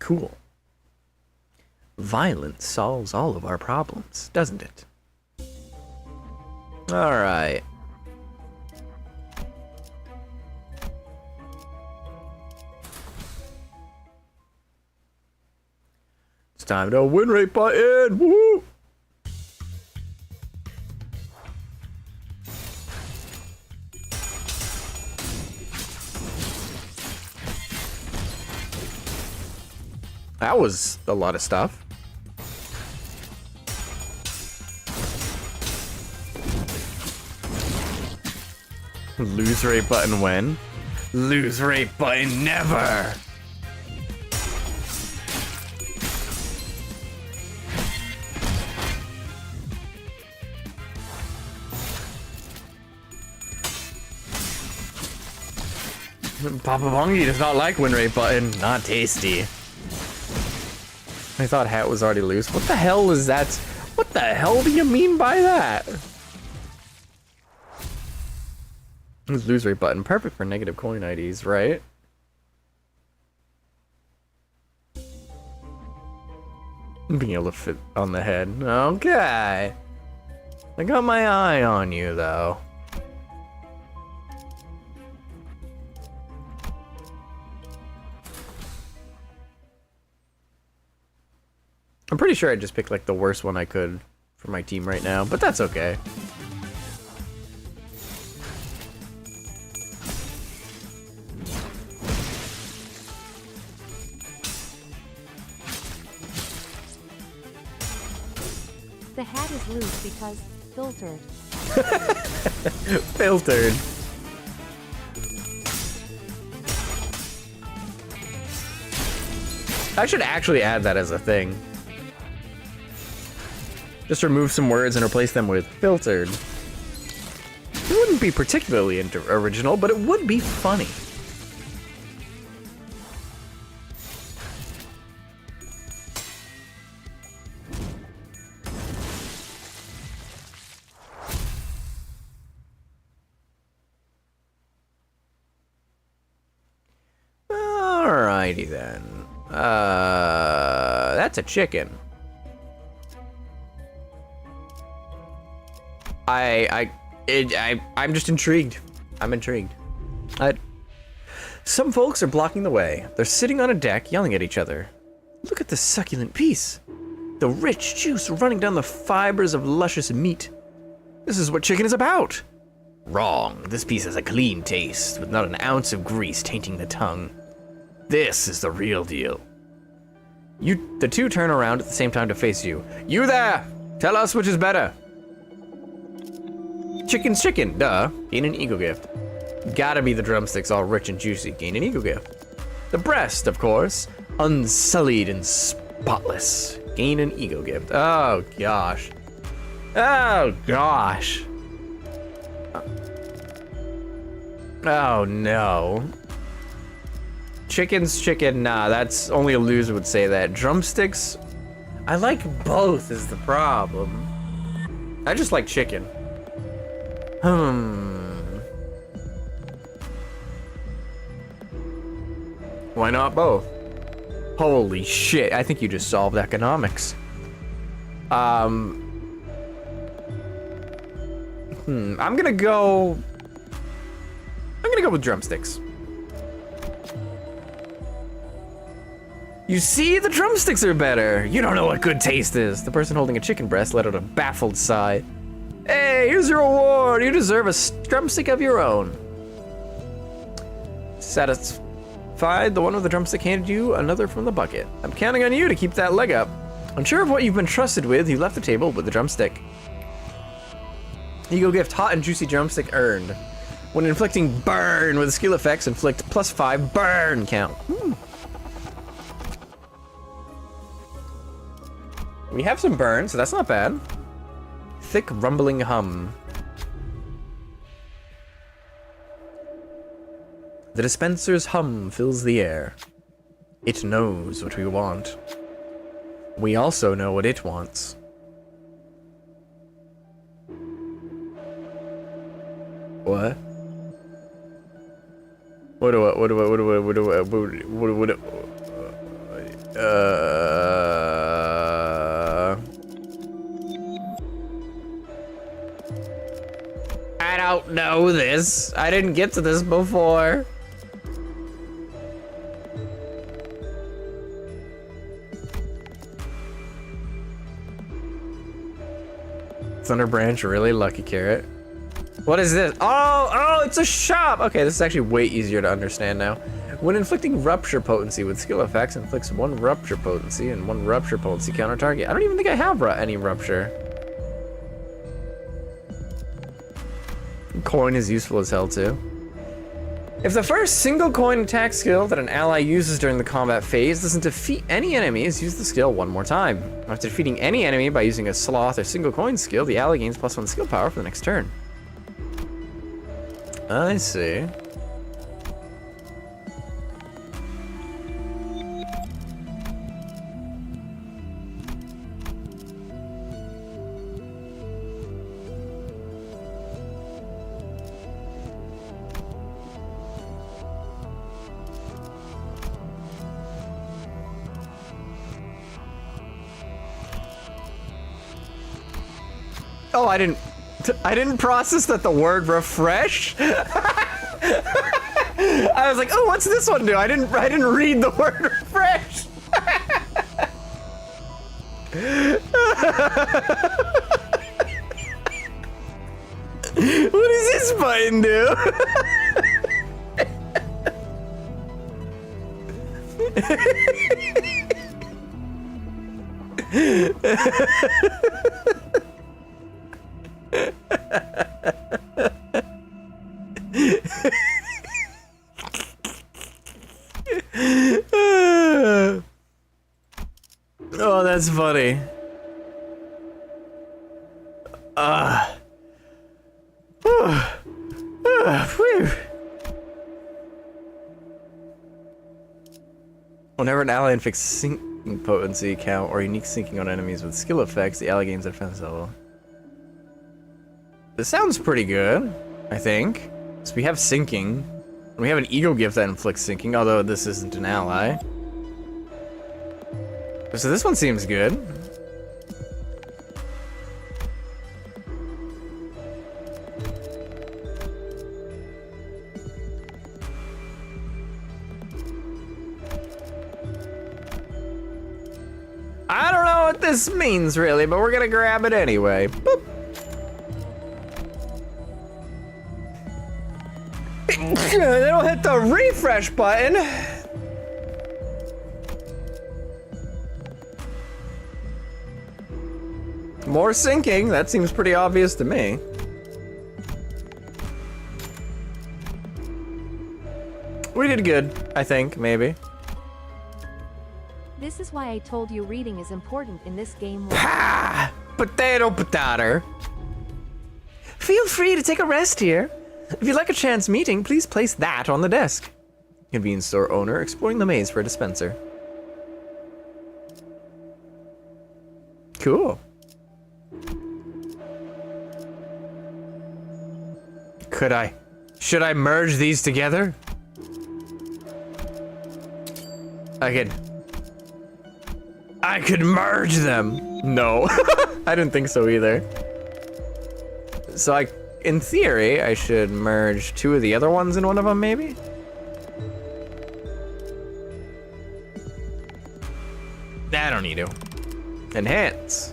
A: Cool. Violence solves all of our problems, doesn't it? Alright. It's time to win rate button! Woo! That was a lot of stuff. Lose rate button when? Lose rate button never! Papa Bongi does not like win rate button. Not tasty. I thought hat was already loose. What the hell is that? What the hell do you mean by that? Lose rate button. Perfect for negative coin IDs, right? Being able to fit on the head. Okay. I got my eye on you, though. I'm pretty sure I just picked like the worst one I could for my team right now, but that's okay.
B: The hat is loose because filtered.
A: Filtered. I should actually add that as a thing. Just remove some words and replace them with filtered. It wouldn't be particularly original, but it would be funny. Alrighty then. That's a chicken. I'm just intrigued. I'm intrigued. Some folks are blocking the way. They're sitting on a deck yelling at each other. Look at this succulent piece. The rich juice running down the fibers of luscious meat. This is what chicken is about. Wrong. This piece has a clean taste, with not an ounce of grease tainting the tongue. This is the real deal. The two turn around at the same time to face you. You there! Tell us which is better. Chicken's chicken, duh. Gain an ego gift. Gotta be the drumsticks, all rich and juicy. Gain an ego gift. The breast, of course, unsullied and spotless. Gain an ego gift. Oh gosh. Oh gosh. Oh no. Chicken's chicken, nah, that's only a loser would say that. Drumsticks, I like both is the problem. I just like chicken. Why not both? Holy shit, I think you just solved economics. I'm gonna go with drumsticks. You see, the drumsticks are better. You don't know what good taste is. The person holding a chicken breast let out a baffled sigh. Hey, here's your reward. You deserve a drumstick of your own. Satisfied, the one with the drumstick handed you another from the bucket. I'm counting on you to keep that leg up. Unsure of what you've been trusted with, you left the table with the drumstick. Eagle gift, hot and juicy drumstick earned. When inflicting burn with skill effects, inflict +5 burn count. We have some burn, so that's not bad. Thick rumbling hum. The dispenser's hum fills the air. It knows what we want. We also know what it wants. What? I don't know this. I didn't get to this before. Thunder Branch, really? Lucky Carrot. What is this? Oh, it's a shop! Okay, this is actually way easier to understand now. When inflicting Rupture Potency with skill effects, inflicts 1 Rupture Potency and 1 Rupture Potency counter target. I don't even think I have any Rupture. Coin is useful as hell too. If the first single coin attack skill that an ally uses during the combat phase doesn't defeat any enemies, use the skill 1 more time. After defeating any enemy by using a sloth or single coin skill, the ally gains +1 skill power for the next turn. I see. Oh, I didn't process that the word refresh. I was like, oh, what's this one do? I didn't read the word refresh. What does this button do? Oh, that's funny. Whew. Whenever an ally inflicts sinking potency count or unique sinking on enemies with skill effects, the ally gains a defense level. This sounds pretty good, I think. So we have sinking. We have an eagle gift that inflicts sinking, although this isn't an ally. So this one seems good. I don't know what this means really, but we're gonna grab it anyway. Boop. Then we'll hit the refresh button. More sinking, that seems pretty obvious to me. We did good, I think, maybe.
B: This is why I told you reading is important in this game.
A: Ha! Potato potato. Feel free to take a rest here. If you'd like a chance meeting, please place that on the desk. Convenience store owner exploring the maze for a dispenser. Cool. Should I merge these together? I could I could merge them. No, I didn't think so either. So in theory, I should merge 2 of the other ones in one of them, maybe? I don't need to. Enhance.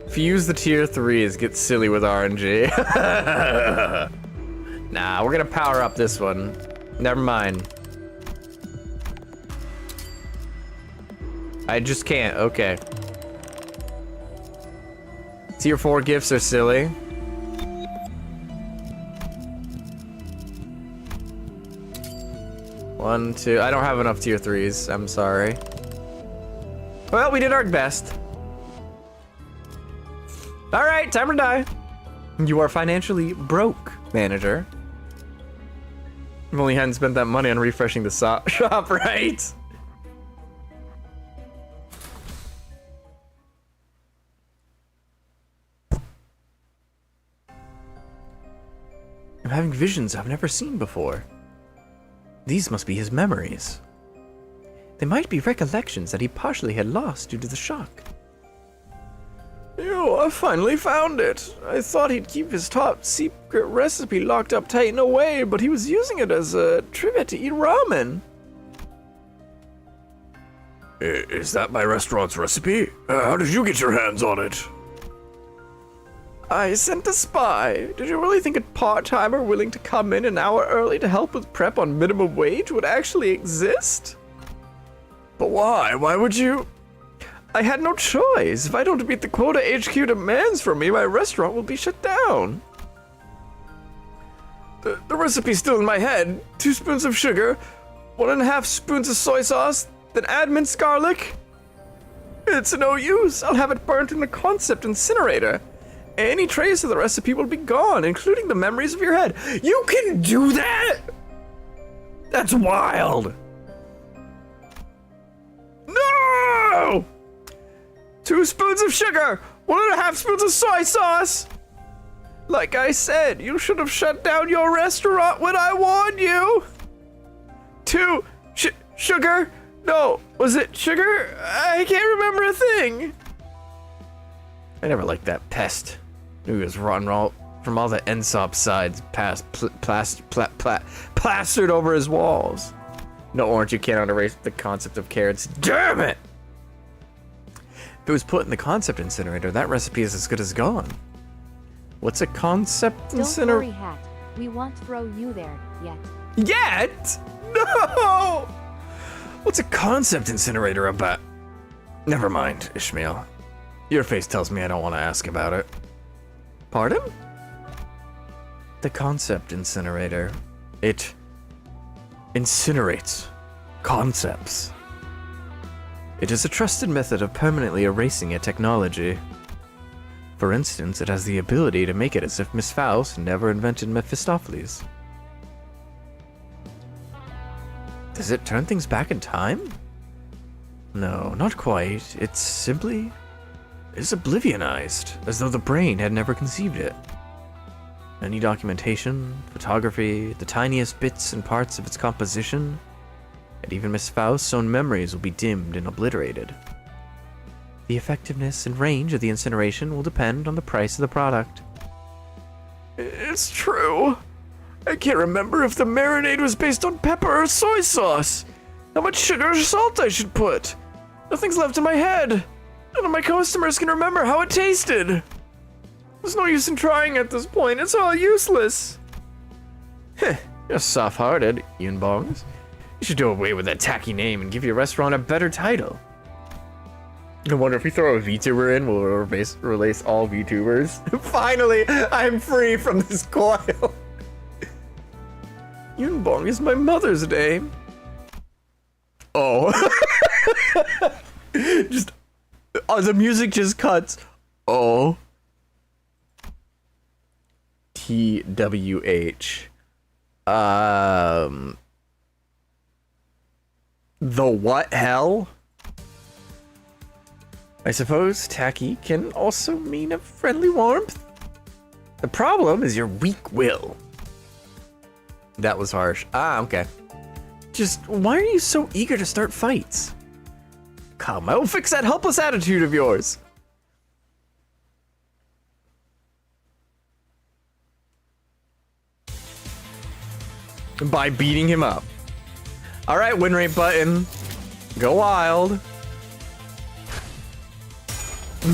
A: If you use the tier 3s, get silly with RNG. Nah, we're gonna power up this one. Never mind. I just can't, okay. Tier 4 gifts are silly. One, two, I don't have enough tier 3s, I'm sorry. Well, we did our best. All right, time to die. You are financially broke, manager. If only you hadn't spent that money on refreshing the shop, right? I'm having visions I've never seen before. These must be his memories. They might be recollections that he partially had lost due to the shock. Ew, I finally found it. I thought he'd keep his top secret recipe locked up tight and away, but he was using it as a trivia to eat ramen. Is that my restaurant's recipe? How did you get your hands on it? I sent a spy. Did you really think a part-timer willing to come in an hour early to help with prep on minimum wage would actually exist? But why? Why would you? I had no choice. If I don't meet the quota HQ demands from me, my restaurant will be shut down. The recipe's still in my head. 2 spoons of sugar, 1.5 spoons of soy sauce, then add minced garlic. It's no use. I'll have it burnt in the concept incinerator. Any trace of the recipe will be gone, including the memories of your head. You can do that? That's wild. No! 2 spoons of sugar, 1.5 spoons of soy sauce. Like I said, you should have shut down your restaurant when I warned you. 2 sugar? No, was it sugar? I can't remember a thing. I never liked that pest. Knew he was rotten from all the NSOP sides plastered over his walls. No, orange, you cannot erase the concept of carrots. Damn it! If it was put in the concept incinerator, that recipe is as good as gone. What's a concept incinerator?
B: Don't worry, Hat. We won't throw you there yet.
A: Yet? No! What's a concept incinerator about? Never mind, Ishmael. Your face tells me I don't want to ask about it. Pardon? The concept incinerator. It incinerates concepts. It is a trusted method of permanently erasing a technology. For instance, it has the ability to make it as if Miss Faust never invented Mephistopheles. Does it turn things back in time? No, not quite. It's simply... is oblivionized, as though the brain had never conceived it. Any documentation, photography, the tiniest bits and parts of its composition, and even Miss Faust's own memories will be dimmed and obliterated. The effectiveness and range of the incineration will depend on the price of the product. It's true. I can't remember if the marinade was based on pepper or soy sauce. How much sugar or salt I should put. Nothing's left in my head. None of my customers can remember how it tasted. There's no use in trying at this point. It's all useless. Heh, you're soft-hearted, Ian Bongs. You should do away with that tacky name and give your restaurant a better title. I wonder if we throw a VTuber in, we'll release all VTubers. Finally, I'm free from this coil. Ian Bong is my mother's name. Oh. Just... the music just cuts. Oh. TWH. The what hell? I suppose tacky can also mean a friendly warmth. The problem is your weak will. That was harsh. Ah, okay. Just why are you so eager to start fights? Come, I will fix that helpless attitude of yours. By beating him up. All right, win rate button. Go wild.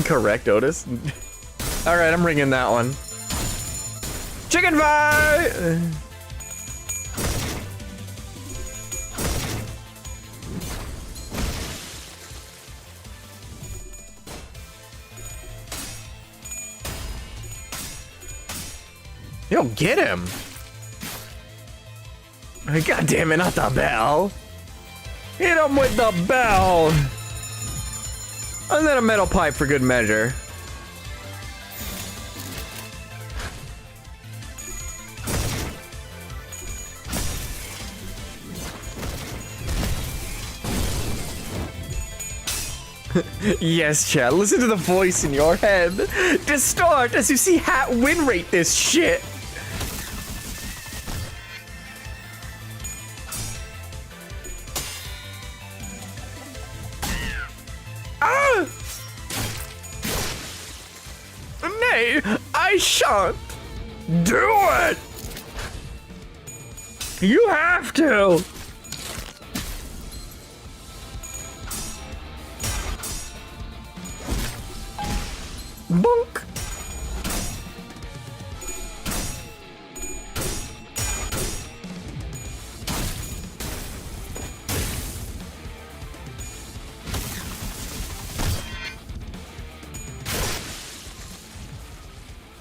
A: Correct, Otis. All right, I'm ringing that one. Chicken fight! Yo, get him! God damn it, not the bell! Hit him with the bell! And then a metal pipe for good measure. Yes, chat, listen to the voice in your head. Distort as you see Hat win rate this shit. Ah! Nay, I shan't do it. You have to. Bonk.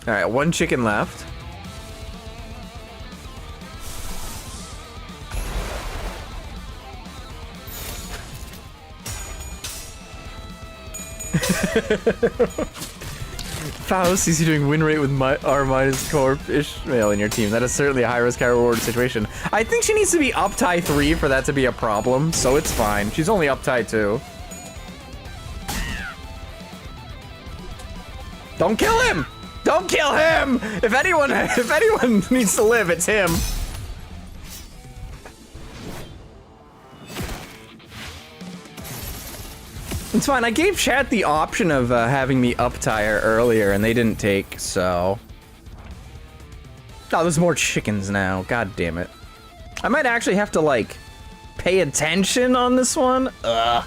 A: All right, one chicken left. Faust sees you doing win rate with R minus Corp Ishmael in your team. That is certainly a high risk, high reward situation. I think she needs to be up tie 3 for that to be a problem, so it's fine. She's only up tie 2. Don't kill him! Don't kill him! If anyone needs to live, it's him. It's fine. I gave chat the option of having me up tire earlier, and they didn't take, so. Oh, there's more chickens now. God damn it. I might actually have to, like, pay attention on this one. Ugh.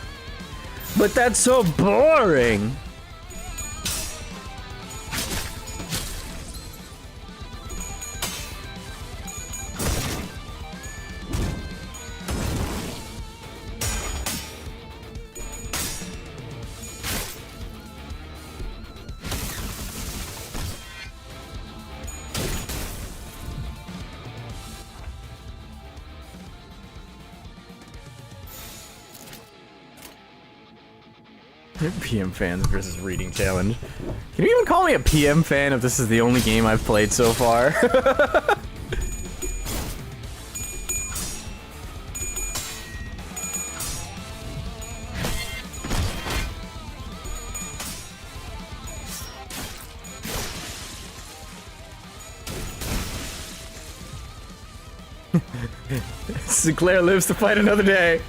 A: But that's so boring. PM fans versus reading challenge. Can you even call me a PM fan if this is the only game I've played so far? Sinclair lives to fight another day.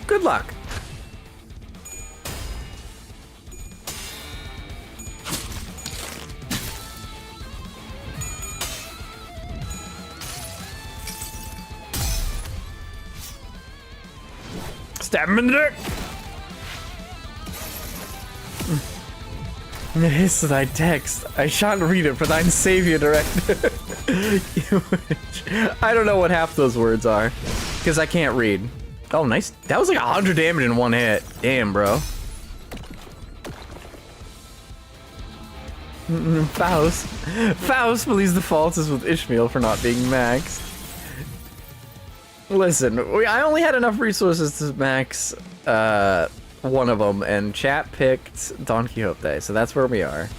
A: Good luck. Stab him in the dick. Hiss thy text. I shan't read it, for thine savior directed. I don't know what half those words are, because I can't read. Oh, nice. That was like 100 damage in one hit. Damn, bro. Faust believes the fault is with Ishmael for not being maxed. Listen, I only had enough resources to max one of them, and chat picked Don Quixote, so that's where we are.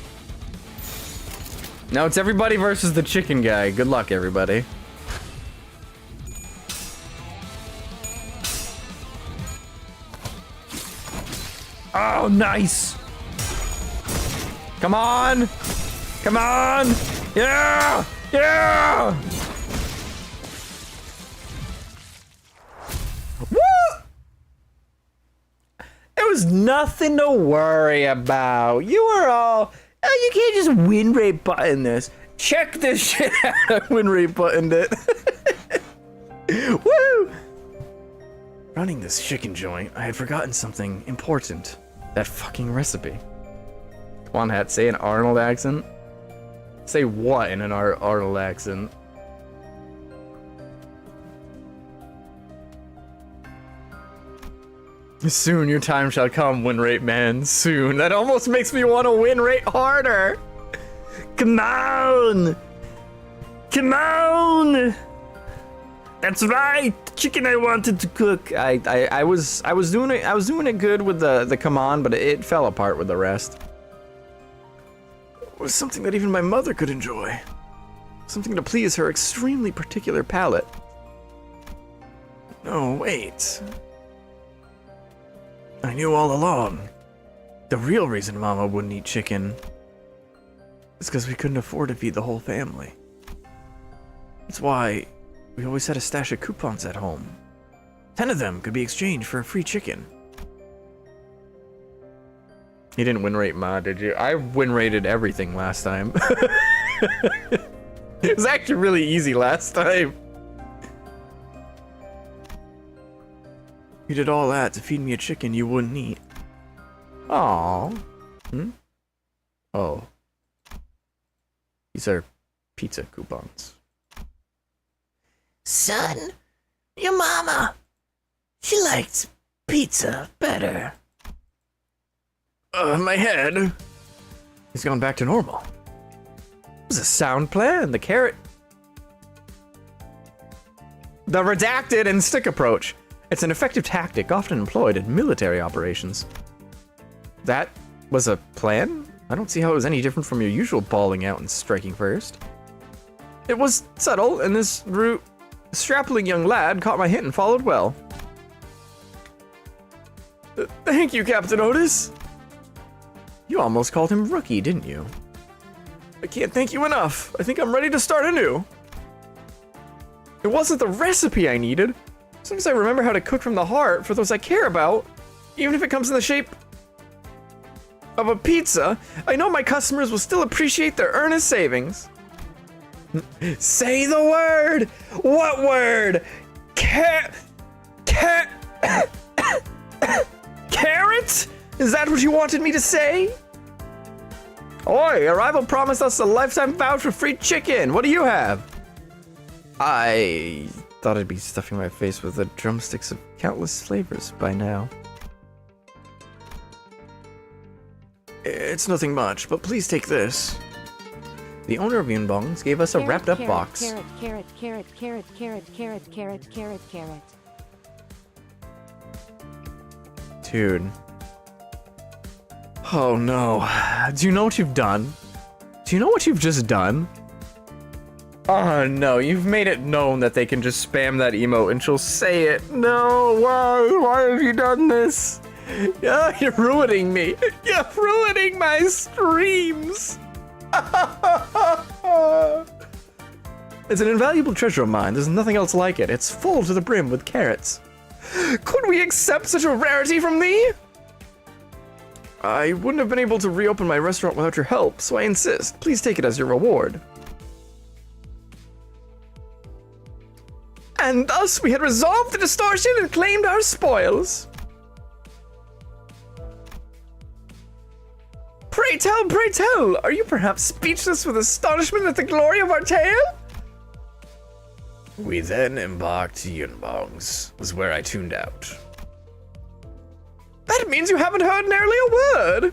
A: Now it's everybody versus the chicken guy. Good luck, everybody. Oh, nice! Come on! Come on! Yeah! Yeah! Woo! There was nothing to worry about. You were all, oh, you can't just win rate button this. Check this shit out. I win rate buttoned it. Woo! Running this chicken joint, I had forgotten something important. That fucking recipe. Come on, Hat, say an Arnold accent. Say what in an Arnold accent? Soon your time shall come, win rate man. Soon. That almost makes me want to win rate harder. Come on! Come on! That's right, the chicken I wanted to cook. I was doing it good with the come on, but it fell apart with the rest. It was something that even my mother could enjoy. Something to please her extremely particular palate. No, wait. I knew all along. The real reason Mama wouldn't eat chicken is because we couldn't afford to feed the whole family. That's why we always had a stash of coupons at home. 10 of them could be exchanged for a free chicken. You didn't win rate Ma, did you? I win rated everything last time. It was actually really easy last time. You did all that to feed me a chicken you wouldn't eat. Aww. Hmm? Oh. These are pizza coupons. Son, your mama, she likes pizza better. My head has gone back to normal. It was a sound plan, the carrot. The redacted and stick approach. It's an effective tactic often employed in military operations. That was a plan? I don't see how it was any different from your usual bawling out and striking first. It was subtle, and this strapping young lad caught my hint and followed well. Thank you, Captain Otis. You almost called him rookie, didn't you? I can't thank you enough. I think I'm ready to start anew. It wasn't the recipe I needed. As long as I remember how to cook from the heart for those I care about, even if it comes in the shape of a pizza, I know my customers will still appreciate their earnest savings. Say the word! What word? Carrot? Is that what you wanted me to say? Oi, your rival promised us a lifetime voucher for free chicken. What do you have? I thought I'd be stuffing my face with the drumsticks of countless flavors by now. It's nothing much, but please take this. The owner of Yunbong's gave us a wrapped up box.
B: Carrot.
A: Dude. Oh no. Do you know what you've done? Do you know what you've just done? Oh no, you've made it known that they can just spam that emote and she'll say it. No, why? Why have you done this? Yeah, you're ruining me. You're ruining my streams. It's an invaluable treasure of mine. There's nothing else like it. It's full to the brim with carrots. Could we accept such a rarity from thee? I wouldn't have been able to reopen my restaurant without your help, so I insist. Please take it as your reward. And thus we had resolved the distortion and claimed our spoils. Pray tell, are you perhaps speechless with astonishment at the glory of our tale? We then embarked to Yunbong's, was where I tuned out. That means you haven't heard nearly a word.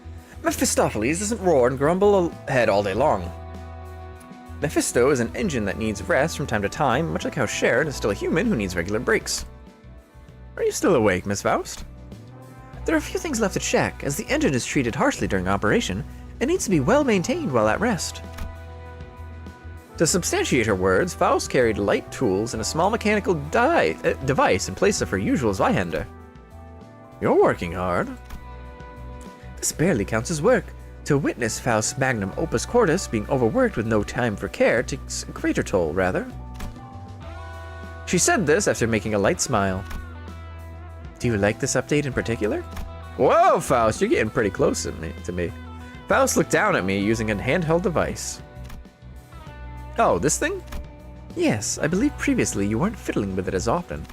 A: Mephistopheles doesn't roar and grumble ahead all day long. Mephisto is an engine that needs rest from time to time, much like how Sharon is still a human who needs regular breaks. Are you still awake, Miss Faust? There are a few things left to check, as the engine is treated harshly during operation and needs to be well maintained while at rest. To substantiate her words, Faust carried light tools and a small mechanical device in place of her usual Zweihander. You're working hard. This barely counts as work. To witness Faust's magnum opus cordis being overworked with no time for care takes a greater toll, rather. She said this after making a light smile. Do you like this update in particular? Whoa, Faust, you're getting pretty close to me. Faust looked down at me using a handheld device. Oh, this thing? Yes, I believe previously you weren't fiddling with it as often.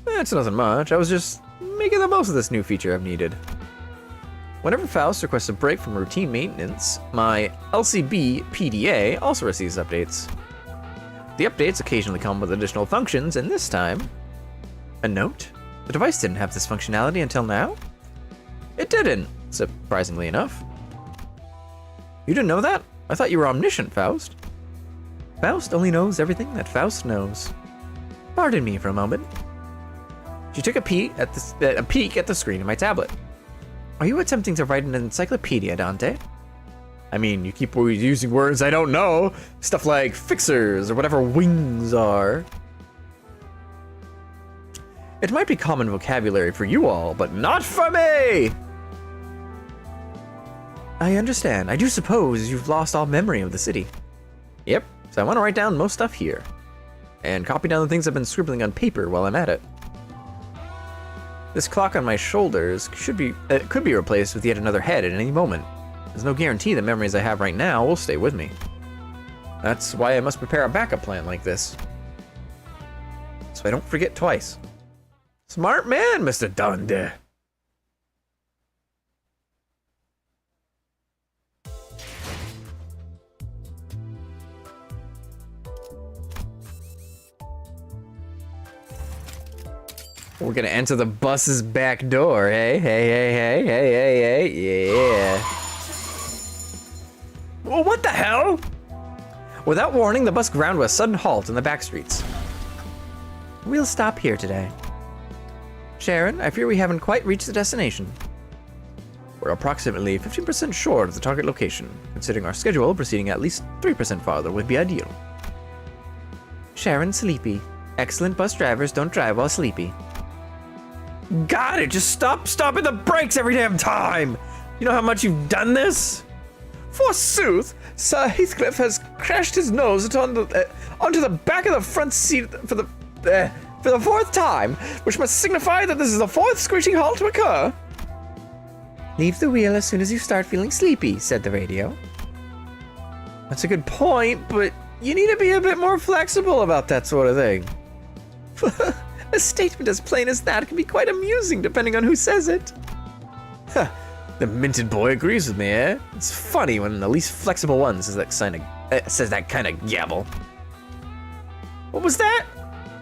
A: It's nothing much, I was just making the most of this new feature I've needed. Whenever Faust requests a break from routine maintenance, my LCB PDA also receives updates. The updates occasionally come with additional functions, and this time... A note? The device didn't have this functionality until now? It didn't, surprisingly enough. You didn't know that? I thought you were omniscient, Faust. Faust only knows everything that Faust knows. Pardon me for a moment. She took a peek at the screen of my tablet. Are you attempting to write an encyclopedia, Dante? I mean, you keep using words I don't know. Stuff like fixers or whatever wings are. It might be common vocabulary for you all, but not for me! I understand. I do suppose you've lost all memory of the city. Yep, so I want to write down most stuff here. And copy down the things I've been scribbling on paper while I'm at it. This clock on my shoulders could be replaced with yet another head at any moment. There's no guarantee the memories I have right now will stay with me. That's why I must prepare a backup plan like this. So I don't forget twice. Smart man, Mr. Dante. We're gonna enter the bus's back door, hey? Hey, yeah. Well, what the hell? Without warning, the bus ground to a sudden halt in the back streets. We'll stop here today. Sharon, I fear we haven't quite reached the destination. We're approximately 15% short of the target location. Considering our schedule, proceeding at least 3% farther would be ideal. Sharon, sleepy. Excellent bus drivers don't drive while sleepy. Got it! Just stop stopping the brakes every damn time! You know how much you've done this? Forsooth, Sir Heathcliff has crashed his nose onto the back of the front seat for the fourth time, which must signify that this is the fourth screeching halt to occur. Leave the wheel as soon as you start feeling sleepy, said the radio. That's a good point, but you need to be a bit more flexible about that sort of thing. A statement as plain as that can be quite amusing depending on who says it. Huh, the minted boy agrees with me, eh? It's funny when the least flexible one says that kind of gabble. What was that?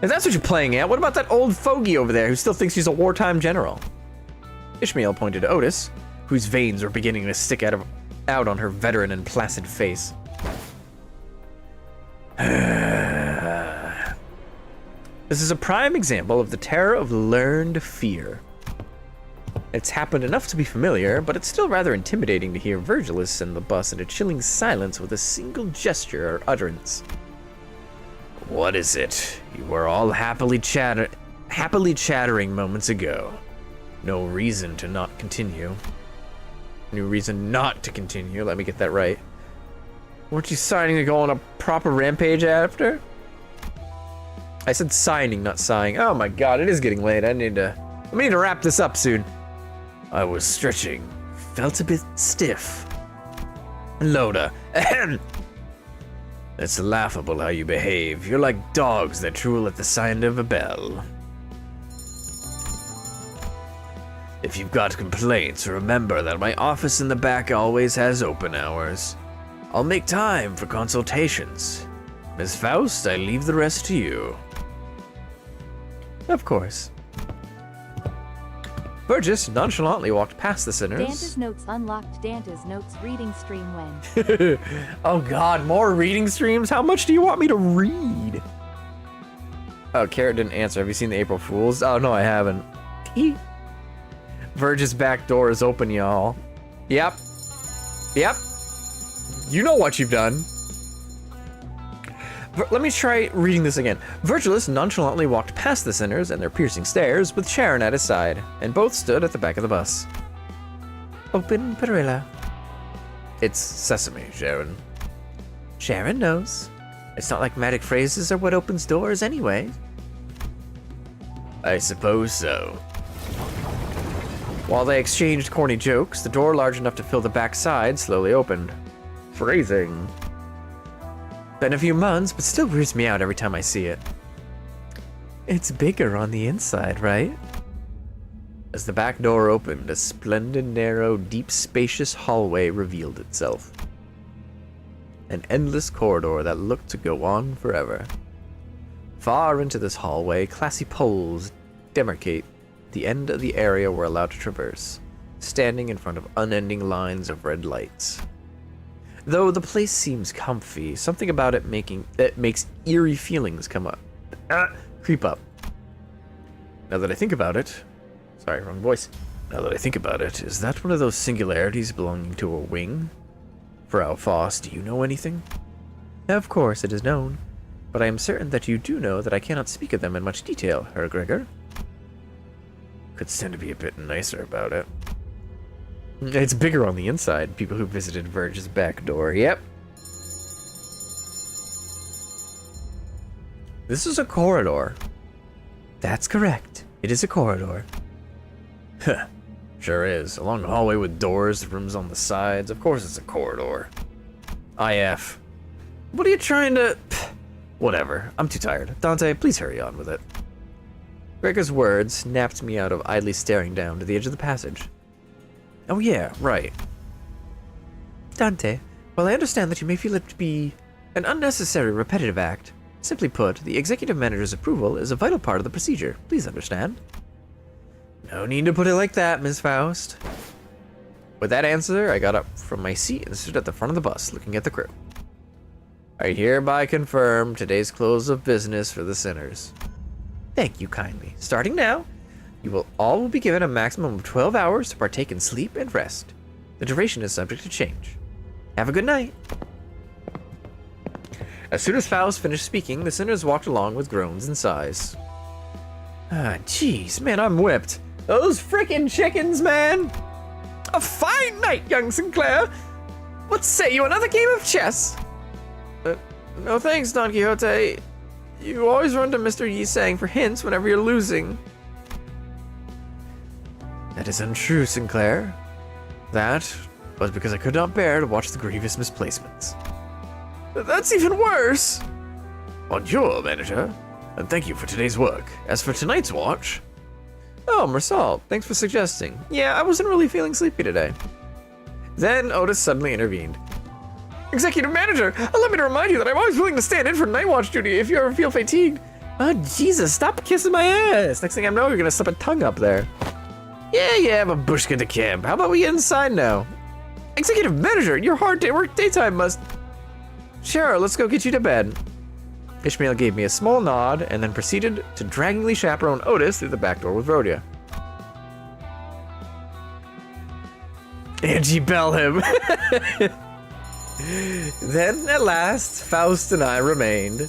A: If that's what you're playing at, what about that old fogey over there who still thinks he's a wartime general? Ishmael pointed to Otis, whose veins were beginning to stick out on her veteran and placid face. This is a prime example of the terror of learned fear. It's happened enough to be familiar, but it's still rather intimidating to hear Virgilus send the bus into chilling silence with a single gesture or utterance. What is it? You were all happily chattering moments ago. No reason to not continue. No reason not to continue, let me get that right. Weren't you signing to go on a proper rampage after? I said signing, not sighing. Oh my god, it is getting late. I need to wrap this up soon. I was stretching. Felt a bit stiff. Loda. Ahem. It's laughable how you behave. You're like dogs that drool at the sound of a bell. If you've got complaints, remember that my office in the back always has open hours. I'll make time for consultations. Miss Faust, I leave the rest to you. Of course. Burgess nonchalantly walked past the sinners.
B: Dante's notes unlocked. Dante's notes reading stream when.
A: Oh god, more reading streams? How much do you want me to read? Oh, Carrot didn't answer. Have you seen the April Fools? Oh, no, I haven't. Verge's back door is open, y'all. Yep. Yep. You know what you've done. Let me try reading this again. Virgilus nonchalantly walked past the sinners and their piercing stares with Sharon at his side, and both stood at the back of the bus. Open Perilla. It's sesame, Sharon. Sharon knows. It's not like magic phrases are what opens doors anyway. I suppose so. While they exchanged corny jokes, the door large enough to fill the back side slowly opened. Phrasing. Been a few months, but still weirds me out every time I see it. It's bigger on the inside, right? As the back door opened, a splendid, narrow, deep, spacious hallway revealed itself. An endless corridor that looked to go on forever. Far into this hallway, classy poles demarcate the end of the area we're allowed to traverse, standing in front of unending lines of red lights. Though the place seems comfy, something about it makes eerie feelings creep up. Now that I think about it, sorry, wrong voice. Now that I think about it, is that one of those singularities belonging to a wing? Frau Voss, do you know anything? Of course, it is known, but I am certain that you do know that I cannot speak of them in much detail, Herr Gregor. Could stand to be a bit nicer about it. It's bigger on the inside, people who visited Verge's back door. Yep. This is a corridor. That's correct. It is a corridor. Huh. Sure is. A long hallway with doors, rooms on the sides. Of course it's a corridor. IF. What are you trying to... Whatever. I'm too tired. Dante, please hurry on with it. Gregor's words snapped me out of idly staring down to the edge of the passage. Oh yeah, right. Dante, while I understand that you may feel it to be an unnecessary repetitive act, simply put, the executive manager's approval is a vital part of the procedure. Please understand. No need to put it like that, Ms. Faust. With that answer, I got up from my seat and stood at the front of the bus, looking at the crew. I hereby confirm today's close of business for the sinners. Thank you kindly. Starting now, you will all be given a maximum of 12 hours to partake in sleep and rest. The duration is subject to change. Have a good night. As soon as Faust finished speaking, the sinners walked along with groans and sighs. Ah, jeez, man, I'm whipped. Those frickin' chickens, man! A fine night, young Sinclair! What say you, another game of chess? No thanks, Don Quixote. You always run to Mr. Yi-Sang for hints whenever you're losing. That is untrue, Sinclair. That was because I could not bear to watch the grievous misplacements. That's even worse! Bonjour, manager, and thank you for today's work. As for tonight's watch... Oh, Marsal, thanks for suggesting. Yeah, I wasn't really feeling sleepy today. Then Otis suddenly intervened. Executive manager, allow me to remind you that I'm always willing to stand in for night watch duty if you ever feel fatigued. Oh, Jesus, stop kissing my ass. Next thing I know, you're gonna slip a tongue up there. Yeah, babushka de camp. How about we get inside now? Executive manager, your hard day work daytime must... Sure, let's go get you to bed. Ishmael gave me a small nod and then proceeded to draggingly chaperone Otis through the back door with Rhodia. Angie Bellham. Then, at last, Faust and I remained.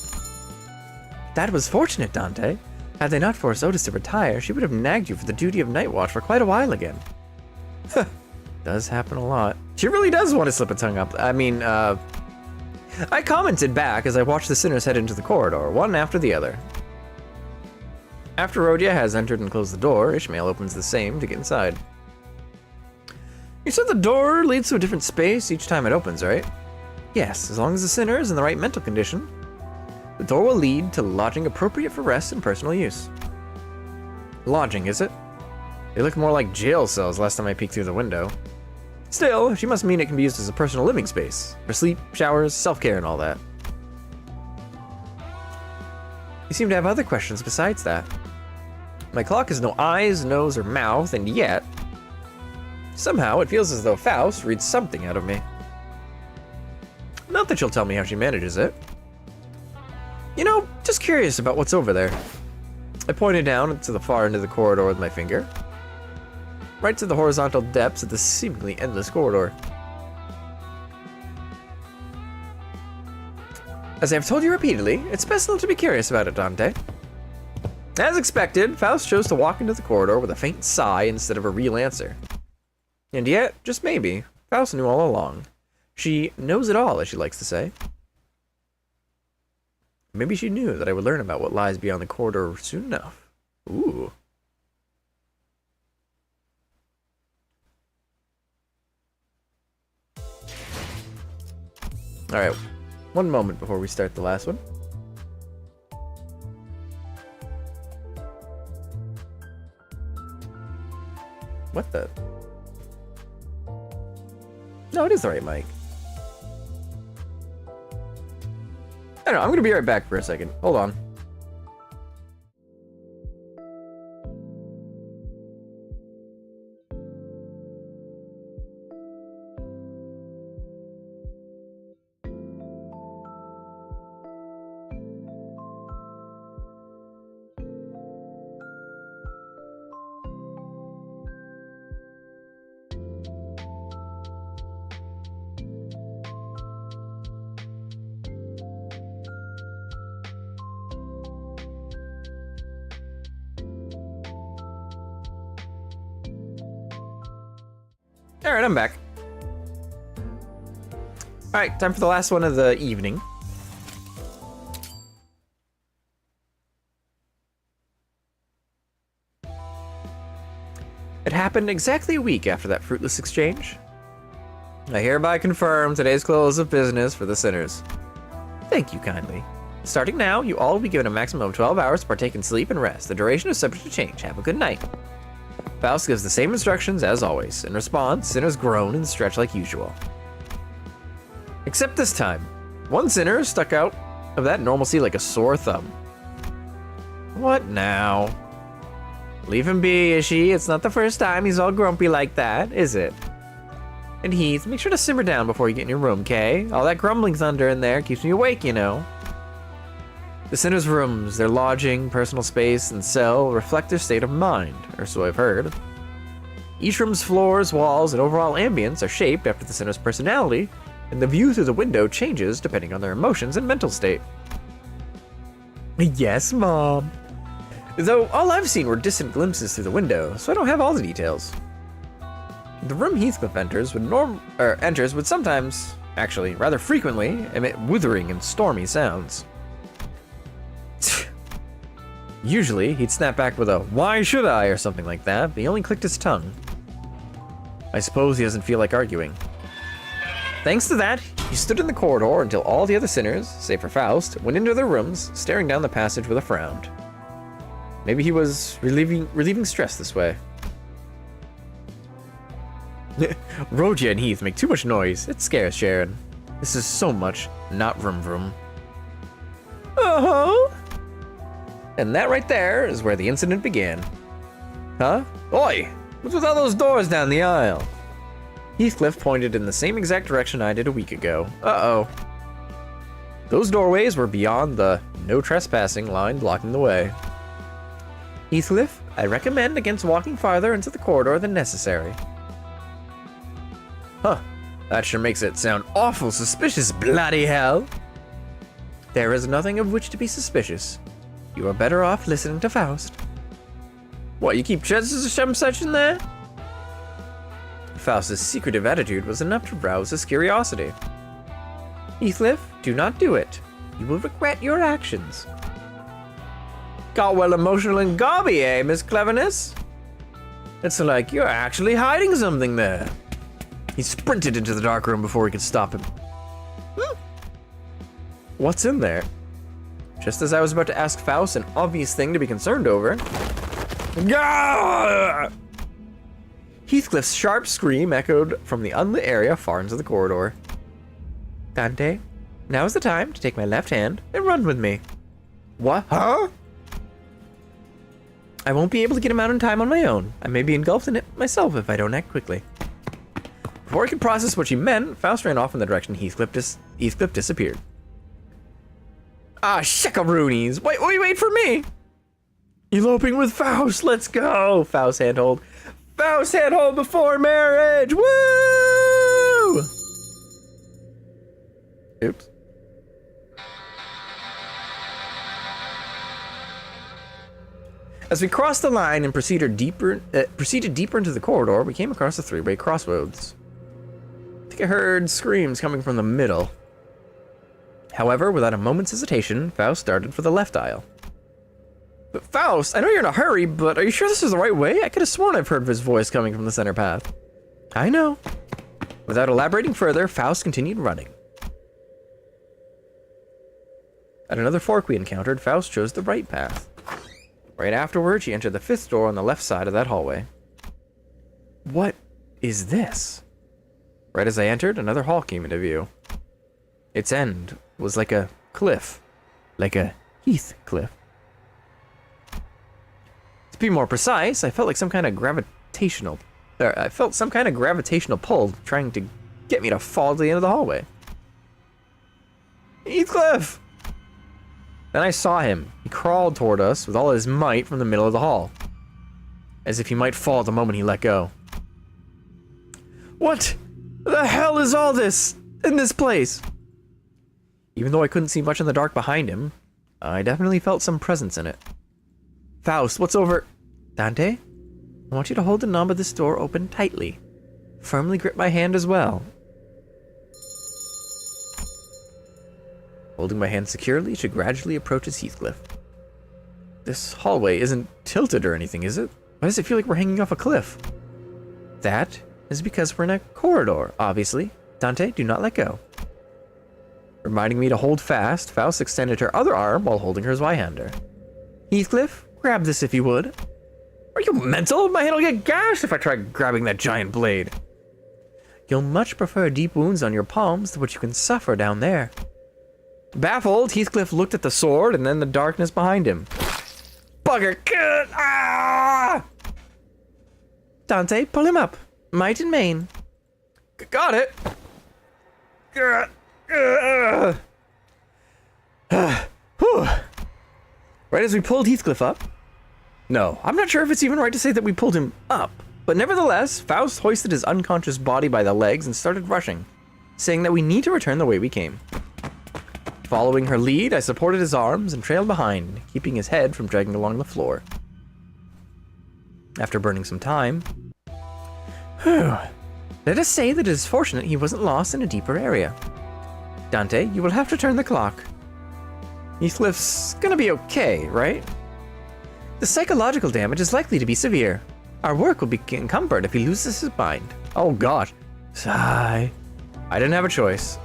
A: That was fortunate, Dante. Had they not forced Otis to retire, she would have nagged you for the duty of night watch for quite a while again. Does happen a lot. She really does want to slip a tongue up. I commented back as I watched the sinners head into the corridor, one after the other. After Rhodia has entered and closed the door, Ishmael opens the same to get inside. You said the door leads to a different space each time it opens, right? Yes, as long as the sinner is in the right mental condition. The door will lead to lodging appropriate for rest and personal use. Lodging, is it? They look more like jail cells last time I peeked through the window. Still, she must mean it can be used as a personal living space, for sleep, showers, self-care, and all that. You seem to have other questions besides that. My clock has no eyes, nose, or mouth, and yet... somehow it feels as though Faust reads something out of me. Not that she'll tell me how she manages it. You know, just curious about what's over there. I pointed down to the far end of the corridor with my finger. Right to the horizontal depths of the seemingly endless corridor. As I've told you repeatedly, it's best not to be curious about it, Dante. As expected, Faust chose to walk into the corridor with a faint sigh instead of a real answer. And yet, just maybe, Faust knew all along. She knows it all, as she likes to say. Maybe she knew that I would learn about what lies beyond the corridor soon enough. Ooh. Alright, one moment before we start the last one. What the? No, it is the right mic. I don't know, I'm gonna be right back for a second. Hold on. Alright, I'm back. Alright, time for the last one of the evening. It happened exactly a week after that fruitless exchange. I hereby confirm today's close of business for the sinners. Thank you kindly. Starting now, you all will be given a maximum of 12 hours to partake in sleep and rest. The duration is subject to change. Have a good night. Faust gives the same instructions as always. In response, sinners groan and stretch like usual. Except this time, one sinner stuck out of that normalcy like a sore thumb. What now? Leave him be, Ishi. It's not the first time he's all grumpy like that, is it? And Heath, make sure to simmer down before you get in your room, Kay? All that grumbling thunder in there keeps me awake, you know. The sinners' rooms, their lodging, personal space, and cell reflect their state of mind, or so I've heard. Each room's floors, walls, and overall ambience are shaped after the sinner's personality, and the view through the window changes depending on their emotions and mental state. Yes, Mom. Though all I've seen were distant glimpses through the window, so I don't have all the details. The room Heathcliff enters would sometimes, actually, rather frequently, emit withering and stormy sounds. Usually, he'd snap back with a, "Why should I?" or something like that, but he only clicked his tongue. I suppose he doesn't feel like arguing. Thanks to that, he stood in the corridor until all the other sinners, save for Faust, went into their rooms, staring down the passage with a frown. Maybe he was relieving stress this way. Rogia and Heath make too much noise. It scares Sharon. This is so much not vroom vroom. Uh-huh. And that right there is where the incident began. Huh? Oi! What's with all those doors down the aisle? Heathcliff pointed in the same exact direction I did a week ago. Uh-oh. Those doorways were beyond the no trespassing line blocking the way. Heathcliff, I recommend against walking farther into the corridor than necessary. Huh. That sure makes it sound awful suspicious, bloody hell. There is nothing of which to be suspicious. You are better off listening to Faust. What, you keep chances of some such in there? Faust's secretive attitude was enough to rouse his curiosity. Heathcliff, do not do it. You will regret your actions. Got well emotional and gobby, eh, Miss Cleverness? It's like you're actually hiding something there. He sprinted into the dark room before we could stop him. What's in there? Just as I was about to ask Faust an obvious thing to be concerned over. Gah! Heathcliff's sharp scream echoed from the unlit area far into the corridor. Dante, now is the time to take my left hand and run with me. What? Huh? I won't be able to get him out in time on my own. I may be engulfed in it myself if I don't act quickly. Before I could process what she meant, Faust ran off in the direction Heathcliff disappeared. Ah, shikaroonies! Wait for me! Eloping with Faust, let's go! Faust handhold. Faust handhold before marriage! Woo! Oops. As we crossed the line and proceeded deeper into the corridor, we came across a three-way crossroads. I think I heard screams coming from the middle. However, without a moment's hesitation, Faust started for the left aisle. But Faust, I know you're in a hurry, but are you sure this is the right way? I could have sworn I've heard his voice coming from the center path. I know. Without elaborating further, Faust continued running. At another fork we encountered, Faust chose the right path. Right afterwards, she entered the fifth door on the left side of that hallway. What is this? Right as I entered, another hall came into view. Its end was like a cliff. Like a heath cliff. To be more precise, I felt some kind of gravitational pull trying to get me to fall to the end of the hallway. Heathcliff! Then I saw him. He crawled toward us with all his might from the middle of the hall, as if he might fall the moment he let go. What the hell is all this in this place? Even though I couldn't see much in the dark behind him, I definitely felt some presence in it. Faust, what's over? Dante? I want you to hold the knob of this door open tightly. Firmly grip my hand as well. Holding my hand securely, she gradually approaches Heathcliff. This hallway isn't tilted or anything, is it? Why does it feel like we're hanging off a cliff? That is because we're in a corridor, obviously. Dante, do not let go. Reminding me to hold fast, Faust extended her other arm while holding her Zweihander. Heathcliff, grab this if you would. Are you mental? My hand will get gashed if I try grabbing that giant blade. You'll much prefer deep wounds on your palms to what you can suffer down there. Baffled, Heathcliff looked at the sword and then the darkness behind him. Bugger! Ah! Dante, pull him up. Might and main. Got it. Right as we pulled Heathcliff up. No, I'm not sure if it's even right to say that we pulled him up. But nevertheless, Faust hoisted his unconscious body by the legs and started rushing, saying that we need to return the way we came. Following her lead, I supported his arms and trailed behind, keeping his head from dragging along the floor. After burning some time, let us say that it is fortunate he wasn't lost in a deeper area. Dante, you will have to turn the clock. Heathcliff's gonna be okay, right? The psychological damage is likely to be severe. Our work will be encumbered if he loses his mind. Oh god. Sigh. I didn't have a choice.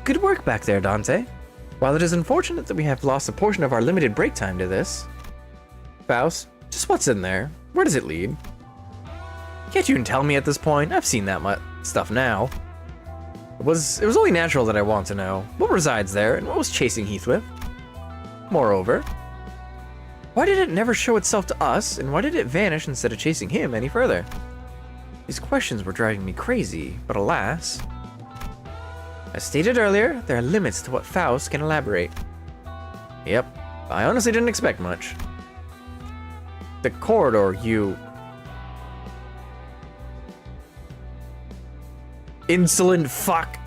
A: Good work back there, Dante. While it is unfortunate that we have lost a portion of our limited break time to this. Faust, just what's in there? Where does it lead? Can't you even tell me at this point? I've seen that much stuff now. It was only natural that I want to know what resides there and what was chasing Heathcliff. Moreover, why did it never show itself to us, and why did it vanish instead of chasing him any further? These questions were driving me crazy, but alas. As stated earlier, there are limits to what Faust can elaborate. Yep, I honestly didn't expect much. The corridor, you... insolent fuck!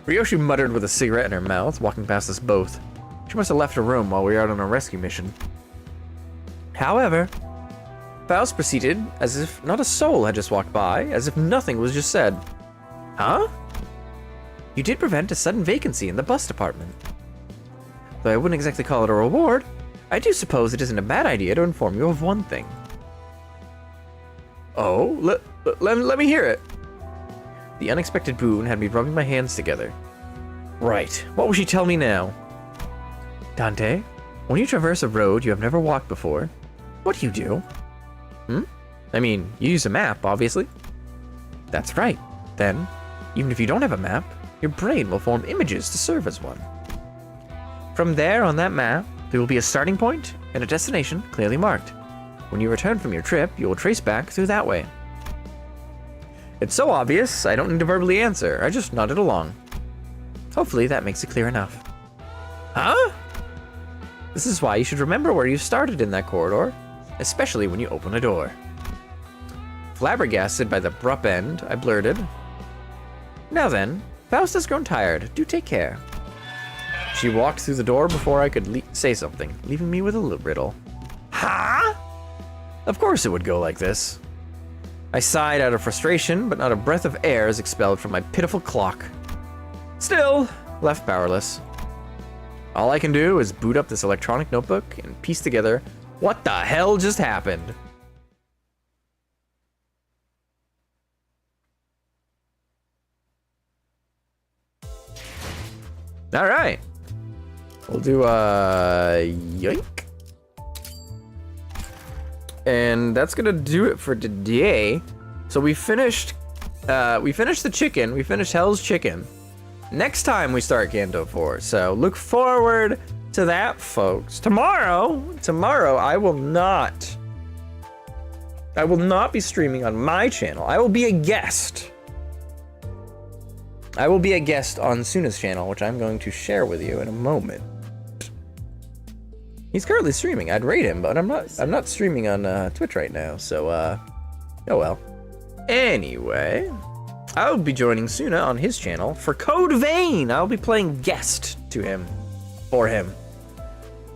A: Ryoshi muttered with a cigarette in her mouth, walking past us both. She must have left her room while we were out on a rescue mission. However, Faust proceeded as if not a soul had just walked by, as if nothing was just said. Huh? You did prevent a sudden vacancy in the bus department. Though I wouldn't exactly call it a reward, I do suppose it isn't a bad idea to inform you of one thing. Oh, let me hear it. The unexpected boon had me rubbing my hands together. Right, what will she tell me now? Dante, when you traverse a road you have never walked before, what do you do? I mean, you use a map, obviously. That's right. Then, even if you don't have a map, your brain will form images to serve as one. From there on that map, there will be a starting point and a destination clearly marked. When you return from your trip, you will trace back through that way. It's so obvious, I don't need to verbally answer. I just nodded along. Hopefully that makes it clear enough. Huh? This is why you should remember where you started in that corridor, especially when you open a door. Flabbergasted by the abrupt end, I blurted, "Now then, Faust has grown tired. Do take care." She walked through the door before I could say something, leaving me with a little riddle. Huh? Of course it would go like this. I sighed out of frustration, but not a breath of air is expelled from my pitiful clock. Still, left powerless. All I can do is boot up this electronic notebook and piece together what the hell just happened. All right. We'll do a yoink. And that's gonna do it for today. So we finished the chicken. We finished Hell's Chicken. Next time we start Kanto 4. So look forward to that, folks. Tomorrow I will not be streaming on my channel. I will be a guest. I will be a guest on Suna's channel, which I'm going to share with you in a moment. He's currently streaming. I'd rate him, but I'm not streaming on Twitch right now, so oh well. Anyway, I'll be joining Suna on his channel for Code Vein. I'll be playing guest for him.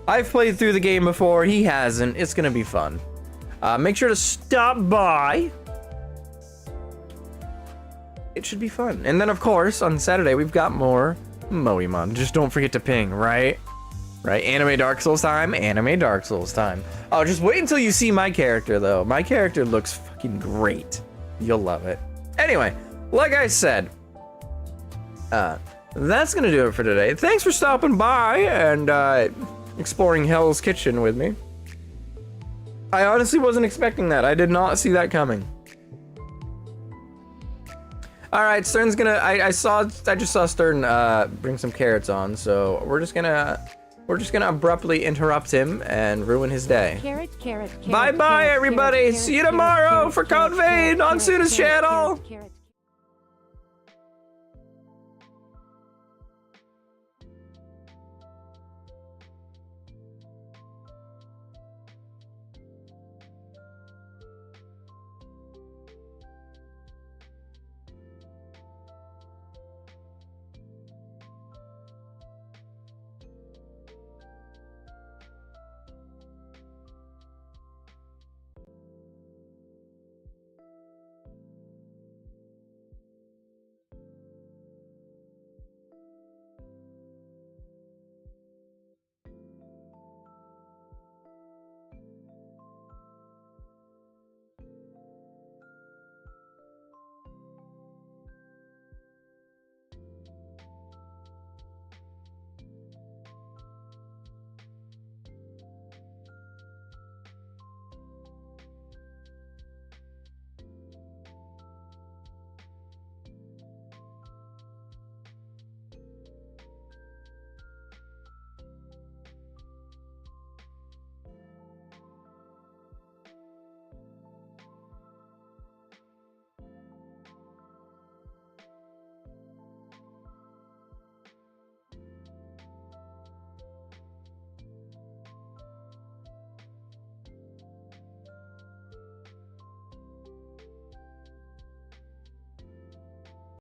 A: I've played through the game before, he hasn't. It's gonna be fun. Make sure to stop by. It should be fun. And then of course, on Saturday, we've got more Moemon. Just don't forget to ping, right? Right, Anime Dark Souls time, Anime Dark Souls time. Oh, just wait until you see my character, though. My character looks fucking great. You'll love it. Anyway, like I said, that's gonna do it for today. Thanks for stopping by and exploring Hell's Kitchen with me. I honestly wasn't expecting that. I did not see that coming. All right, Stern's gonna. I just saw Stern bring some carrots on, so we're just gonna abruptly interrupt him and ruin his day.
B: Carrot,
A: Bye bye, everybody. See you tomorrow for Code Vein on Suna's channel.
B: Carrot.